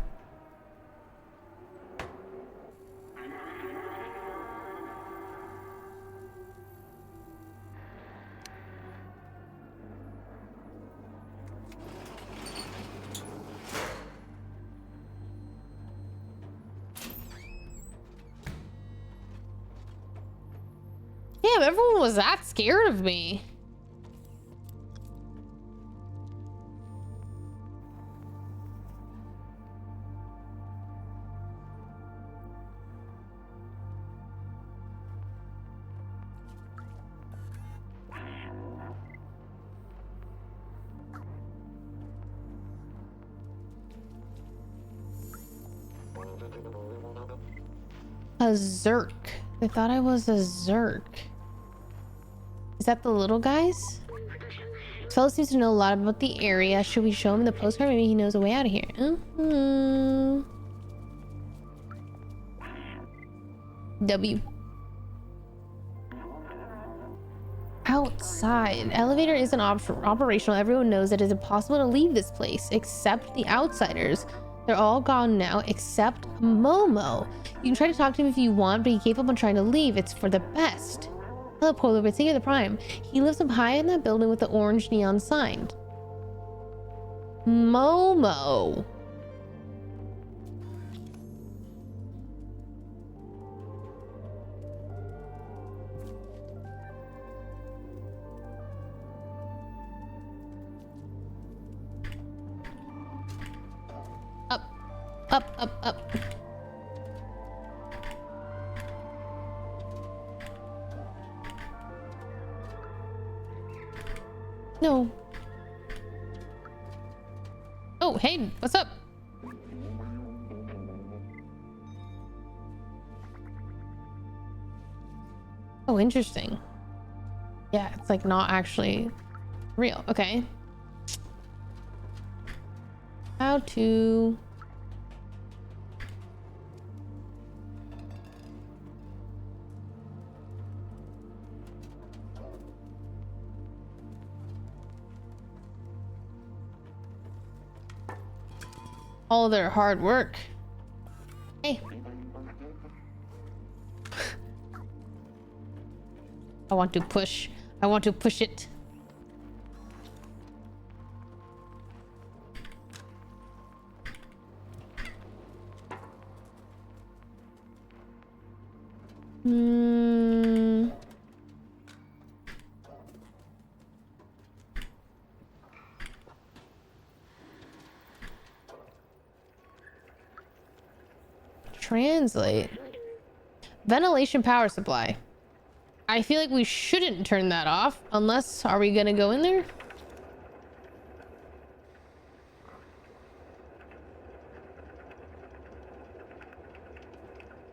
Damn, everyone was that scared of me. A Zerk. They thought I was a Zerk. Is that the little guys? Fellow seems to know a lot about the area. Should we show him the postcard? Maybe he knows a way out of here. W. Outside. Elevator isn't operational. Everyone knows that it is impossible to leave this place, except the outsiders. They're all gone now, except Momo. You can try to talk to him if you want, but he gave up on trying to leave. It's for the best. Hello, Polar Bear. Think of the Prime. He lives up high in that building with the orange neon sign. Momo. Up. No. Oh, hey, what's up? Oh, interesting. Yeah, it's like not actually real. Okay. How to... all their hard work. Hey. I want to push. I want to push it. Translate. Ventilation power supply. I feel like we shouldn't turn that off unless, are we gonna go in there?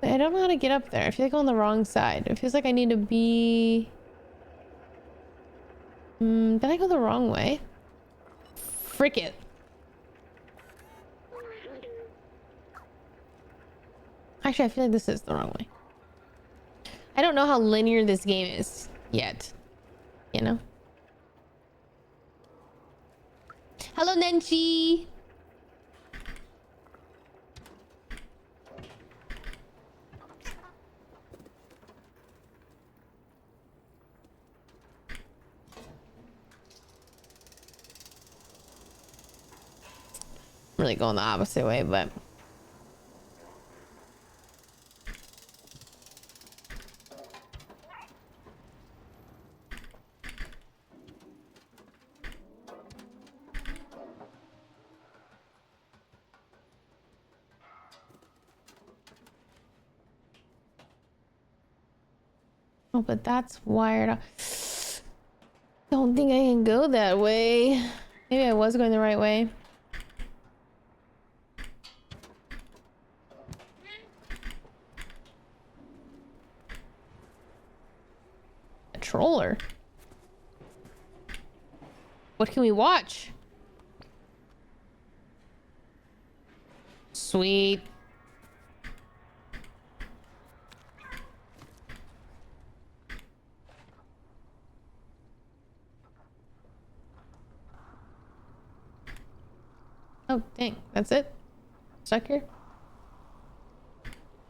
I don't know how to get up there. I feel like I'm on the wrong side. It feels like I need to be... did I go the wrong way? Frick it. Actually, I feel like this is the wrong way. I don't know how linear this game is yet. You know? Hello, Nenchi! I'm really going the opposite way, but... oh, but that's wired up. Don't think I can go that way. Maybe I was going the right way. A troller. What can we watch? Sweet. Oh, dang. That's it? Stuck here?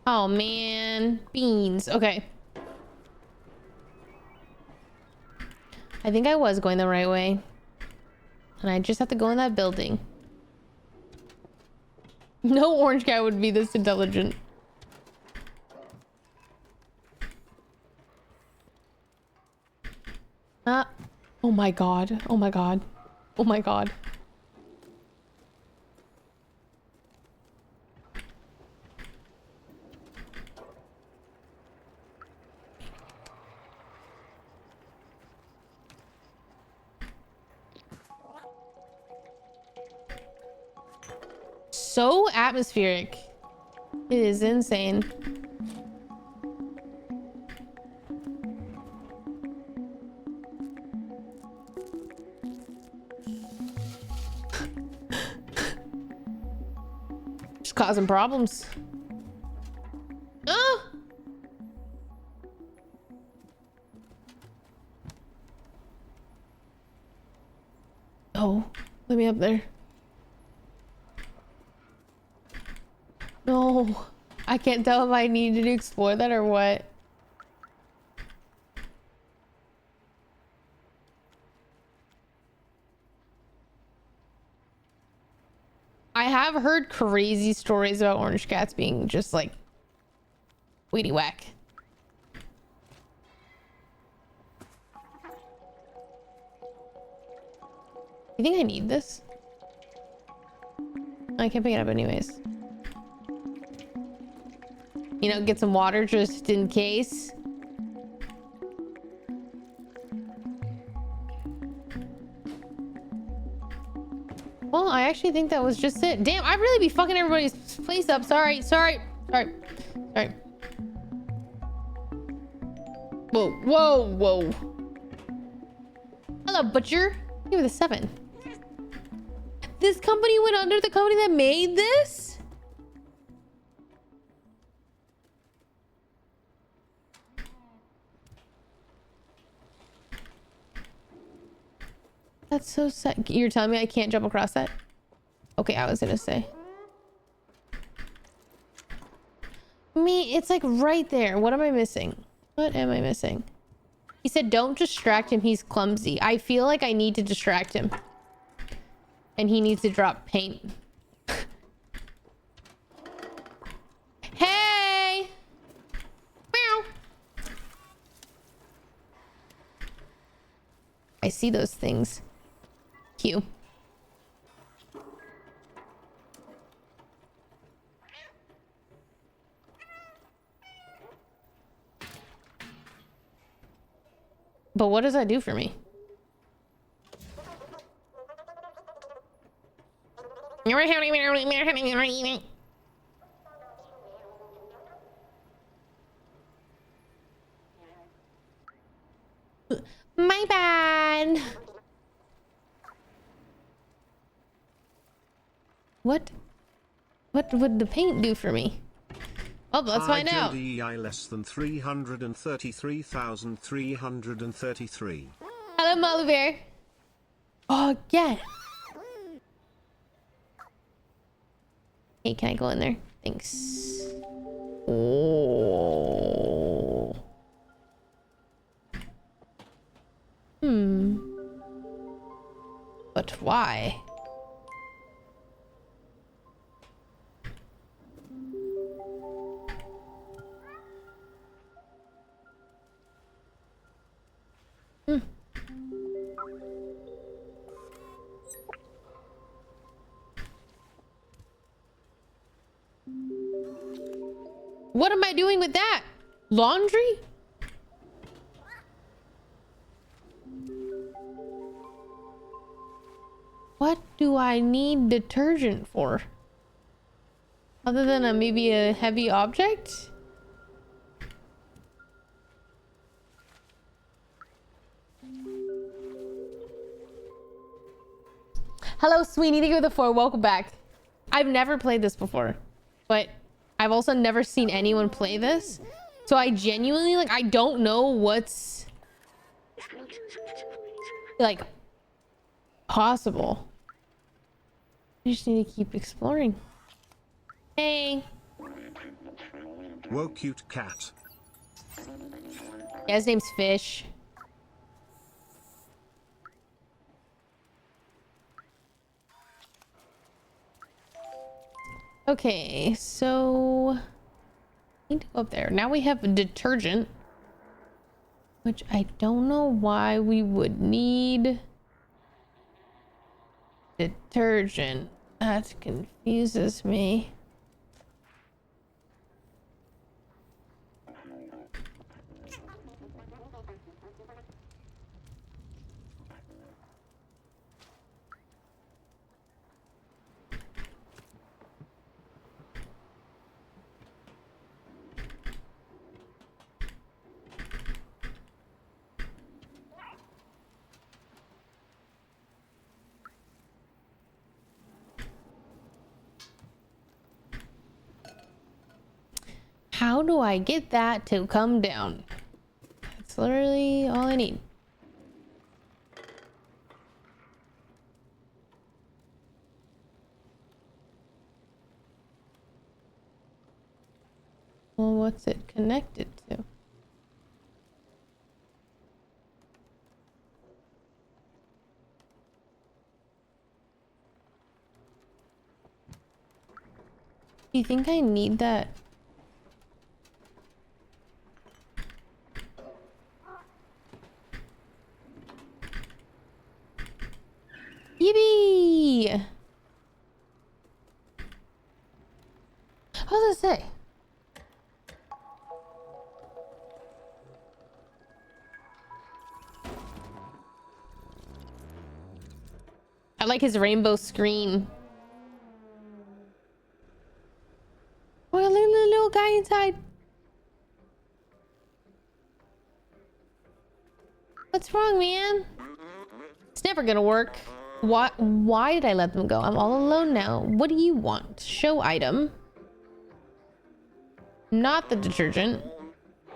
Oh, man. Beans. Okay. I think I was going the right way. And I just have to go in that building. No orange cat would be this intelligent. Oh my god. Oh my god. Oh my god. So atmospheric. It is insane. Just causing problems. Ah! Oh, let me up there. No, I can't tell if I needed to explore that or what. I have heard crazy stories about orange cats being just like weedy whack. You think I need this? I can't pick it up anyways. You know, get some water just in case. Well, I actually think that was just it. Damn, I really be fucking everybody's place up. Sorry. Whoa. Hello, butcher. Give me the 7. This company went under, the company that made this? That's so sad. You're telling me I can't jump across that? Okay, I was gonna say. It's like right there. What am I missing? What am I missing? He said, don't distract him. He's clumsy. I feel like I need to distract him. And he needs to drop paint. Hey! Meow. I see those things. Cute. But what does that do for me? My bad. What would the paint do for me? Oh, let's find out. IJDEI less than 333,333. Hello, Mother. Oh, yeah. Hey, can I go in there? Thanks. Oh. But why? What am I doing with that? Laundry? What do I need detergent for? Other than maybe a heavy object? Hello, Sweeney. Thank you for the 4. Welcome back. I've never played this before, but I've also never seen anyone play this. So I genuinely, like, I don't know what's, like, possible. I just need to keep exploring. Hey. Whoa, cute cat. Yeah, his name's Fish. Okay, so I need to go up there. Now we have a detergent, which I don't know why we would need detergent. That confuses me. How do I get that to come down? That's literally all I need. Well, what's it connected to? Do you think I need that? Yippee! What does it say? I like his rainbow screen. Oh, look at the little guy inside. What's wrong, man? It's never gonna work. Why did I let them go? I'm all alone now. What do you want? Show item. Not the detergent.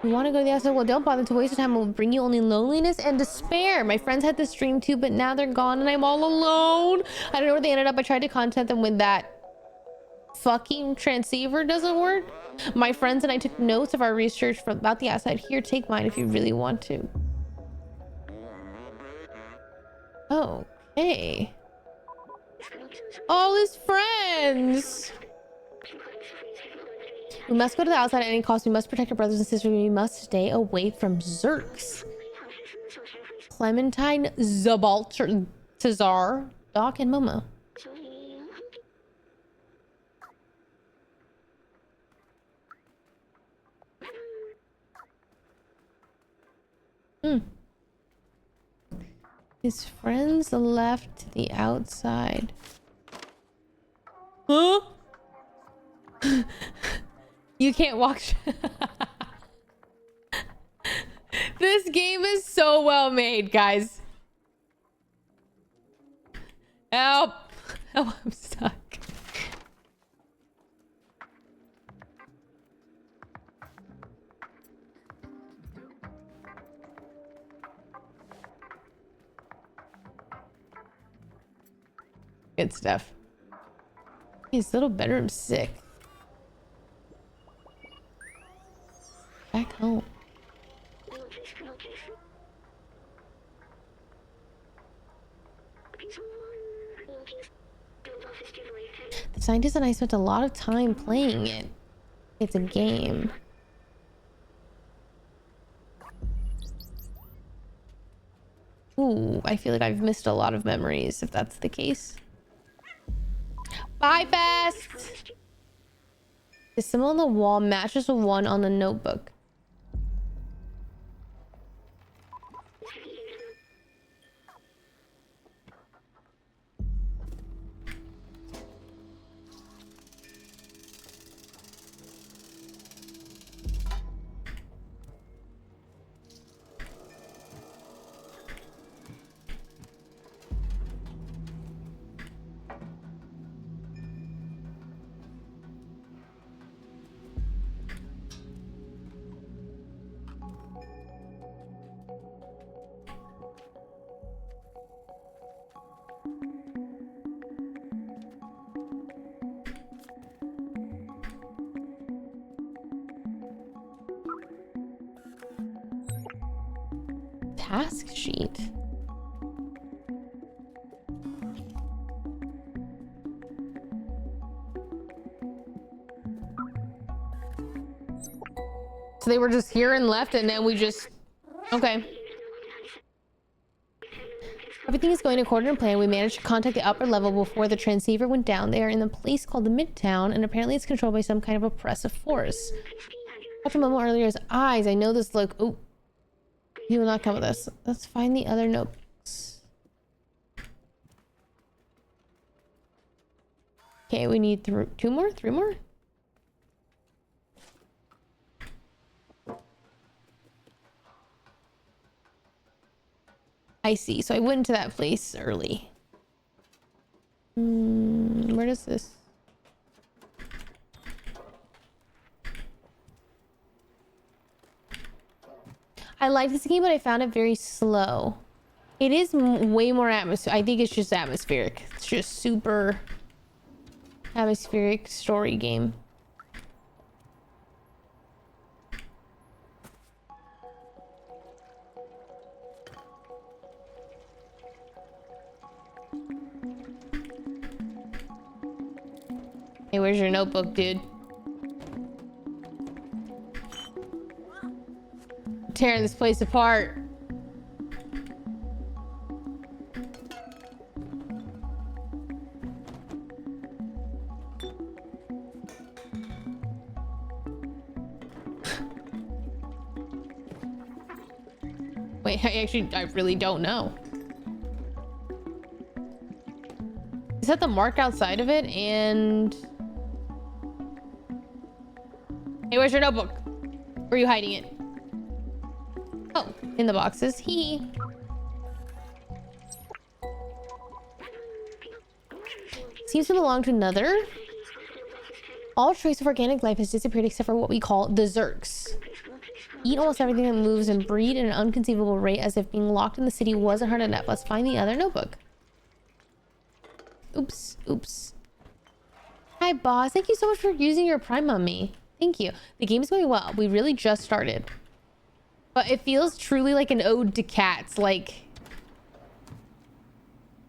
You want to go to the outside? Well, don't bother to waste your time. It will bring you only loneliness and despair. My friends had this dream too, but now they're gone and I'm all alone. I don't know where they ended up. I tried to contact them when that fucking transceiver doesn't work. My friends and I took notes of our research about the outside. Here, take mine if you really want to. Okay. All his friends. We must go to the outside at any cost. We must protect our brothers and sisters. We must stay away from Zerks. Clementine, Zabaltazar, Doc, and Momo. His friends left to the outside. Huh? You can't walk. This game is so well made, guys. Help! Oh, I'm stuck. Good stuff. His little bedroom's sick. Back home. The scientist and I spent a lot of time playing it. It's a game. Ooh, I feel like I've missed a lot of memories if that's the case. Bye, Fast! The symbol on the wall matches the one on the notebook. task sheet. So they were just here and left, and then we just... Okay. Everything is going according to plan. We managed to contact the upper level before the transceiver went down. They are in the place called the Midtown, and apparently it's controlled by some kind of oppressive force. Talked to Momo earlier, his eyes. I know this look. Oh, he will not come with us. Let's find the other notebooks. Okay, we need three more. I see. So I went into that place early. Where does this? I like this game, but I found it very slow. It is way more atmosphere. I think it's just atmospheric. It's just super atmospheric story game. Hey, where's your notebook, dude? Tearing this place apart. Wait, I really don't know. Is that the mark outside of it? And... Hey, where's your notebook? Where are you hiding it? Oh, in the boxes. Seems to belong to another. All trace of organic life has disappeared except for what we call the Zerks. Eat almost everything that moves and breed at an unconceivable rate, as if being locked in the city wasn't hard enough. Let's find the other notebook. Oops. Hi, boss. Thank you so much for using your Prime on me. Thank you. The game is going well. We really just started. But it feels truly like an ode to cats. Like,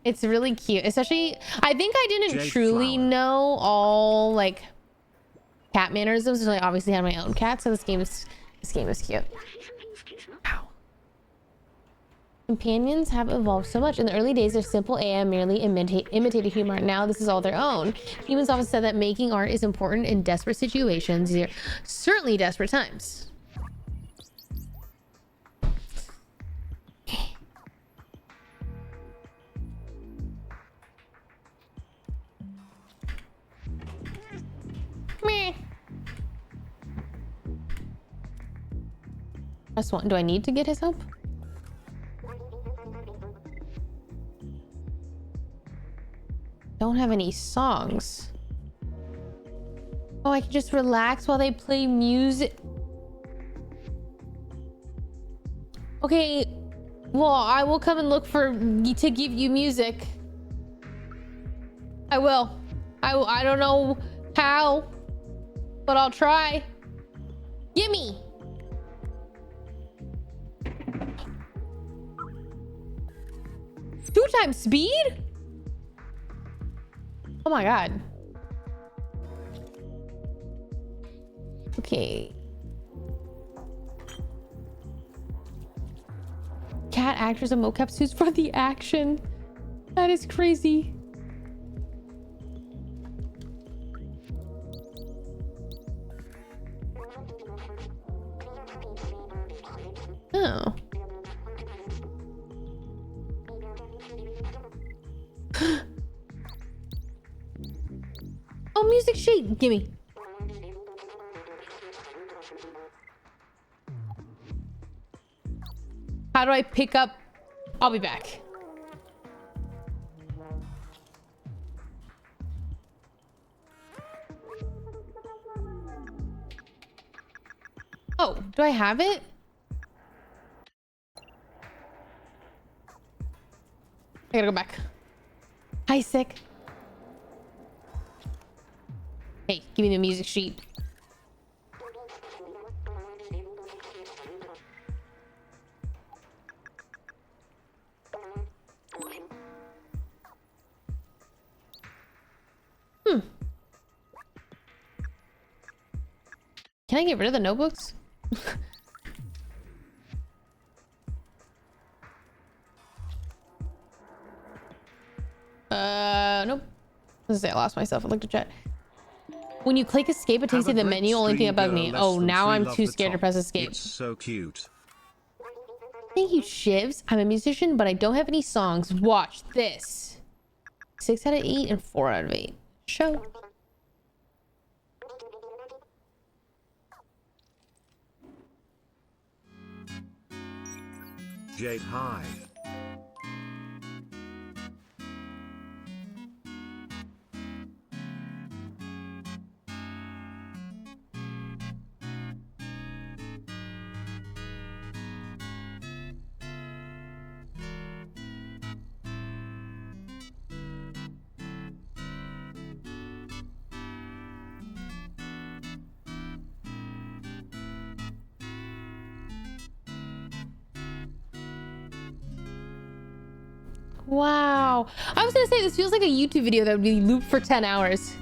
it's really cute. Especially, I think I didn't truly know all, like, cat mannerisms. So I obviously had my own cat. So this game is cute. Ow. Companions have evolved so much. In the early days, their simple AI merely imitated humor. Now this is all their own. Humans often said that making art is important in desperate situations. These are certainly desperate times. Meh. Press 1. Do I need to get his help? Don't have any songs. Oh, I can just relax while they play music. Okay, well, I will come and look to give you music. I will. I don't know how, but I'll try. Gimme. 2 times speed? Oh my god. Okay. Cat actors and mocap suits for the action. That is crazy. Oh. Oh, music sheet. Gimme. How do I pick up? I'll be back. Oh, do I have it? I gotta go back. Hi, sick. Hey, give me the music sheet. Can I get rid of the notebooks? Nope. Let's say I lost myself. I looked at chat. When you click escape, it takes you to the menu. Only thing that bugged me. Oh, now I'm too scared to press escape. It's so cute. Thank you, Shivs. I'm a musician, but I don't have any songs. Watch this. 6 out of 8 and 4 out of 8. Show. Jade, hi. Wow. I was gonna say this feels like a YouTube video that would be looped for 10 hours.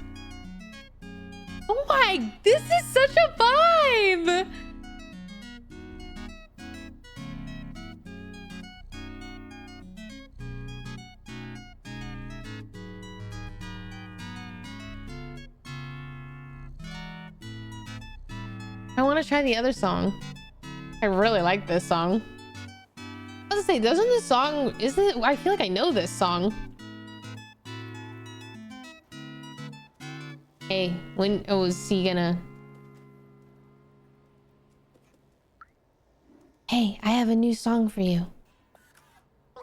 Oh my, this is such a vibe. I want to try the other song. I really like this song. I was gonna say, doesn't this song, isn't it? I feel like I know this song. Hey, when, oh, is he gonna? Hey, I have a new song for you. Oh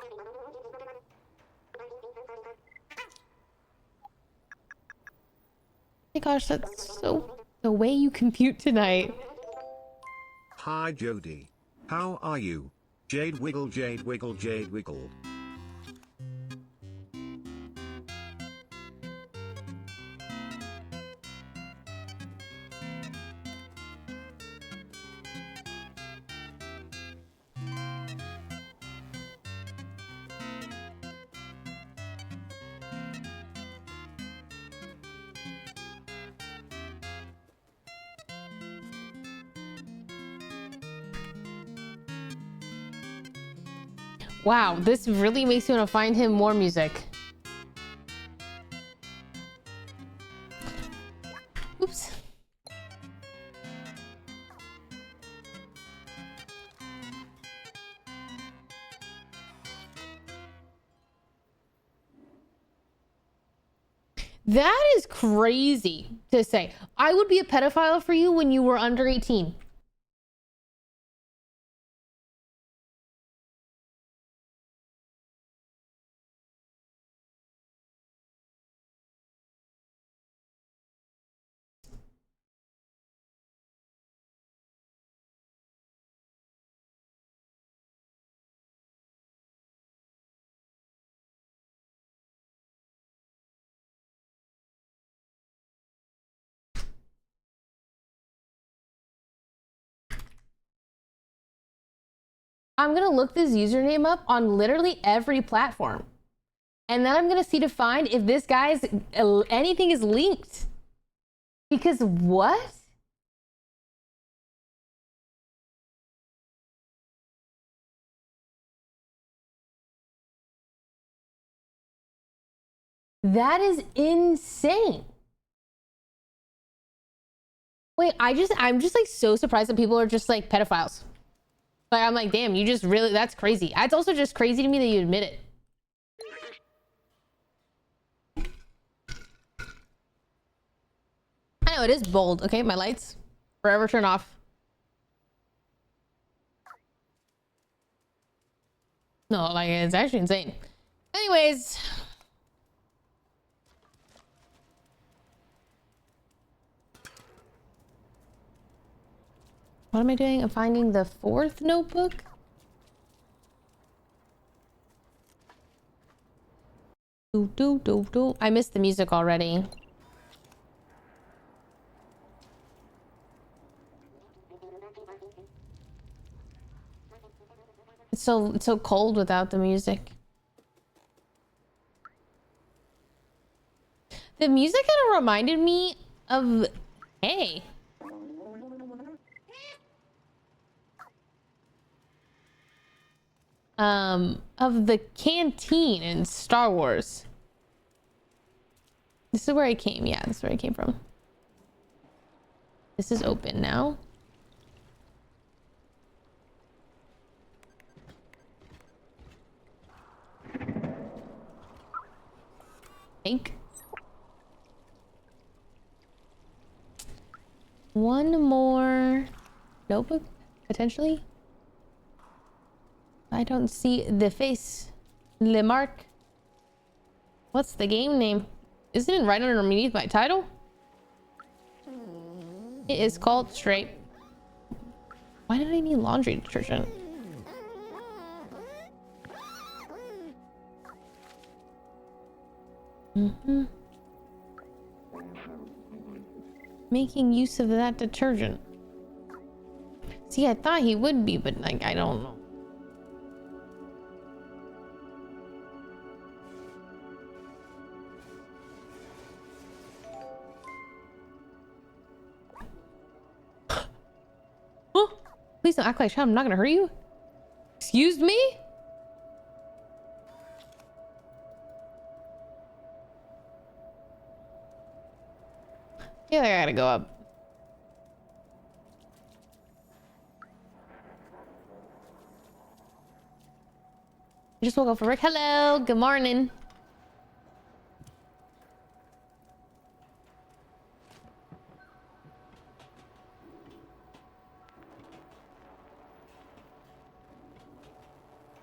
my gosh, that's so, the way you compute tonight. Hi Jody. How are you? Jade wiggle, Jade wiggle, Jade wiggle. Wow, this really makes me want to find him more music. Oops. That is crazy to say. I would be a pedophile for you when you were under 18. I'm gonna look this username up on literally every platform. And then I'm gonna see to find if this guy's anything is linked. Because what? That is insane. Wait, I'm just like so surprised that people are just like pedophiles. Like, I'm like, damn, you just really, that's crazy. It's also just crazy to me that you admit it. I know, it is bold. Okay, my lights forever turn off. No, like, it's actually insane. Anyways. What am I doing? I'm finding the 4th notebook. I missed the music already. It's so cold without the music. The music kind of reminded me of, hey. of the canteen in Star Wars. This is where I came. Yeah, this is where I came from. This is open now. Take one more notebook, potentially. I don't see the face. Le Marc. What's the game name? Isn't it right underneath my title? It is called Stripe. Why did I need laundry detergent? Making use of that detergent. See, I thought he would be, but like, I don't know. Please don't act like I'm not gonna hurt you. Excuse me? Yeah, I gotta go up. I just woke up for work. Hello, good morning.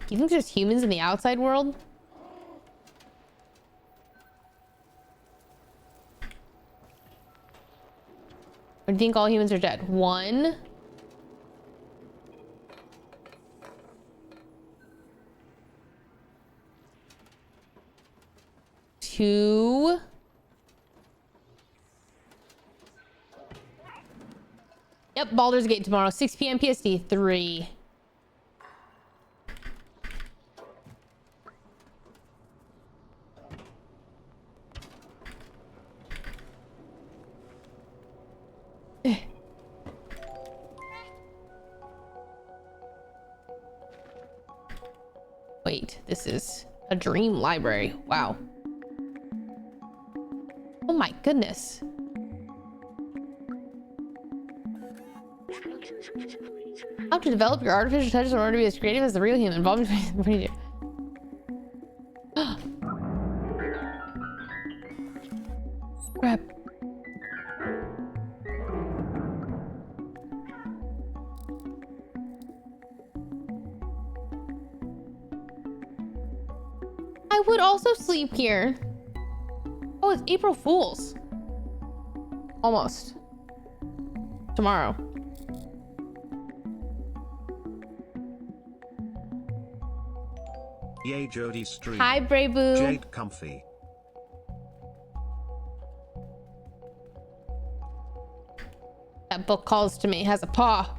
Do you think there's humans in the outside world? Or do you think all humans are dead? 1. 2. Yep, Baldur's Gate tomorrow, 6 p.m. PST. 3. Wait, this is a dream library. Wow. Oh my goodness. How to develop your artificial touches in order to be as creative as the real human. Involved in crap. I would also sleep here. Oh, it's April Fool's. Almost. Tomorrow. Yay, Jody stream. Hi, Braveboo. Jade Comfy. That book calls to me, has a paw.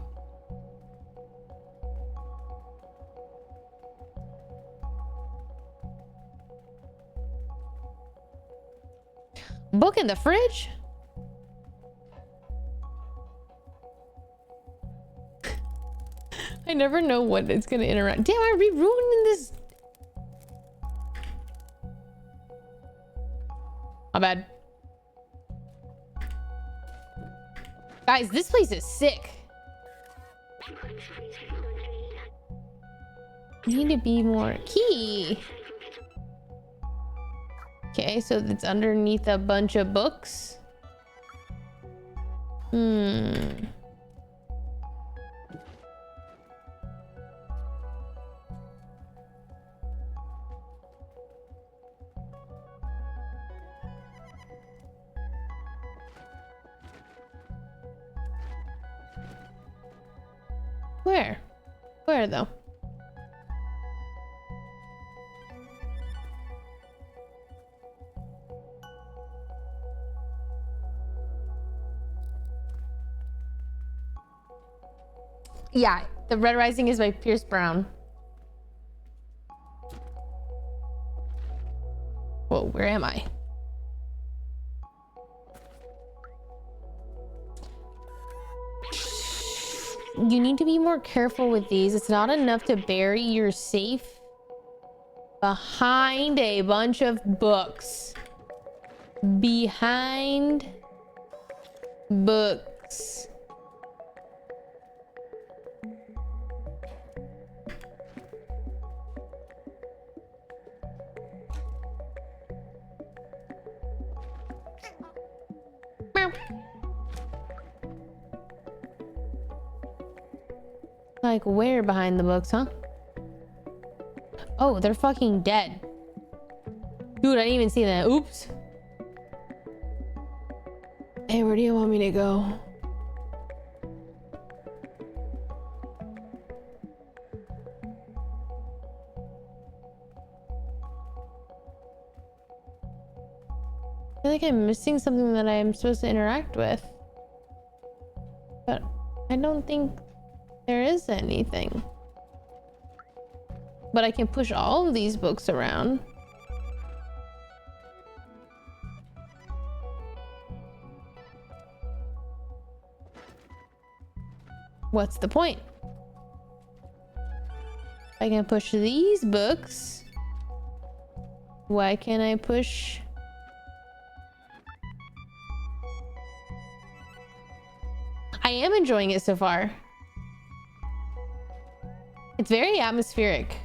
Book in the fridge? I never know what it's gonna interact. Damn, I ruining this. My bad. Guys, this place is sick. Need to be more key. Okay, so it's underneath a bunch of books. Where? Where though? Yeah, The Red Rising is by Pierce Brown. Whoa, where am I? You need to be more careful with these. It's not enough to bury your safe behind a bunch of books. Behind books. Meow. Like where behind the books, huh? Oh, they're fucking dead. Dude, I didn't even see that. Oops. Hey, where do you want me to go? I feel like I'm missing something that I'm supposed to interact with. But I don't think there is anything. But I can push all of these books around. What's the point? I can push these books. Why can't I push? I am enjoying it so far. It's very atmospheric.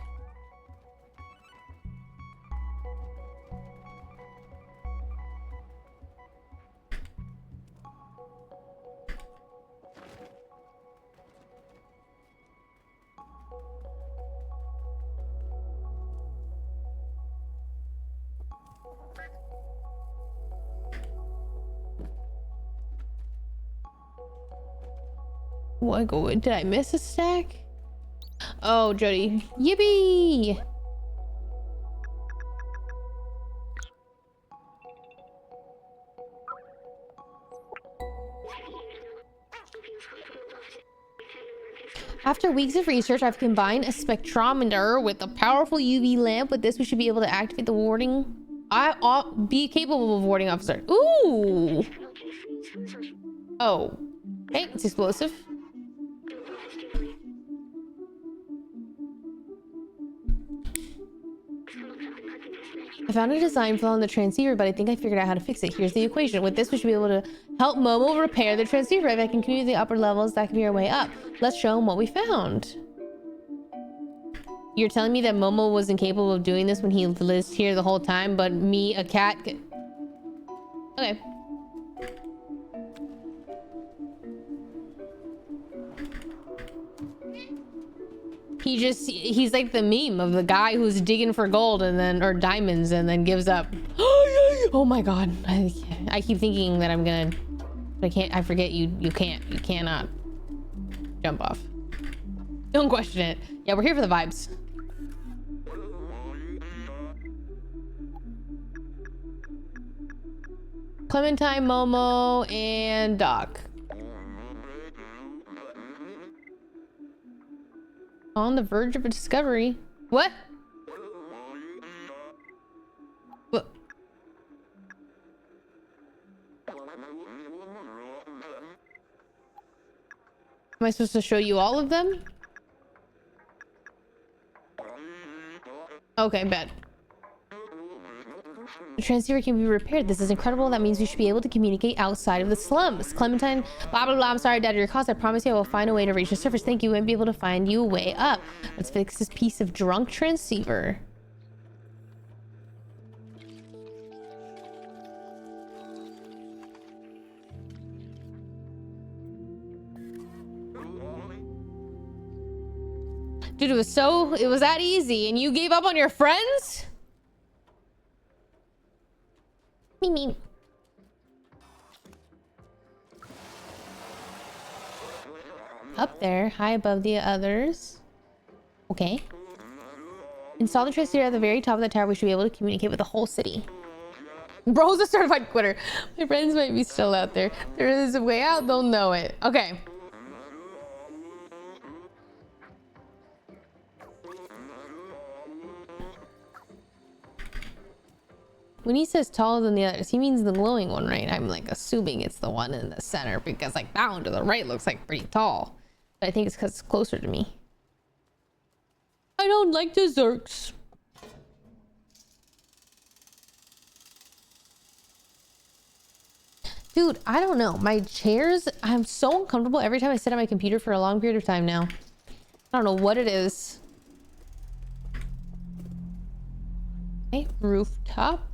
What? Did I miss a stack? Oh, Jody. Yippee! After weeks of research, I've combined a spectrometer with a powerful UV lamp. With this, we should be able to activate the warding. Be capable of warding officer. Ooh! Oh. Okay, it's explosive. I found a design flaw in the transceiver, but I think I figured out how to fix it. Here's the equation. With this, we should be able to help Momo repair the transceiver. If I can continue the upper levels, that could be our way up. Let's show him what we found. You're telling me that Momo was incapable of doing this when he lived here the whole time, but me, a cat... Okay. He's like the meme of the guy who's digging for gold and then, or diamonds, and then gives up. Oh my god. I keep thinking that I'm gonna, but I can't. I forget you cannot jump off. Don't question it. Yeah, we're here for the vibes. Clementine, Momo, and Doc. On the verge of a discovery. What? What? Am I supposed to show you all of them? Okay, bet. The transceiver can be repaired. This is incredible. That means we should be able to communicate outside of the slums. Clementine, blah, blah, blah. I'm sorry, Dad, your cause. I promise you I will find a way to reach the surface. Thank you. And be able to find you a way up. Let's fix this piece of drunk transceiver. Dude, it was that easy. And you gave up on your friends? Me. Up there, high above the others. Okay. Install the transceiver at the very top of the tower. We should be able to communicate with the whole city. Bro's a certified quitter. My friends might be still out there. There is a way out, they'll know it. Okay. When he says taller than the others, he means the glowing one, right? I'm like assuming it's the one in the center because like that one to the right looks like pretty tall. But I think it's because it's closer to me. I don't like desserts. Dude, I don't know. My chairs, I'm so uncomfortable every time I sit at my computer for a long period of time now. I don't know what it is. Okay, rooftop.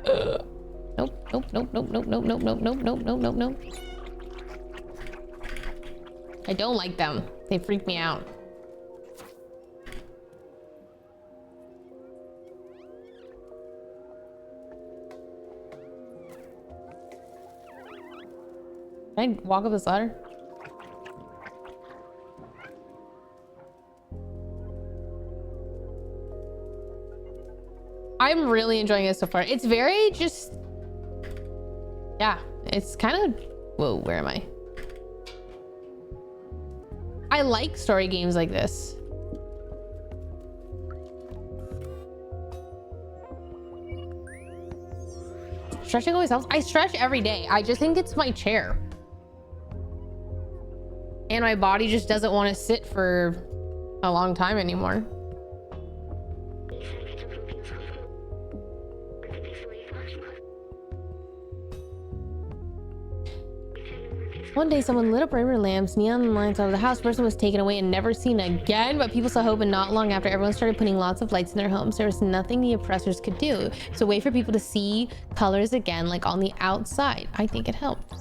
Nope, nope, nope, nope, nope, nope, nope, nope, nope, nope, nope, nope, nope. I don't like them. They freak me out. Can I walk up this ladder? I'm really enjoying it so far. It's very just... Yeah, it's kind of... Whoa, where am I? I like story games like this. Stretching always helps. I stretch every day. I just think it's my chair. And my body just doesn't want to sit for a long time anymore. One day, someone lit up perimeter lamps, neon lights out of the house. The person was taken away and never seen again, but people saw hope, and not long after, everyone started putting lots of lights in their homes. There was nothing the oppressors could do. So wait for people to see colors again, like on the outside. I think it helped.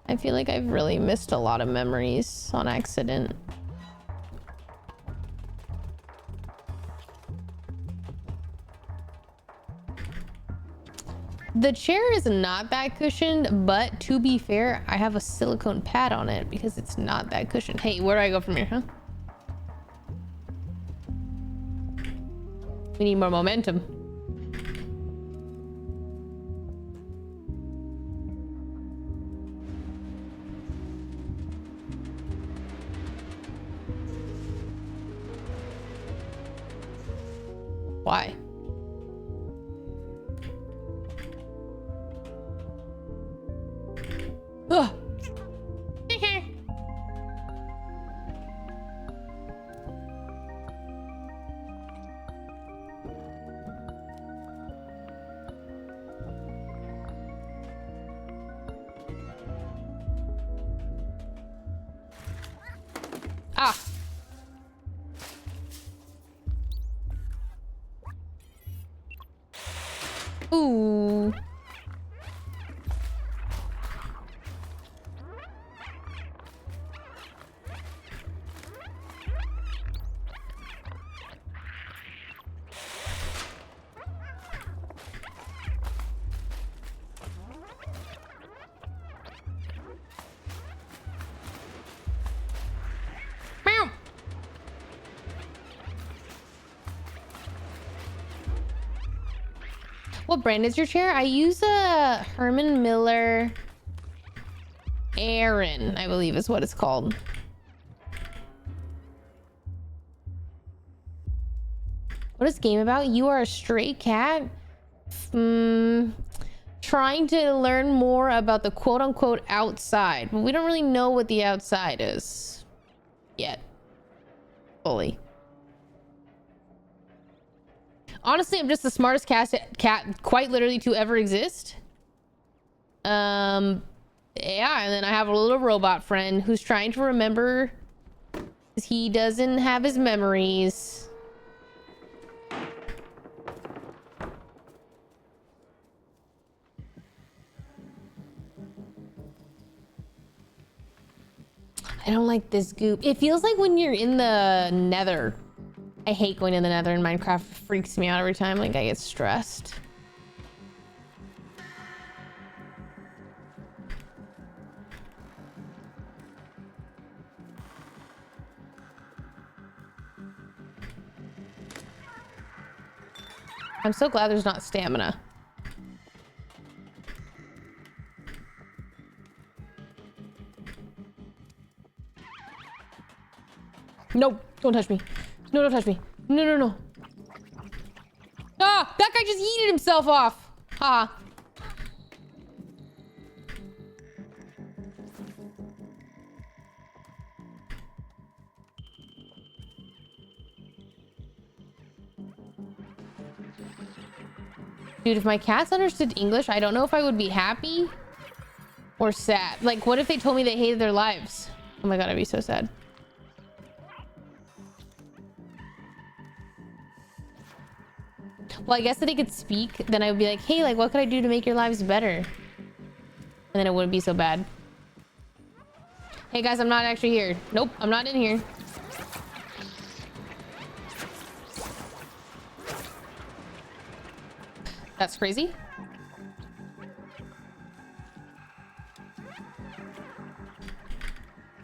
I feel like I've really missed a lot of memories on accident. The chair is not that cushioned, but to be fair, I have a silicone pad on it because it's not that cushioned. Hey, where do I go from here, huh? We need more momentum. Why? Ugh. Ah. Ooh. Meow. What brand is your chair? I use a Herman Miller Aran, I believe is what it's called. What is this game about? You are a stray cat? Trying to learn more about the quote-unquote outside. But we don't really know what the outside is yet. Fully. Honestly, I'm just the smartest cat quite literally to ever exist. Yeah, and then I have a little robot friend who's trying to remember because he doesn't have his memories. I don't like this goop. It feels like when you're in the nether. I hate going in the nether in Minecraft. It freaks me out every time. Like, I get stressed. I'm so glad there's not stamina. No, don't touch me. No, don't touch me. No, no, no. Ah, that guy just yeeted himself off. Ha. Dude, if my cats understood English, I don't know if I would be happy or sad. Like, what if they told me they hated their lives? Oh my god, I'd be so sad. Well, I guess if they could speak, then I would be like, hey, like, what could I do to make your lives better? And then it wouldn't be so bad. Hey guys, I'm not actually here. Nope, I'm not in here. That's crazy.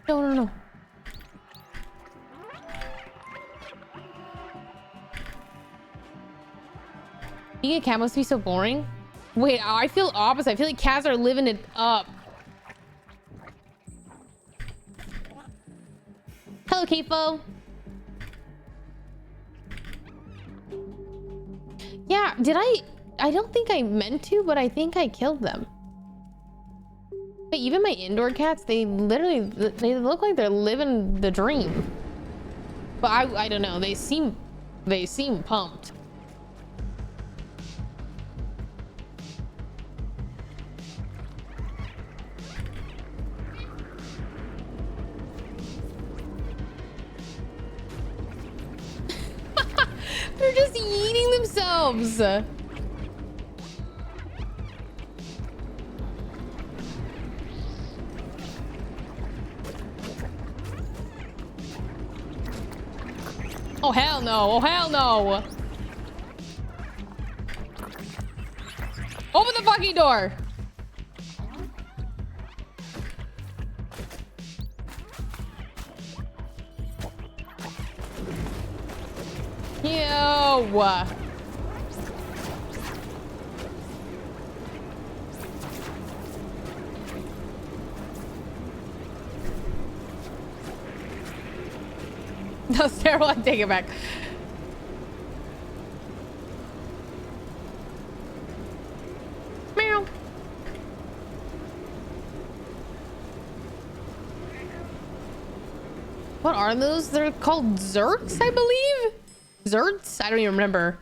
No. Being a cat must be so boring. Wait, I feel opposite. I feel like cats are living it up. Hello, Kafo. Yeah, did I don't think I meant to, but I think I killed them. But even my indoor cats, they look like they're living the dream. But I don't know. They seem pumped. They're just eating themselves. Oh hell no, oh hell no. Open the fucking door. Ew. That's terrible. I take it back. Meow. What are those? They're called Zerts, I believe. Zerts? I don't even remember.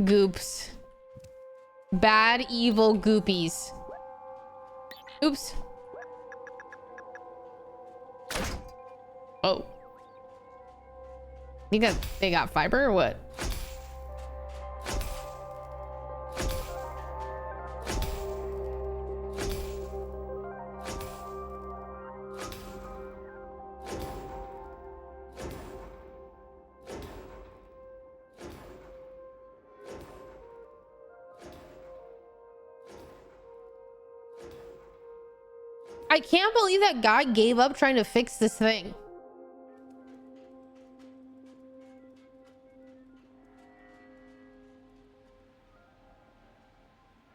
Goops. Bad, evil goopies. Oops. Oh. You got, they got fiber or what? I can't believe that guy gave up trying to fix this thing.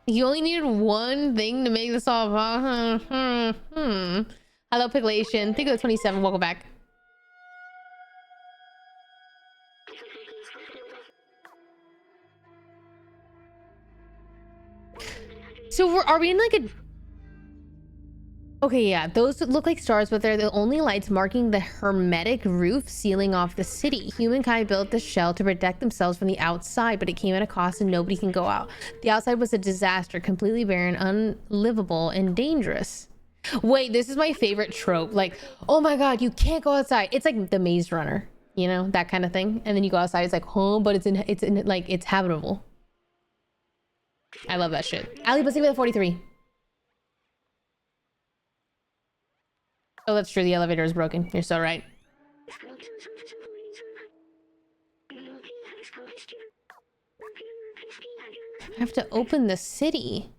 You only needed one thing to make this all. Hello, Piglation. Think of the 27. Welcome back. So are we in like a... Okay, yeah, those look like stars, but they're the only lights marking the hermetic roof sealing off the city. Humankind built the shell to protect themselves from the outside, but it came at a cost and nobody can go out. The outside was a disaster, completely barren, unlivable, and dangerous. Wait, this is my favorite trope. Like, oh my god, you can't go outside. It's like the Maze Runner, you know, that kind of thing. And then you go outside, it's like home, but it's in like, it's habitable. I love that shit. Ali, let's see with the 43. Oh, that's true. The elevator is broken. You're so right. I have to open the city.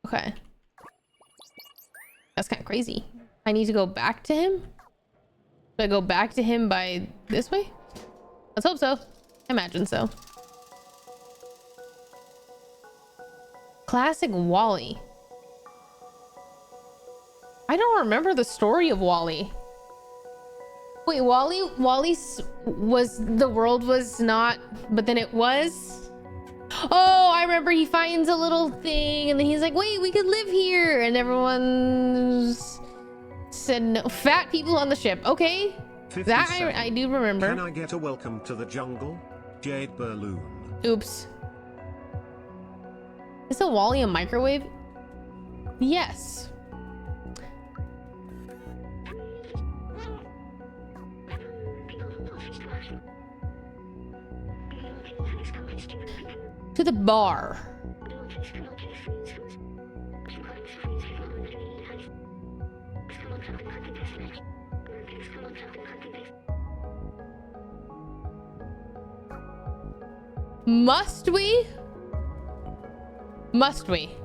Okay. That's kind of crazy. I need to go back to him? Do I go back to him by this way? Let's hope so. I imagine so. Classic Wally. I don't remember the story of Wally. Wait, Wally was, the world was not, but then it was? Oh, I remember he finds a little thing and then he's like, wait, we could live here. And everyone's said no. Fat people on the ship. Okay. That I do remember. Can I get a welcome to the jungle? Jade Balloon. Oops. Is a Wally a microwave? Yes. To the bar. Must we? Must we?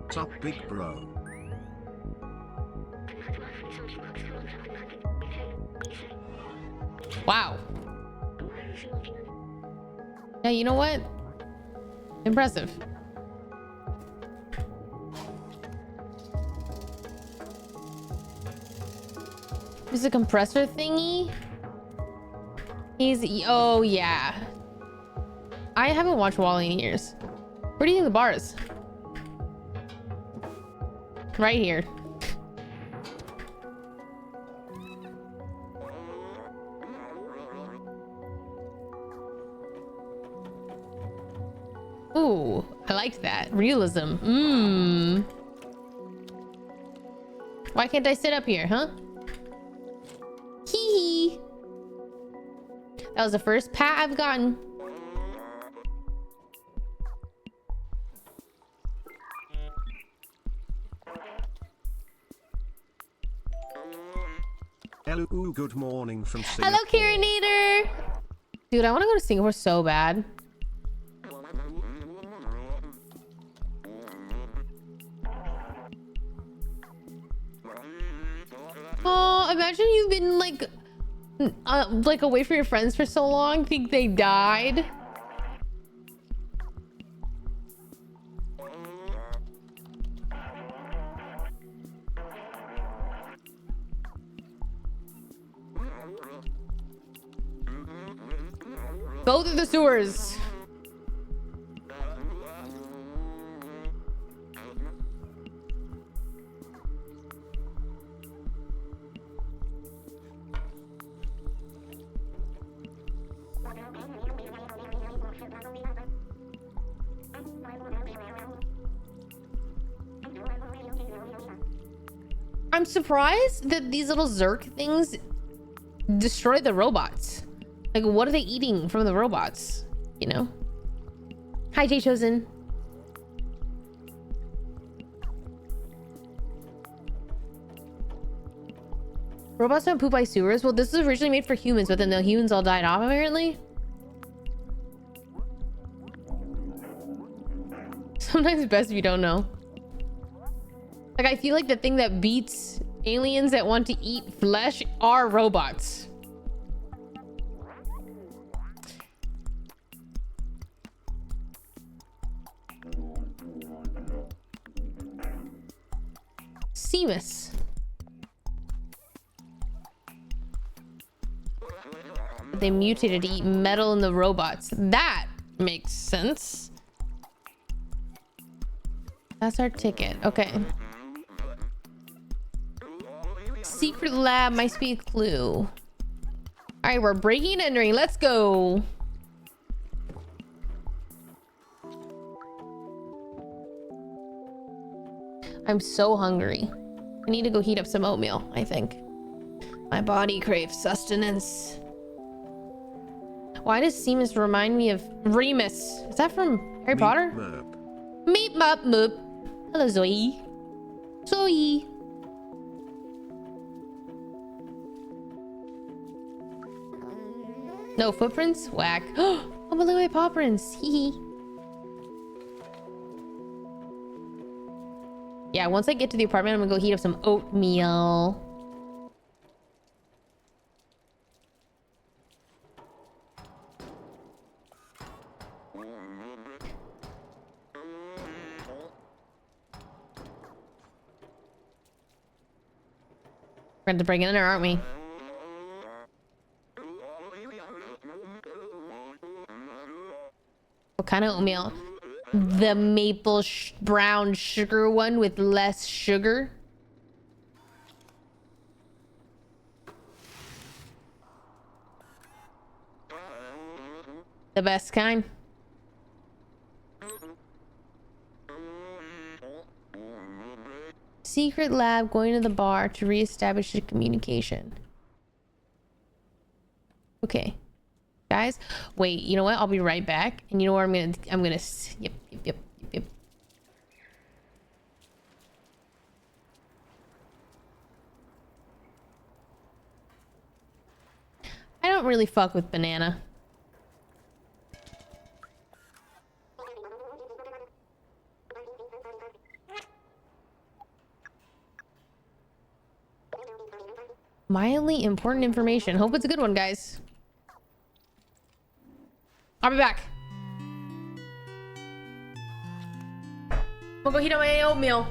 Top big bro. Wow. Yeah, you know what? Impressive. There's a compressor thingy. Oh yeah. I haven't watched Wally in years. Where do you think the bar is? Right here. Ooh, I liked that. Realism. Mmm. Why can't I sit up here, huh? Hee hee. That was the first pat I've gotten. Hello, good morning from Singapore. Hello, Kirinator. Dude, I want to go to Singapore so bad. Oh, imagine you've been like away from your friends for so long, think they died. Go through the sewers. I'm surprised that these little Zerk things destroy the robots. Like, what are they eating from the robots? You know? Hi, Jay Chosen. Robots don't poop by sewers? Well, this was originally made for humans, but then the humans all died off, apparently. Sometimes it's best if you don't know. Like, I feel like the thing that beats aliens that want to eat flesh are robots. Seamus. They mutated to eat metal in the robots. That makes sense. That's our ticket. Okay. Secret lab might be a clue. All right, we're breaking and entering. Let's go. I'm so hungry. I need to go heat up some oatmeal, I think. My body craves sustenance. Why does Seamus remind me of Remus? Is that from Harry Potter? Meep mop moop. Hello, Zoe. Zoe. No footprints? Whack. Oh, but look at my paw prints. Hee hee. Yeah, once I get to the apartment, I'm gonna go heat up some oatmeal. We're going to bring it in there, aren't we? What kind of oatmeal? The maple brown sugar one with less sugar. The best kind. Secret lab, going to the bar to reestablish the communication. Okay. Guys, wait, you know what? I'll be right back. And you know what I'm gonna, yep. I don't really fuck with banana. Mildly important information. Hope it's a good one, guys. I'll be back. I'll go heat up my oatmeal.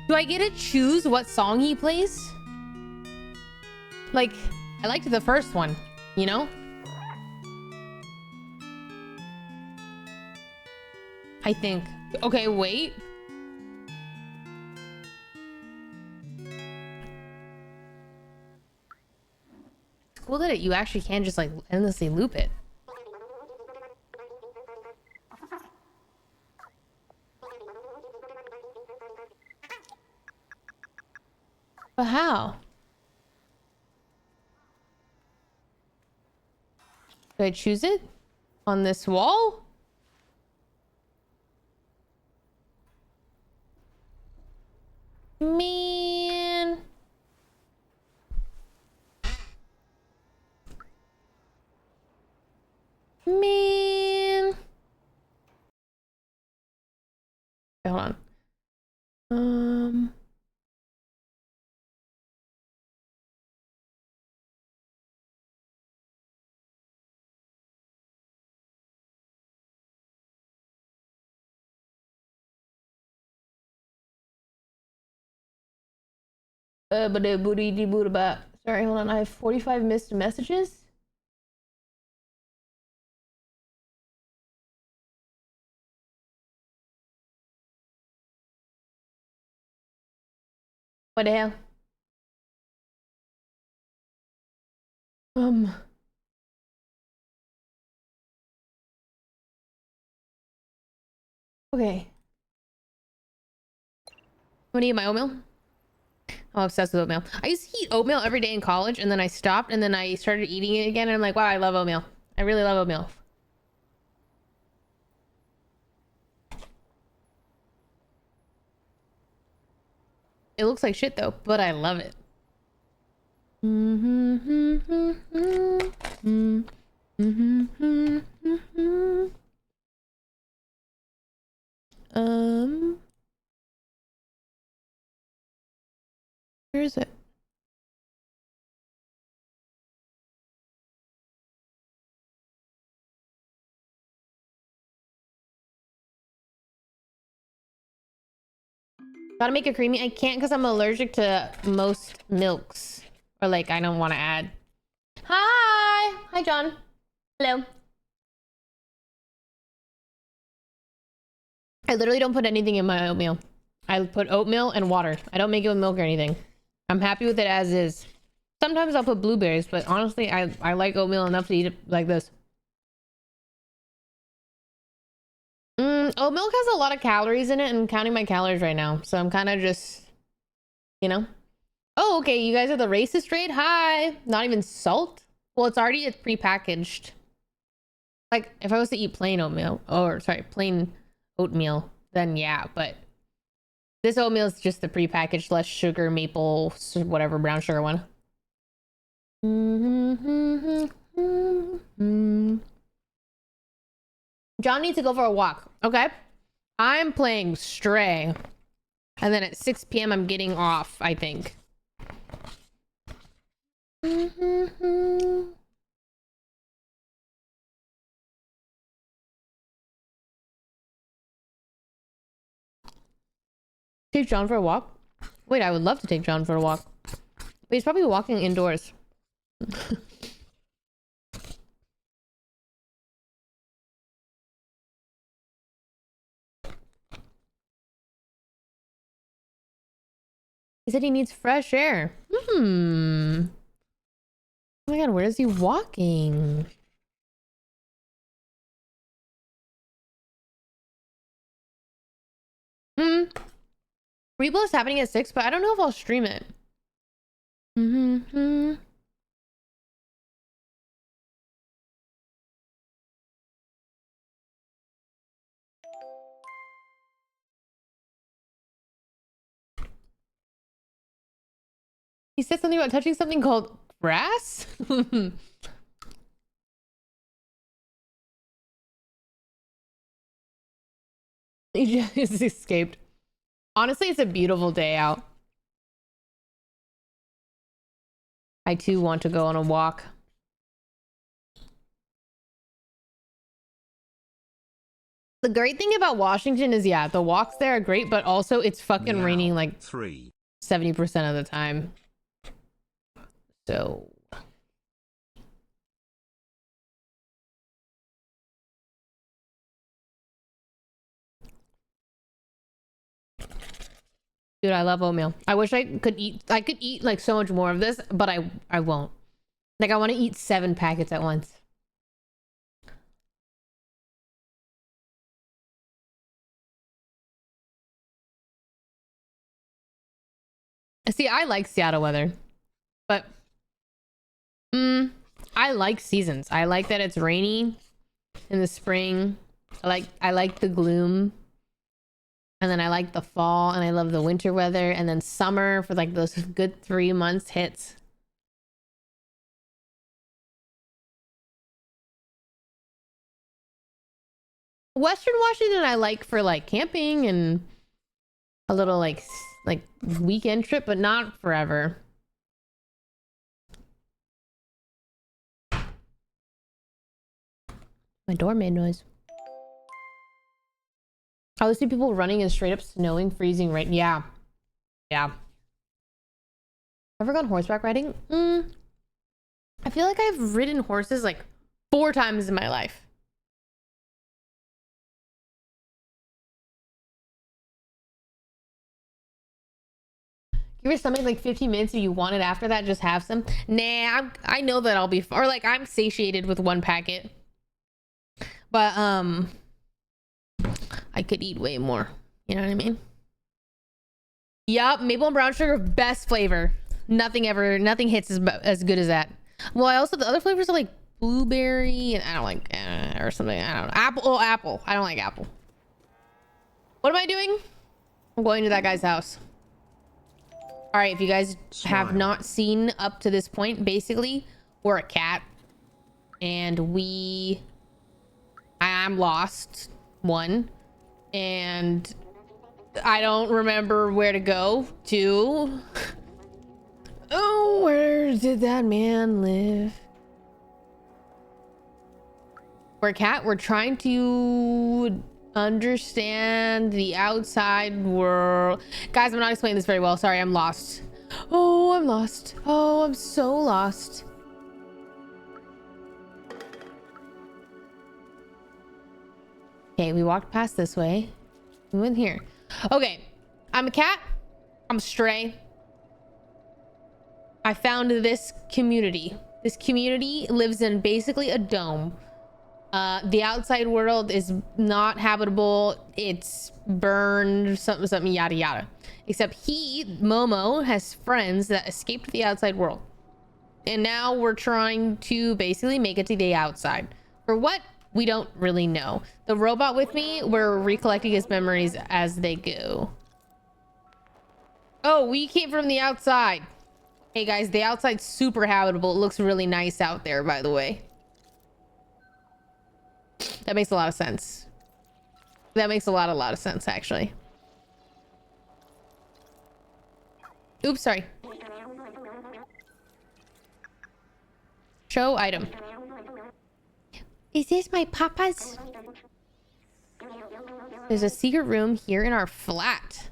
Do I get to choose what song he plays? Like, I liked the first one, you know? I think. Okay, wait. It's cool that you actually can just like endlessly loop it. But how? Do I choose it on this wall? Man. Man. Okay, hold on. Sorry, hold on. I have 45 missed messages. What the hell? Okay. Want to eat my oatmeal? I'm obsessed with oatmeal. I used to eat oatmeal every day in college, and then I stopped, and then I started eating it again, and I'm like, wow, I love oatmeal. I really love oatmeal. It looks like shit though, but I love it. Where is it? Gotta make it creamy. I can't because I'm allergic to most milks. Or like, I don't want to add. Hi! Hi, John. Hello. I literally don't put anything in my oatmeal. I put oatmeal and water. I don't make it with milk or anything. I'm happy with it as is. Sometimes I'll put blueberries, but honestly, I like oatmeal enough to eat it like this. Oat milk has a lot of calories in it, and I'm counting my calories right now. So I'm kind of just, you know. Oh, okay. You guys are the racist raid? Hi. Not even salt? Well, it's prepackaged. Like, if I was to eat plain oatmeal, or sorry, plain oatmeal, then yeah, but this oatmeal is just the prepackaged, less sugar, maple, whatever, brown sugar one. John needs to go for a walk. Okay. I'm playing Stray. And then at 6 p.m. I'm getting off, I think. Take John for a walk? Wait, I would love to take John for a walk. But he's probably walking indoors. He said he needs fresh air. Oh my god, where is he walking? Repo is happening at 6, but I don't know if I'll stream it. He said something about touching something called grass? He just escaped. Honestly, it's a beautiful day out. I too want to go on a walk. I The great thing about Washington is, yeah, the walks there are great, but also it's fucking Meow. raining like 3. 70% of the time. So dude, I love oatmeal. I wish I could eat like so much more of this, but I won't. Like I want to eat 7 packets at once. See, I like Seattle weather, but I like seasons. I like that it's rainy in the spring. I like the gloom. And then I like the fall, and I love the winter weather, and then summer for like those good 3 months hits. Western Washington I like for like camping and a little like weekend trip, but not forever. My door made noise. Oh, I see people running and straight up snowing, freezing right. Yeah. Yeah. Ever gone horseback riding? I feel like I've ridden horses like 4 times in my life. Give your stomach like 15 minutes if you want it after that, just have some. Nah, I know that I'll be, or like I'm satiated with 1 packet. But I could eat way more. You know what I mean? Yup, maple and brown sugar, best flavor. Nothing hits as good as that. Well, I also, the other flavors are like blueberry and I don't like, or something. I don't know. Apple. I don't like apple. What am I doing? I'm going to that guy's house. All right, if you guys have not seen up to this point, basically, we're a cat. And I'm lost, 1. And I don't remember where to go, 2. Oh, where did that man live? We're a cat. We're trying to understand the outside world. Guys, I'm not explaining this very well. Sorry, I'm lost. Oh, I'm lost. Oh, I'm so lost. Okay, we walked past this way. We went here. Okay, I'm a cat. I'm a stray. I found this community. This community lives in basically a dome. The outside world is not habitable. It's burned, something, yada, yada. Except Momo, has friends that escaped the outside world. And now we're trying to basically make it to the outside. For what? We don't really know. The robot with me, we're recollecting his memories as they go. Oh, we came from the outside. Hey guys, the outside's super habitable. It looks really nice out there, by the way. That makes a lot of sense. That makes a lot of sense, actually. Oops, sorry. Show item. Is this my papa's? There's a secret room here in our flat.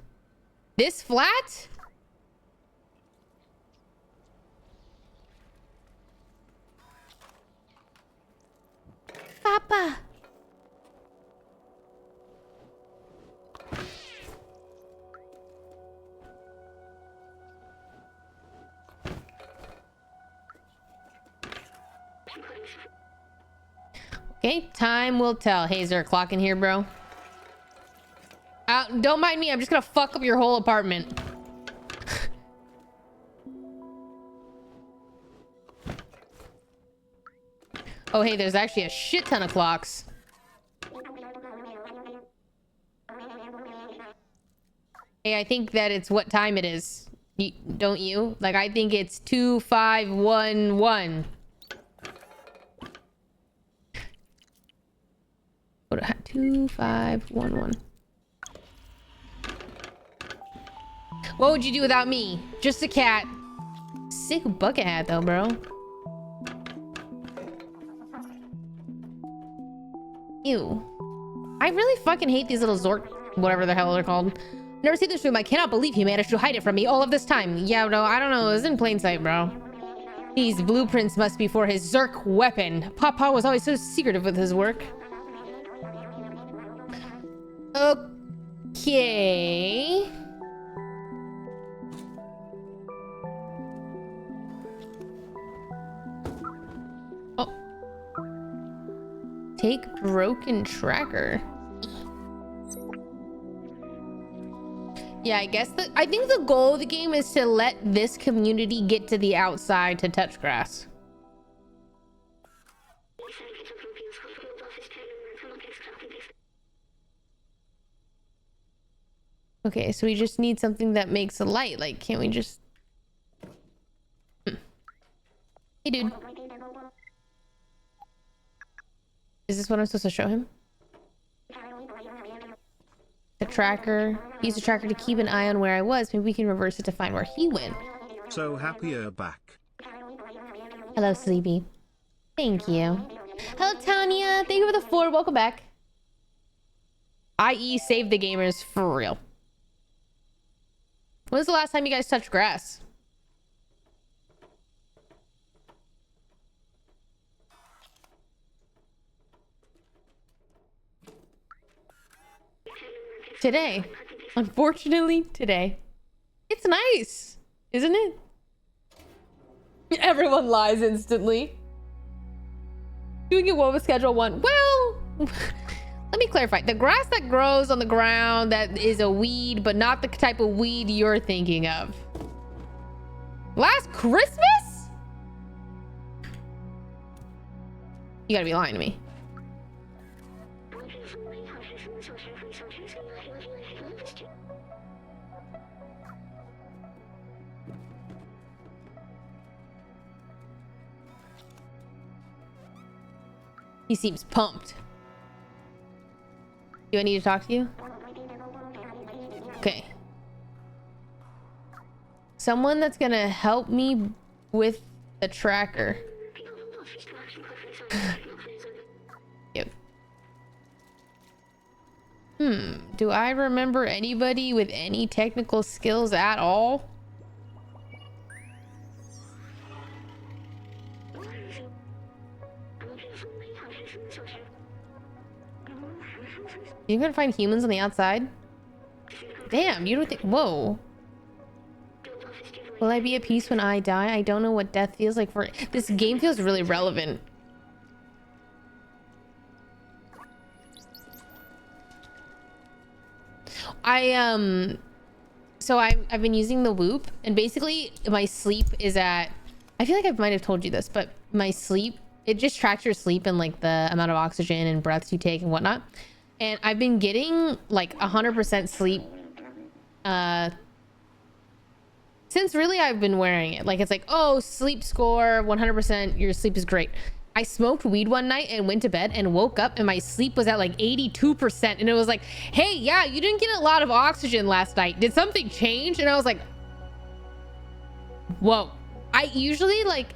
This flat? Papa. Okay, time will tell. Hey, is there a clock in here, bro? Don't mind me. I'm just gonna fuck up your whole apartment. Oh, hey, there's actually a shit ton of clocks. Hey, I think that it's what time it is. Don't you? Like, I think it's 2511. 2511. What would you do without me? Just a cat. Sick bucket hat though, bro. Ew. I really fucking hate these little Zork, whatever the hell they're called. Never seen this room. I cannot believe he managed to hide it from me all of this time. Yeah, no, I don't know. It was in plain sight, bro. These blueprints must be for his Zerk weapon. Papa was always so secretive with his work. Okay. Oh. Take broken tracker. Yeah, I think the goal of the game is to let this community get to the outside to touch grass. Okay, so we just need something that makes a light. Like, can't we just... Hey, dude. Is this what I'm supposed to show him? The tracker. Use the tracker to keep an eye on where I was. Maybe we can reverse it to find where he went. So happy you're back. Hello, Sleepy. Thank you. Hello, Tanya. Thank you for the 4. Welcome back. IE save the gamers for real. When was the last time you guys touched grass? Today. Unfortunately, today. It's nice, isn't it? Everyone lies instantly. Doing it well with schedule 1. Well, let me clarify. The grass that grows on the ground that is a weed, but not the type of weed you're thinking of. Last Christmas? You gotta be lying to me. He seems pumped. Do I need to talk to you? Okay. Someone that's gonna help me with the tracker. Yep. Do I remember anybody with any technical skills at all? You gonna find humans on the outside? Damn, you don't think... Whoa. Will I be at peace when I die? I don't know what death feels like for... This game feels really relevant. So I've been using the Whoop, and basically my sleep is at... I feel like I might have told you this, but my sleep, it just tracks your sleep and like the amount of oxygen and breaths you take and whatnot. And I've been getting like 100% sleep since really I've been wearing it. Like, it's like, oh, sleep score 100%, your sleep is great. I smoked weed one night and went to bed and woke up and my sleep was at like 82%, and it was like, hey, yeah, you didn't get a lot of oxygen last night, did something change? And I was like, whoa. I usually like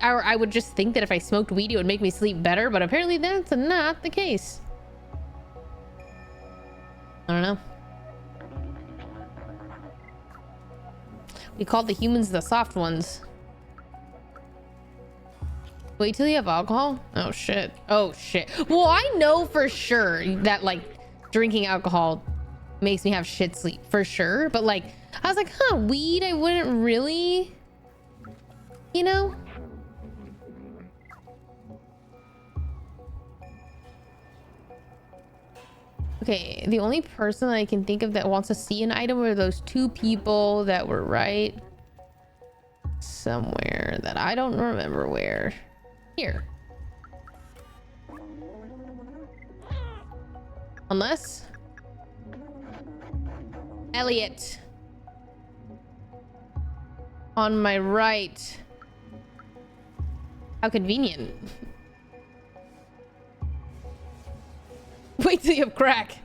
I would just think that if I smoked weed it would make me sleep better, but apparently that's not the case. I don't know. We called the humans the soft ones. Wait till you have alcohol? Oh shit. Oh shit. Well, I know for sure that like drinking alcohol makes me have shit sleep for sure. But like, I was like, huh, weed, I wouldn't really, you know? Okay, the only person I can think of that wants to see an item are those 2 people that were right somewhere that I don't remember where. Here. Unless... Elliot. On my right. How convenient. Wait till you have crack.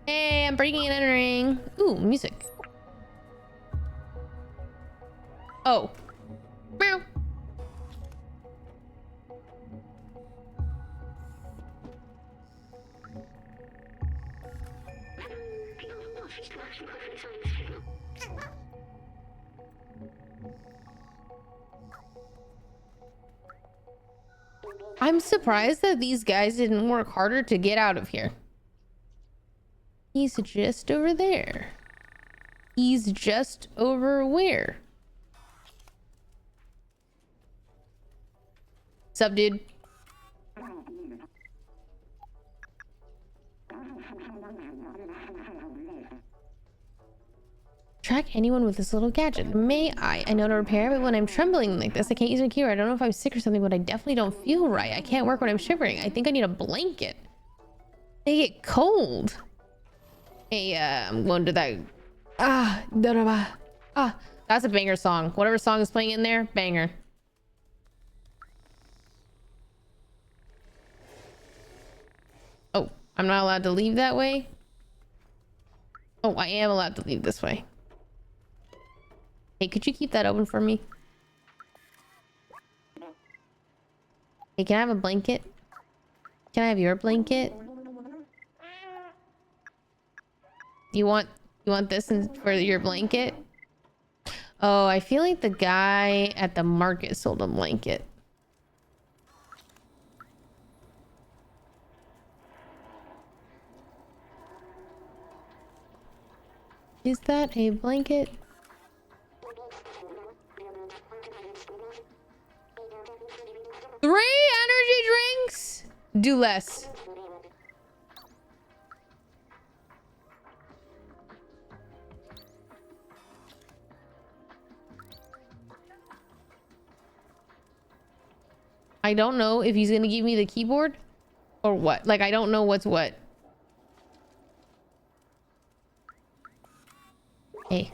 Hey, I'm breaking and entering. Ooh, music. Oh. Meow. I'm surprised that these guys didn't work harder to get out of here. He's just over there. He's just over where? Sup, dude? Track anyone with this little gadget. May I? I know to repair, but when I'm trembling like this, I can't use my keyboard. I don't know if I'm sick or something, but I definitely don't feel right. I can't work when I'm shivering. I think I need a blanket. They get cold. Hey, I'm going to that. That's a banger song. Whatever song is playing in there, banger. Oh, I'm not allowed to leave that way. Oh, I am allowed to leave this way. Hey, could you keep that open for me? Hey, can I have a blanket? Can I have your blanket? You want this for your blanket? Oh, I feel like the guy at the market sold a blanket. Is that a blanket? Three energy drinks? Do less. I don't know if he's gonna give me the keyboard or what. Like, I don't know what's what. Hey.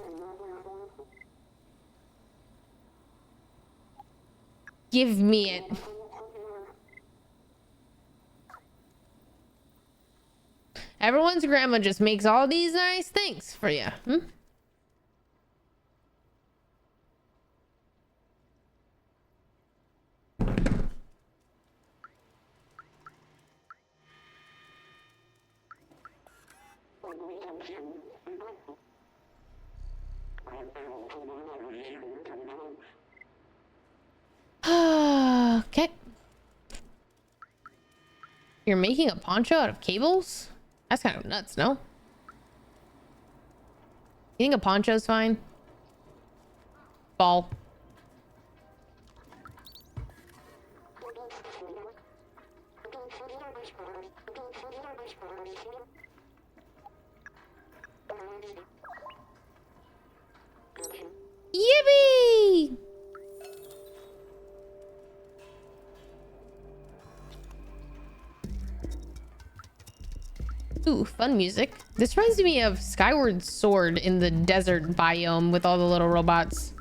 Give me it. Everyone's grandma just makes all these nice things for you. Hmm? Okay. You're making a poncho out of cables? That's kind of nuts, no? You think a poncho's fine? Ball. Yippee! Ooh, fun music. This reminds me of Skyward Sword in the desert biome with all the little robots.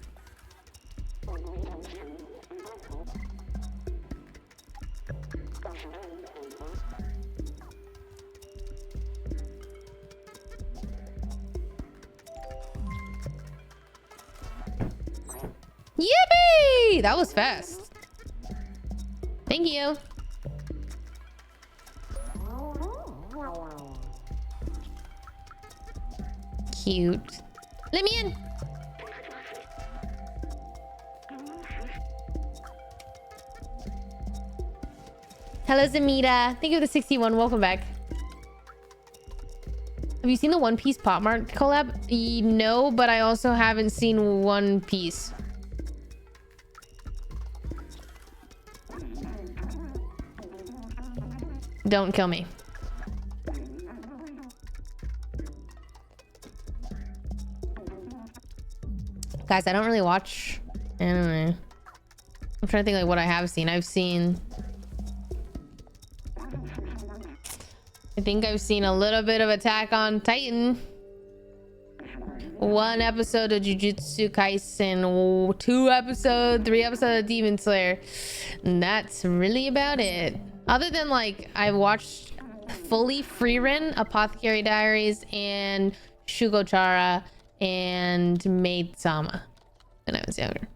Yippee! That was fast. Thank you. Cute. Let me in. Hello, Zamita. Thank you for the 61. Welcome back. Have you seen the One Piece Pop Mart collab? No, but I also haven't seen One Piece. Don't kill me. Guys, I don't really watch anime. I'm trying to think like what I have seen. I think I've seen a little bit of Attack on Titan. One episode of Jujutsu Kaisen, 3 episodes of Demon Slayer. And that's really about it. Other than like I watched fully Frieren, Apothecary Diaries, and Shugochara and Maid Sama when I was younger.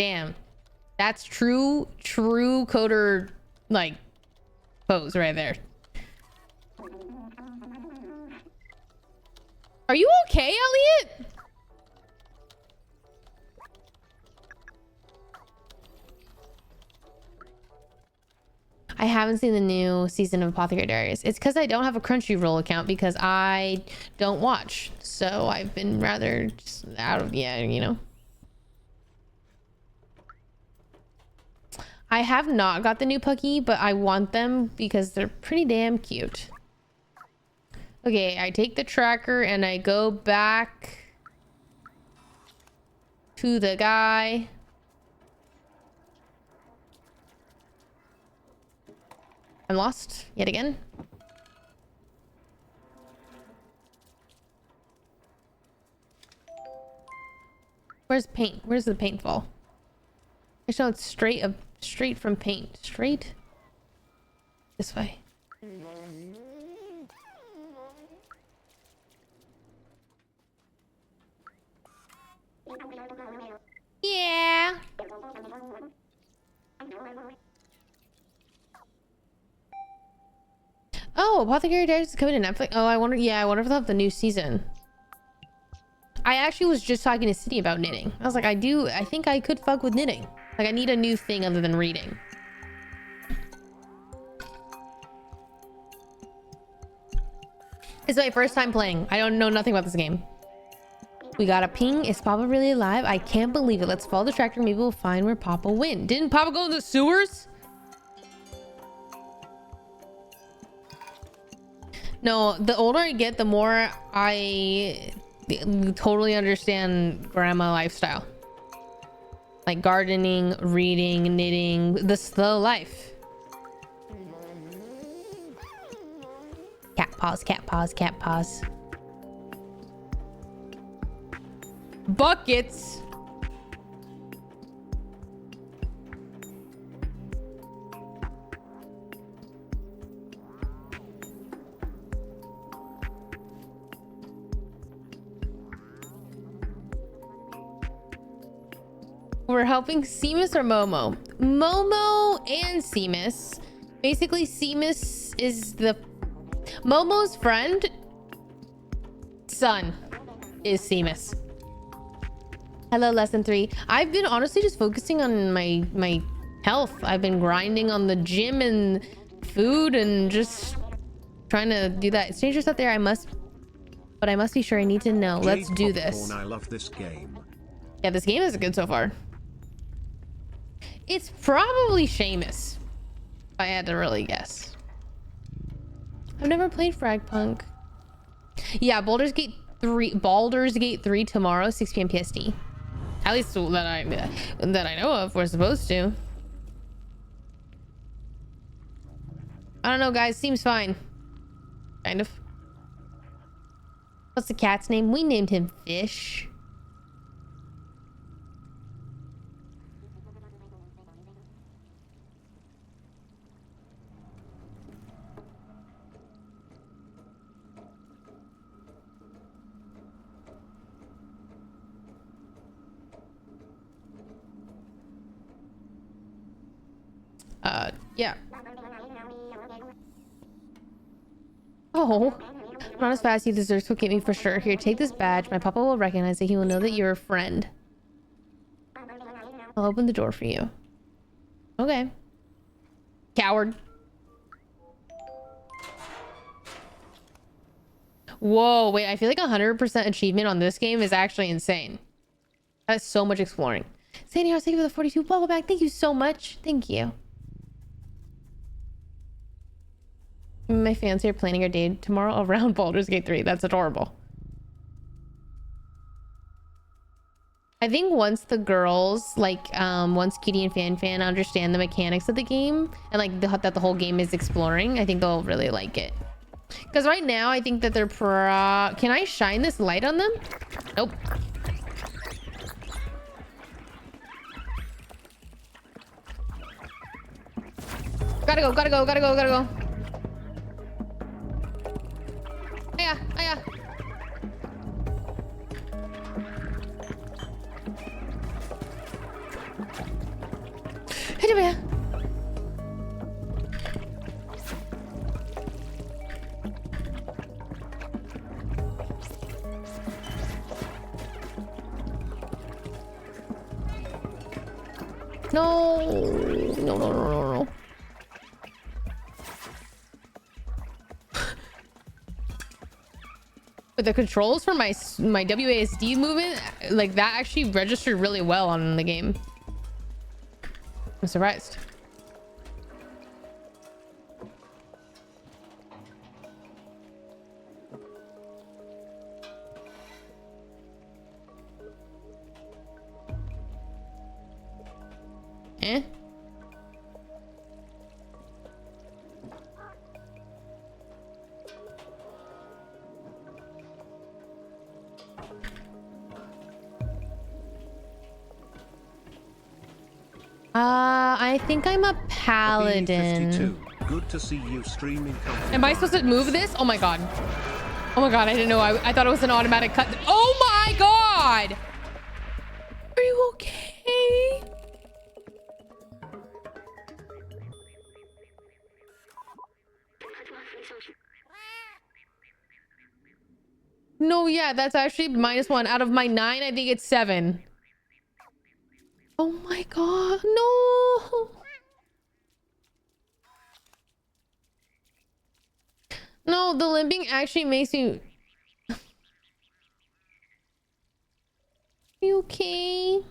Damn. That's true coder, like, pose right there. Are you okay, Elliot? I haven't seen the new season of Apothecary Diaries. It's because I don't have a Crunchyroll account because I don't watch. So I've been rather just out of, yeah, you know. I have not got the new Pucky, but I want them because they're pretty damn cute. Okay, I take the tracker and I go back to the guy. I'm lost yet again. Where's paint? Where's the paint fall? I know it's straight from paint. Straight this way. Yeah. Oh, Apothecary Diaries is coming to Netflix. Oh, I wonder. Yeah, I wonder if they'll have the new season. I actually was just talking to City about knitting. I was like, I think I could fuck with knitting. Like, I need a new thing other than reading. It's my first time playing. I don't know nothing about this game. We got a ping. Is Papa really alive? I can't believe it. Let's follow the tractor. Maybe we'll find where Papa went. Didn't Papa go in the sewers? No, the older I get, the more I totally understand grandma lifestyle. Like gardening, reading, knitting, the slow life. Cat paws, cat paws, cat paws. Buckets. We're helping Seamus or Momo? Momo and Seamus. Basically, Seamus is Momo's friend. Son is Seamus. Hello, lesson 3. I've been honestly just focusing on my health. I've been grinding on the gym and food and just trying to do that. It's dangerous out there. I must be sure. I need to know. Let's do this. I love this game. Yeah, this game is good so far. It's probably Seamus, if I had to really guess. I've never played Fragpunk. Yeah, Baldur's Gate 3 tomorrow, 6 p.m. PST. At least that I know of. We're supposed to. I don't know, guys. Seems fine. Kind of. What's the cat's name? We named him Fish. Yeah. Oh, not as fast. You deserve to get me for sure. Here, take this badge. My papa will recognize it. He will know that you're a friend. I'll open the door for you. Okay. Coward. Whoa, wait. I feel like 100% achievement on this game is actually insane. That is so much exploring. Sandy House, thank you for the 42. Welcome back. Thank you so much. Thank you. My fans are planning our day tomorrow around Baldur's Gate 3. That's adorable. I think once the girls, like, once Cutie and Fan understand the mechanics of the game and like that the whole game is exploring, I think they'll really like it. Because right now, I think that they're Can I shine this light on them? Nope. Gotta go, gotta go, gotta go, gotta go. Aya, aya. Hey, no, no, no, no, no, no. But the controls for my WASD movement, like that actually registered really well on the game. I'm surprised. Eh? I think I'm a paladin. B52, good to see you streaming. Am I supposed to move this? Oh my god. Oh my god, I didn't know. I thought it was an automatic cut. Oh my god! Are you okay? No, yeah, that's actually -1. Out of my 9, I think it's 7. Oh my god, no. No, the limping actually makes me... Are you okay?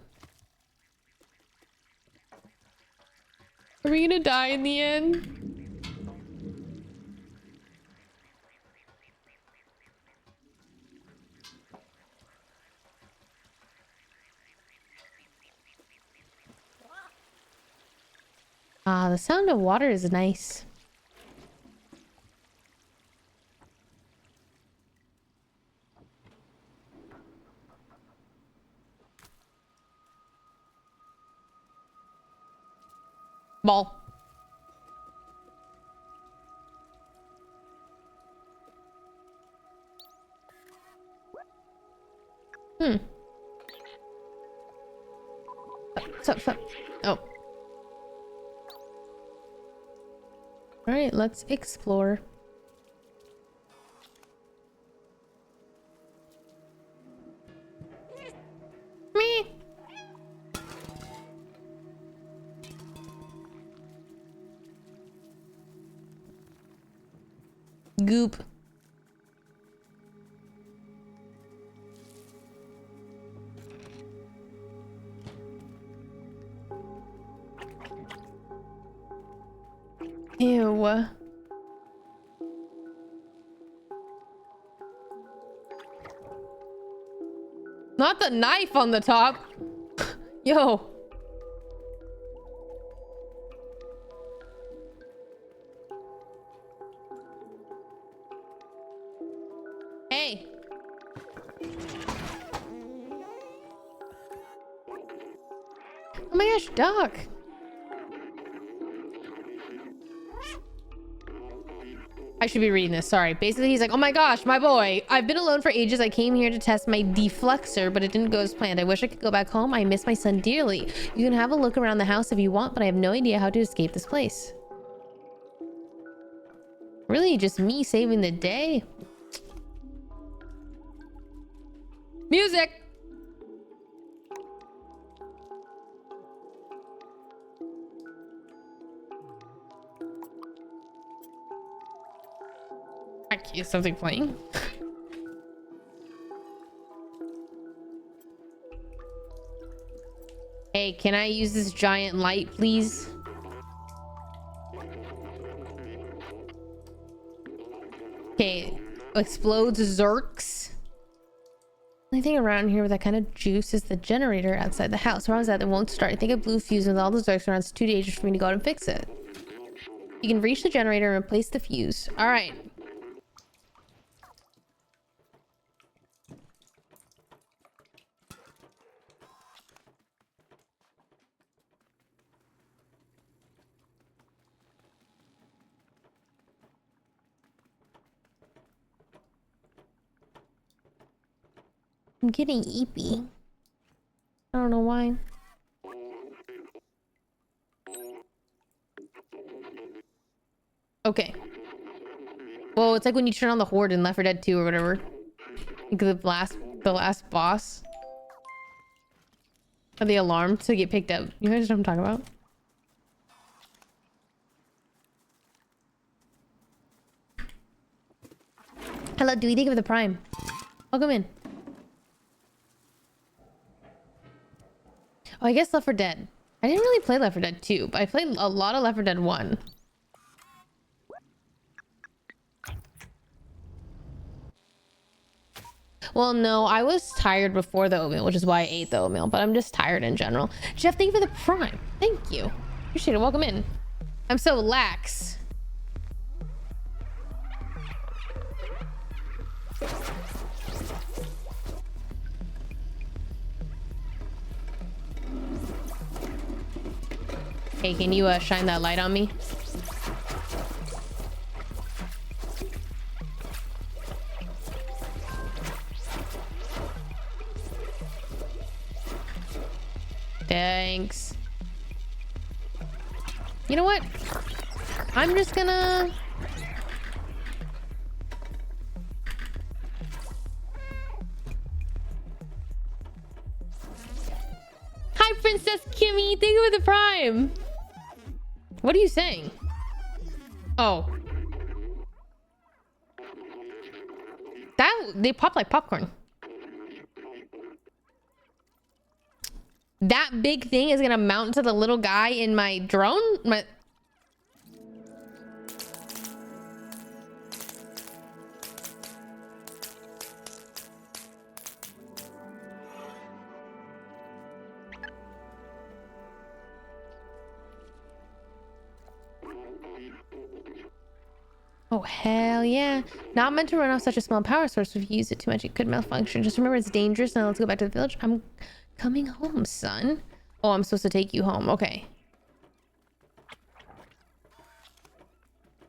Are we gonna die in the end? Ah, the sound of water is nice. Ball. Stop. Oh. All right, let's explore. Me. Goop. Ew. Not the knife on the top. Yo. Hey. Oh my gosh, duck. I should be reading this. Sorry. Basically, he's like, oh my gosh, my boy. I've been alone for ages. I came here to test my deflexor, but it didn't go as planned. I wish I could go back home. I miss my son dearly. You can have a look around the house if you want, but I have no idea how to escape this place. Really? Just me saving the day? Music! Is something playing? Hey, can I use this giant light, please? Okay, explodes Zerks. Only thing around here with that kind of juice is the generator outside the house. Why was that? It won't start. I think a blue fuse with all the Zerks around. It's too dangerous for me to go out and fix it. You can reach the generator and replace the fuse. All right. I'm getting eepy. I don't know why. Okay. Well, it's like when you turn on the horde in Left 4 Dead 2 or whatever. Like the last boss. Or the alarm to get picked up. You guys know what I'm talking about? Hello, Dewey. Thank you for the prime. Welcome in. Oh, I guess Left 4 Dead. I didn't really play Left 4 Dead 2, but I played a lot of Left 4 Dead 1. Well, no, I was tired before the oatmeal, which is why I ate the oatmeal, but I'm just tired in general. Jeff, thank you for the prime. Thank you. Appreciate it. Welcome in. I'm so lax. Hey, can you shine that light on me? Thanks. You know what? I'm just gonna... Hi, Princess Kimmy. Thank you for the prime. What are you saying? Oh. They pop like popcorn. That big thing is gonna mount to the little guy in my drone? Oh, hell yeah. Not meant to run off such a small power source. If you use it too much, it could malfunction. Just remember it's dangerous. Now let's go back to the village. I'm coming home, son. Oh, I'm supposed to take you home. Okay.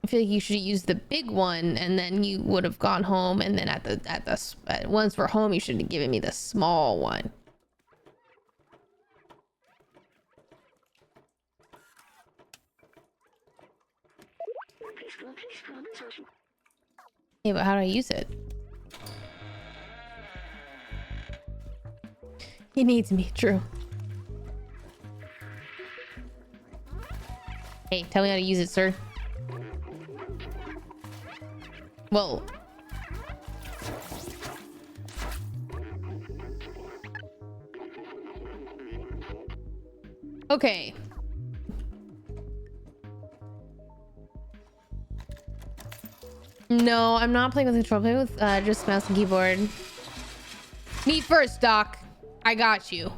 I feel like you should use the big one and then you would have gone home. And then once we're home, you should have given me the small one. Yeah, but how do I use it? He needs me, true. Hey, tell me how to use it, sir. Well... Okay. No, I'm not playing with control. Play with just mouse and keyboard. Me first, Doc. I got you.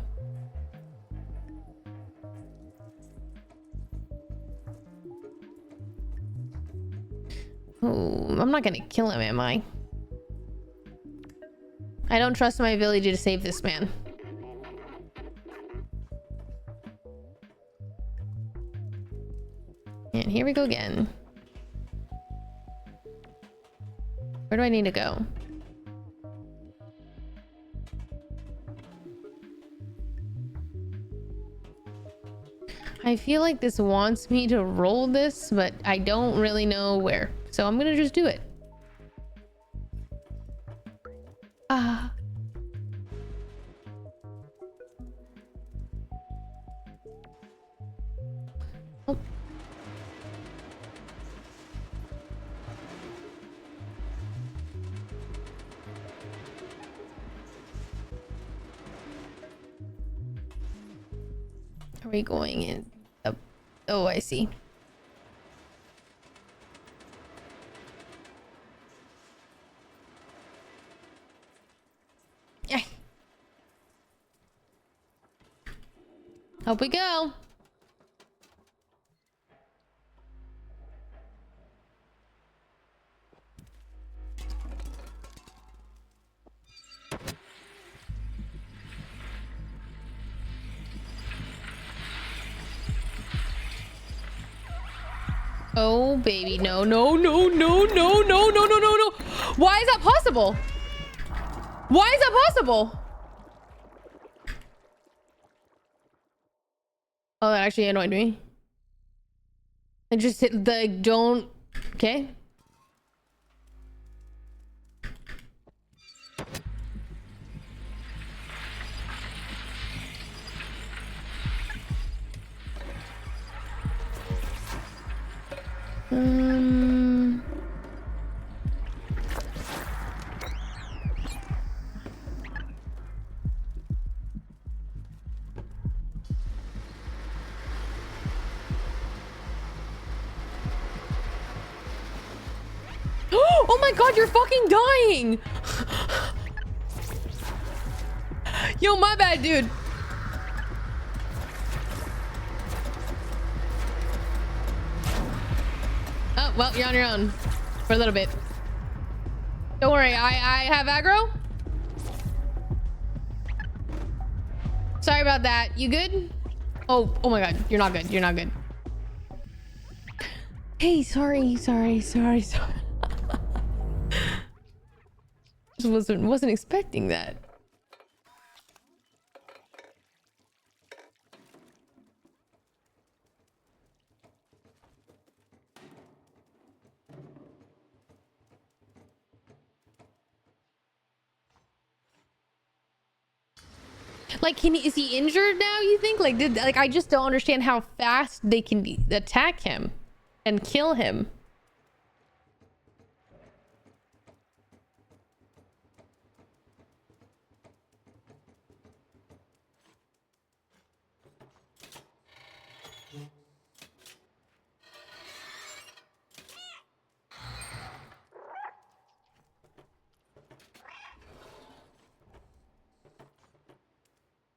Oh, I'm not gonna kill him, am I? I don't trust my ability to save this man. And here we go again. Where do I need to go? I feel like this wants me to roll this, but I don't really know where. So I'm gonna just do it. Ah. Oh. Are we going in? Oh, I see. Yeah. Up we go. Oh baby, no, no, no, no, no, no, no, no, no, no. Why is that possible? Why is that possible? Oh, that actually annoyed me. And just hit the don't. Okay. Oh my god, you're fucking dying! Yo, my bad, dude. Oh, well, you're on your own. For a little bit. Don't worry, I have aggro. Sorry about that. You good? Oh my god, you're not good. You're not good. Hey, sorry. Just wasn't expecting that. Like, is he injured now, you think? Like, I just don't understand how fast they can attack him and kill him.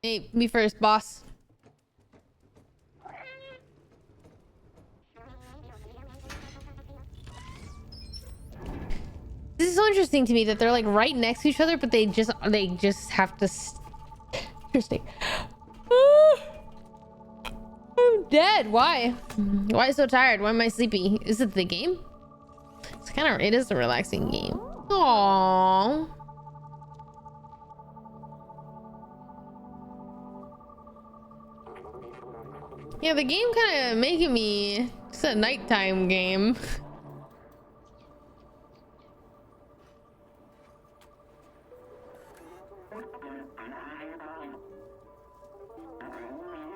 Hey, me first, boss. This is so interesting to me that they're like right next to each other, but they just have to. Interesting. I'm dead. Why? Why so tired? Why am I sleepy? Is it the game? It is a relaxing game. Aww. Yeah, the game kind of making me. It's a nighttime game.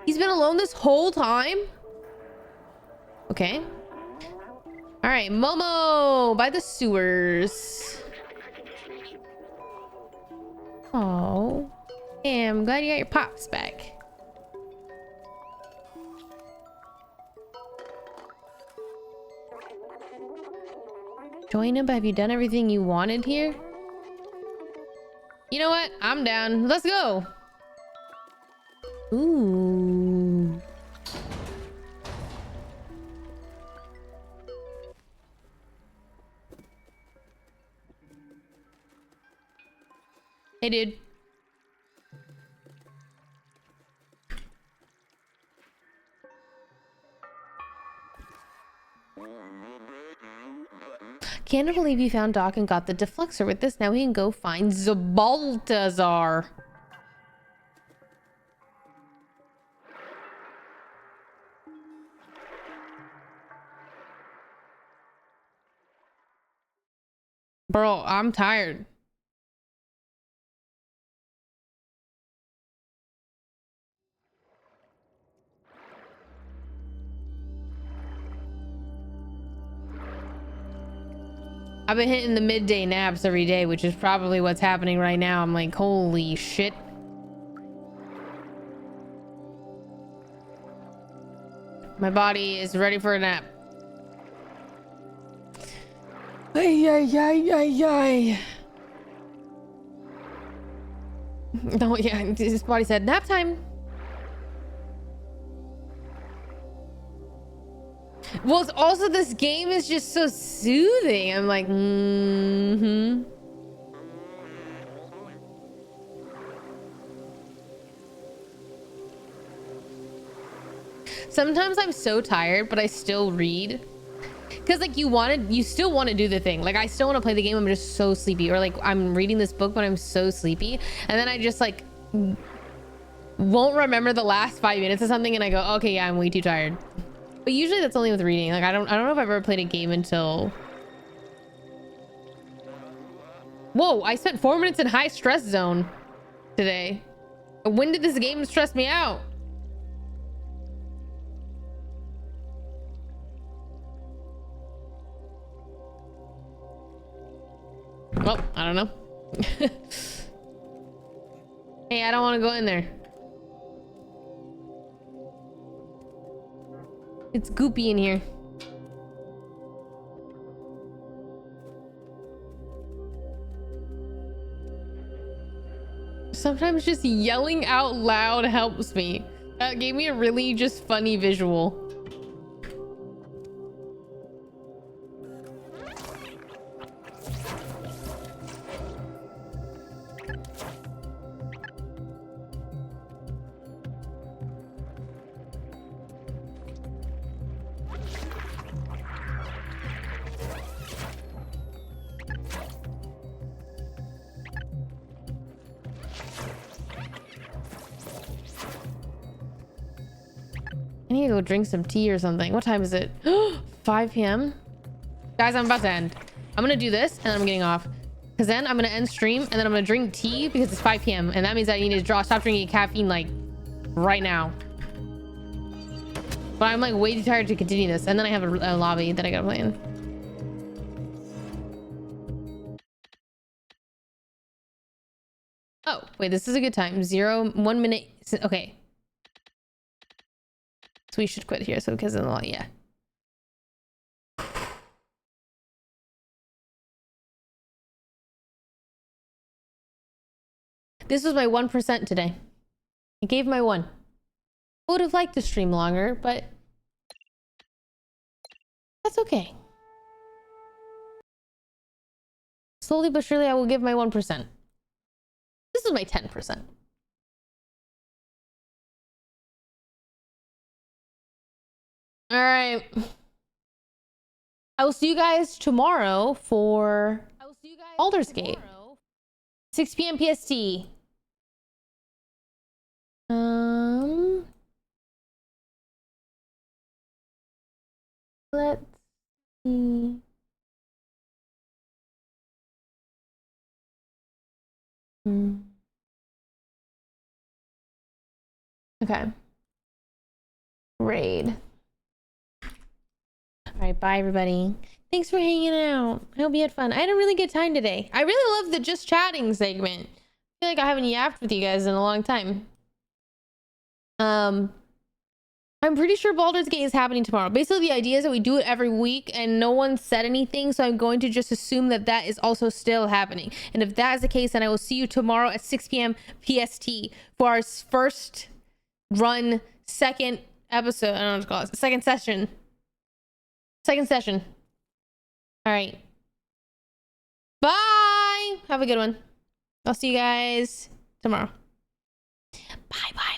He's been alone this whole time? Okay. All right, Momo by the sewers. Oh, yeah, I'm glad you got your pops back. Join him, but have you done everything you wanted here? You know what? I'm down. Let's go. Ooh. Hey, dude. Can't believe you found Doc and got the deflexor. With this, now we can go find Zabaltazar. Bro, I'm tired. I've been hitting the midday naps every day, which is probably what's happening right now. I'm like, holy shit. My body is ready for a nap. Ay, ay, ay, ay, ay. No, yeah, his body said nap time. Well, it's also this game is just so soothing. I'm like, Sometimes I'm so tired, but I still read. Because like you still want to do the thing. Like I still want to play the game. I'm just so sleepy. Or like I'm reading this book, but I'm so sleepy. And then I just like won't remember the last 5 minutes of something. And I go, okay, yeah, I'm way too tired. But usually that's only with reading. Like I don't know if I've ever played a game until... Whoa, I spent 4 minutes in high stress zone today. When did this game stress me out? Well, I don't know. Hey, I don't want to go in there. It's goopy in here. Sometimes just yelling out loud helps me. That gave me a really just funny visual. I need to go drink some tea or something. What time is it? 5 p.m. Guys, I'm about to end. I'm gonna do this and I'm getting off, because then I'm gonna end stream and then I'm gonna drink tea because it's 5 p.m. and that means I need to stop drinking caffeine like right now. But I'm like way too tired to continue this, and then I have a lobby that I gotta play in. Oh wait, this is a good time. 1 minute. Okay. So we should quit here. So because of the law, yeah. This was my 1% today. I gave my 1. I would have liked to stream longer, but that's okay. Slowly but surely I will give my 1%. This is my 10%. All right. I will see you guys tomorrow for Baldur's Gate. 6 p.m. PST. Let's see. Okay. Raid. All right, bye everybody. Thanks for hanging out. I hope you had fun. I had a really good time today. I really love the just chatting segment. I feel like I haven't yapped with you guys in a long time. I'm pretty sure Baldur's Gate is happening tomorrow. Basically, the idea is that we do it every week and no one said anything, so I'm going to just assume that that is also still happening. And if that is the case, then I will see you tomorrow at 6 p.m. PST for our first run, second episode. I don't know what to call it. Second session. All right. Bye. Have a good one. I'll see you guys tomorrow. Bye.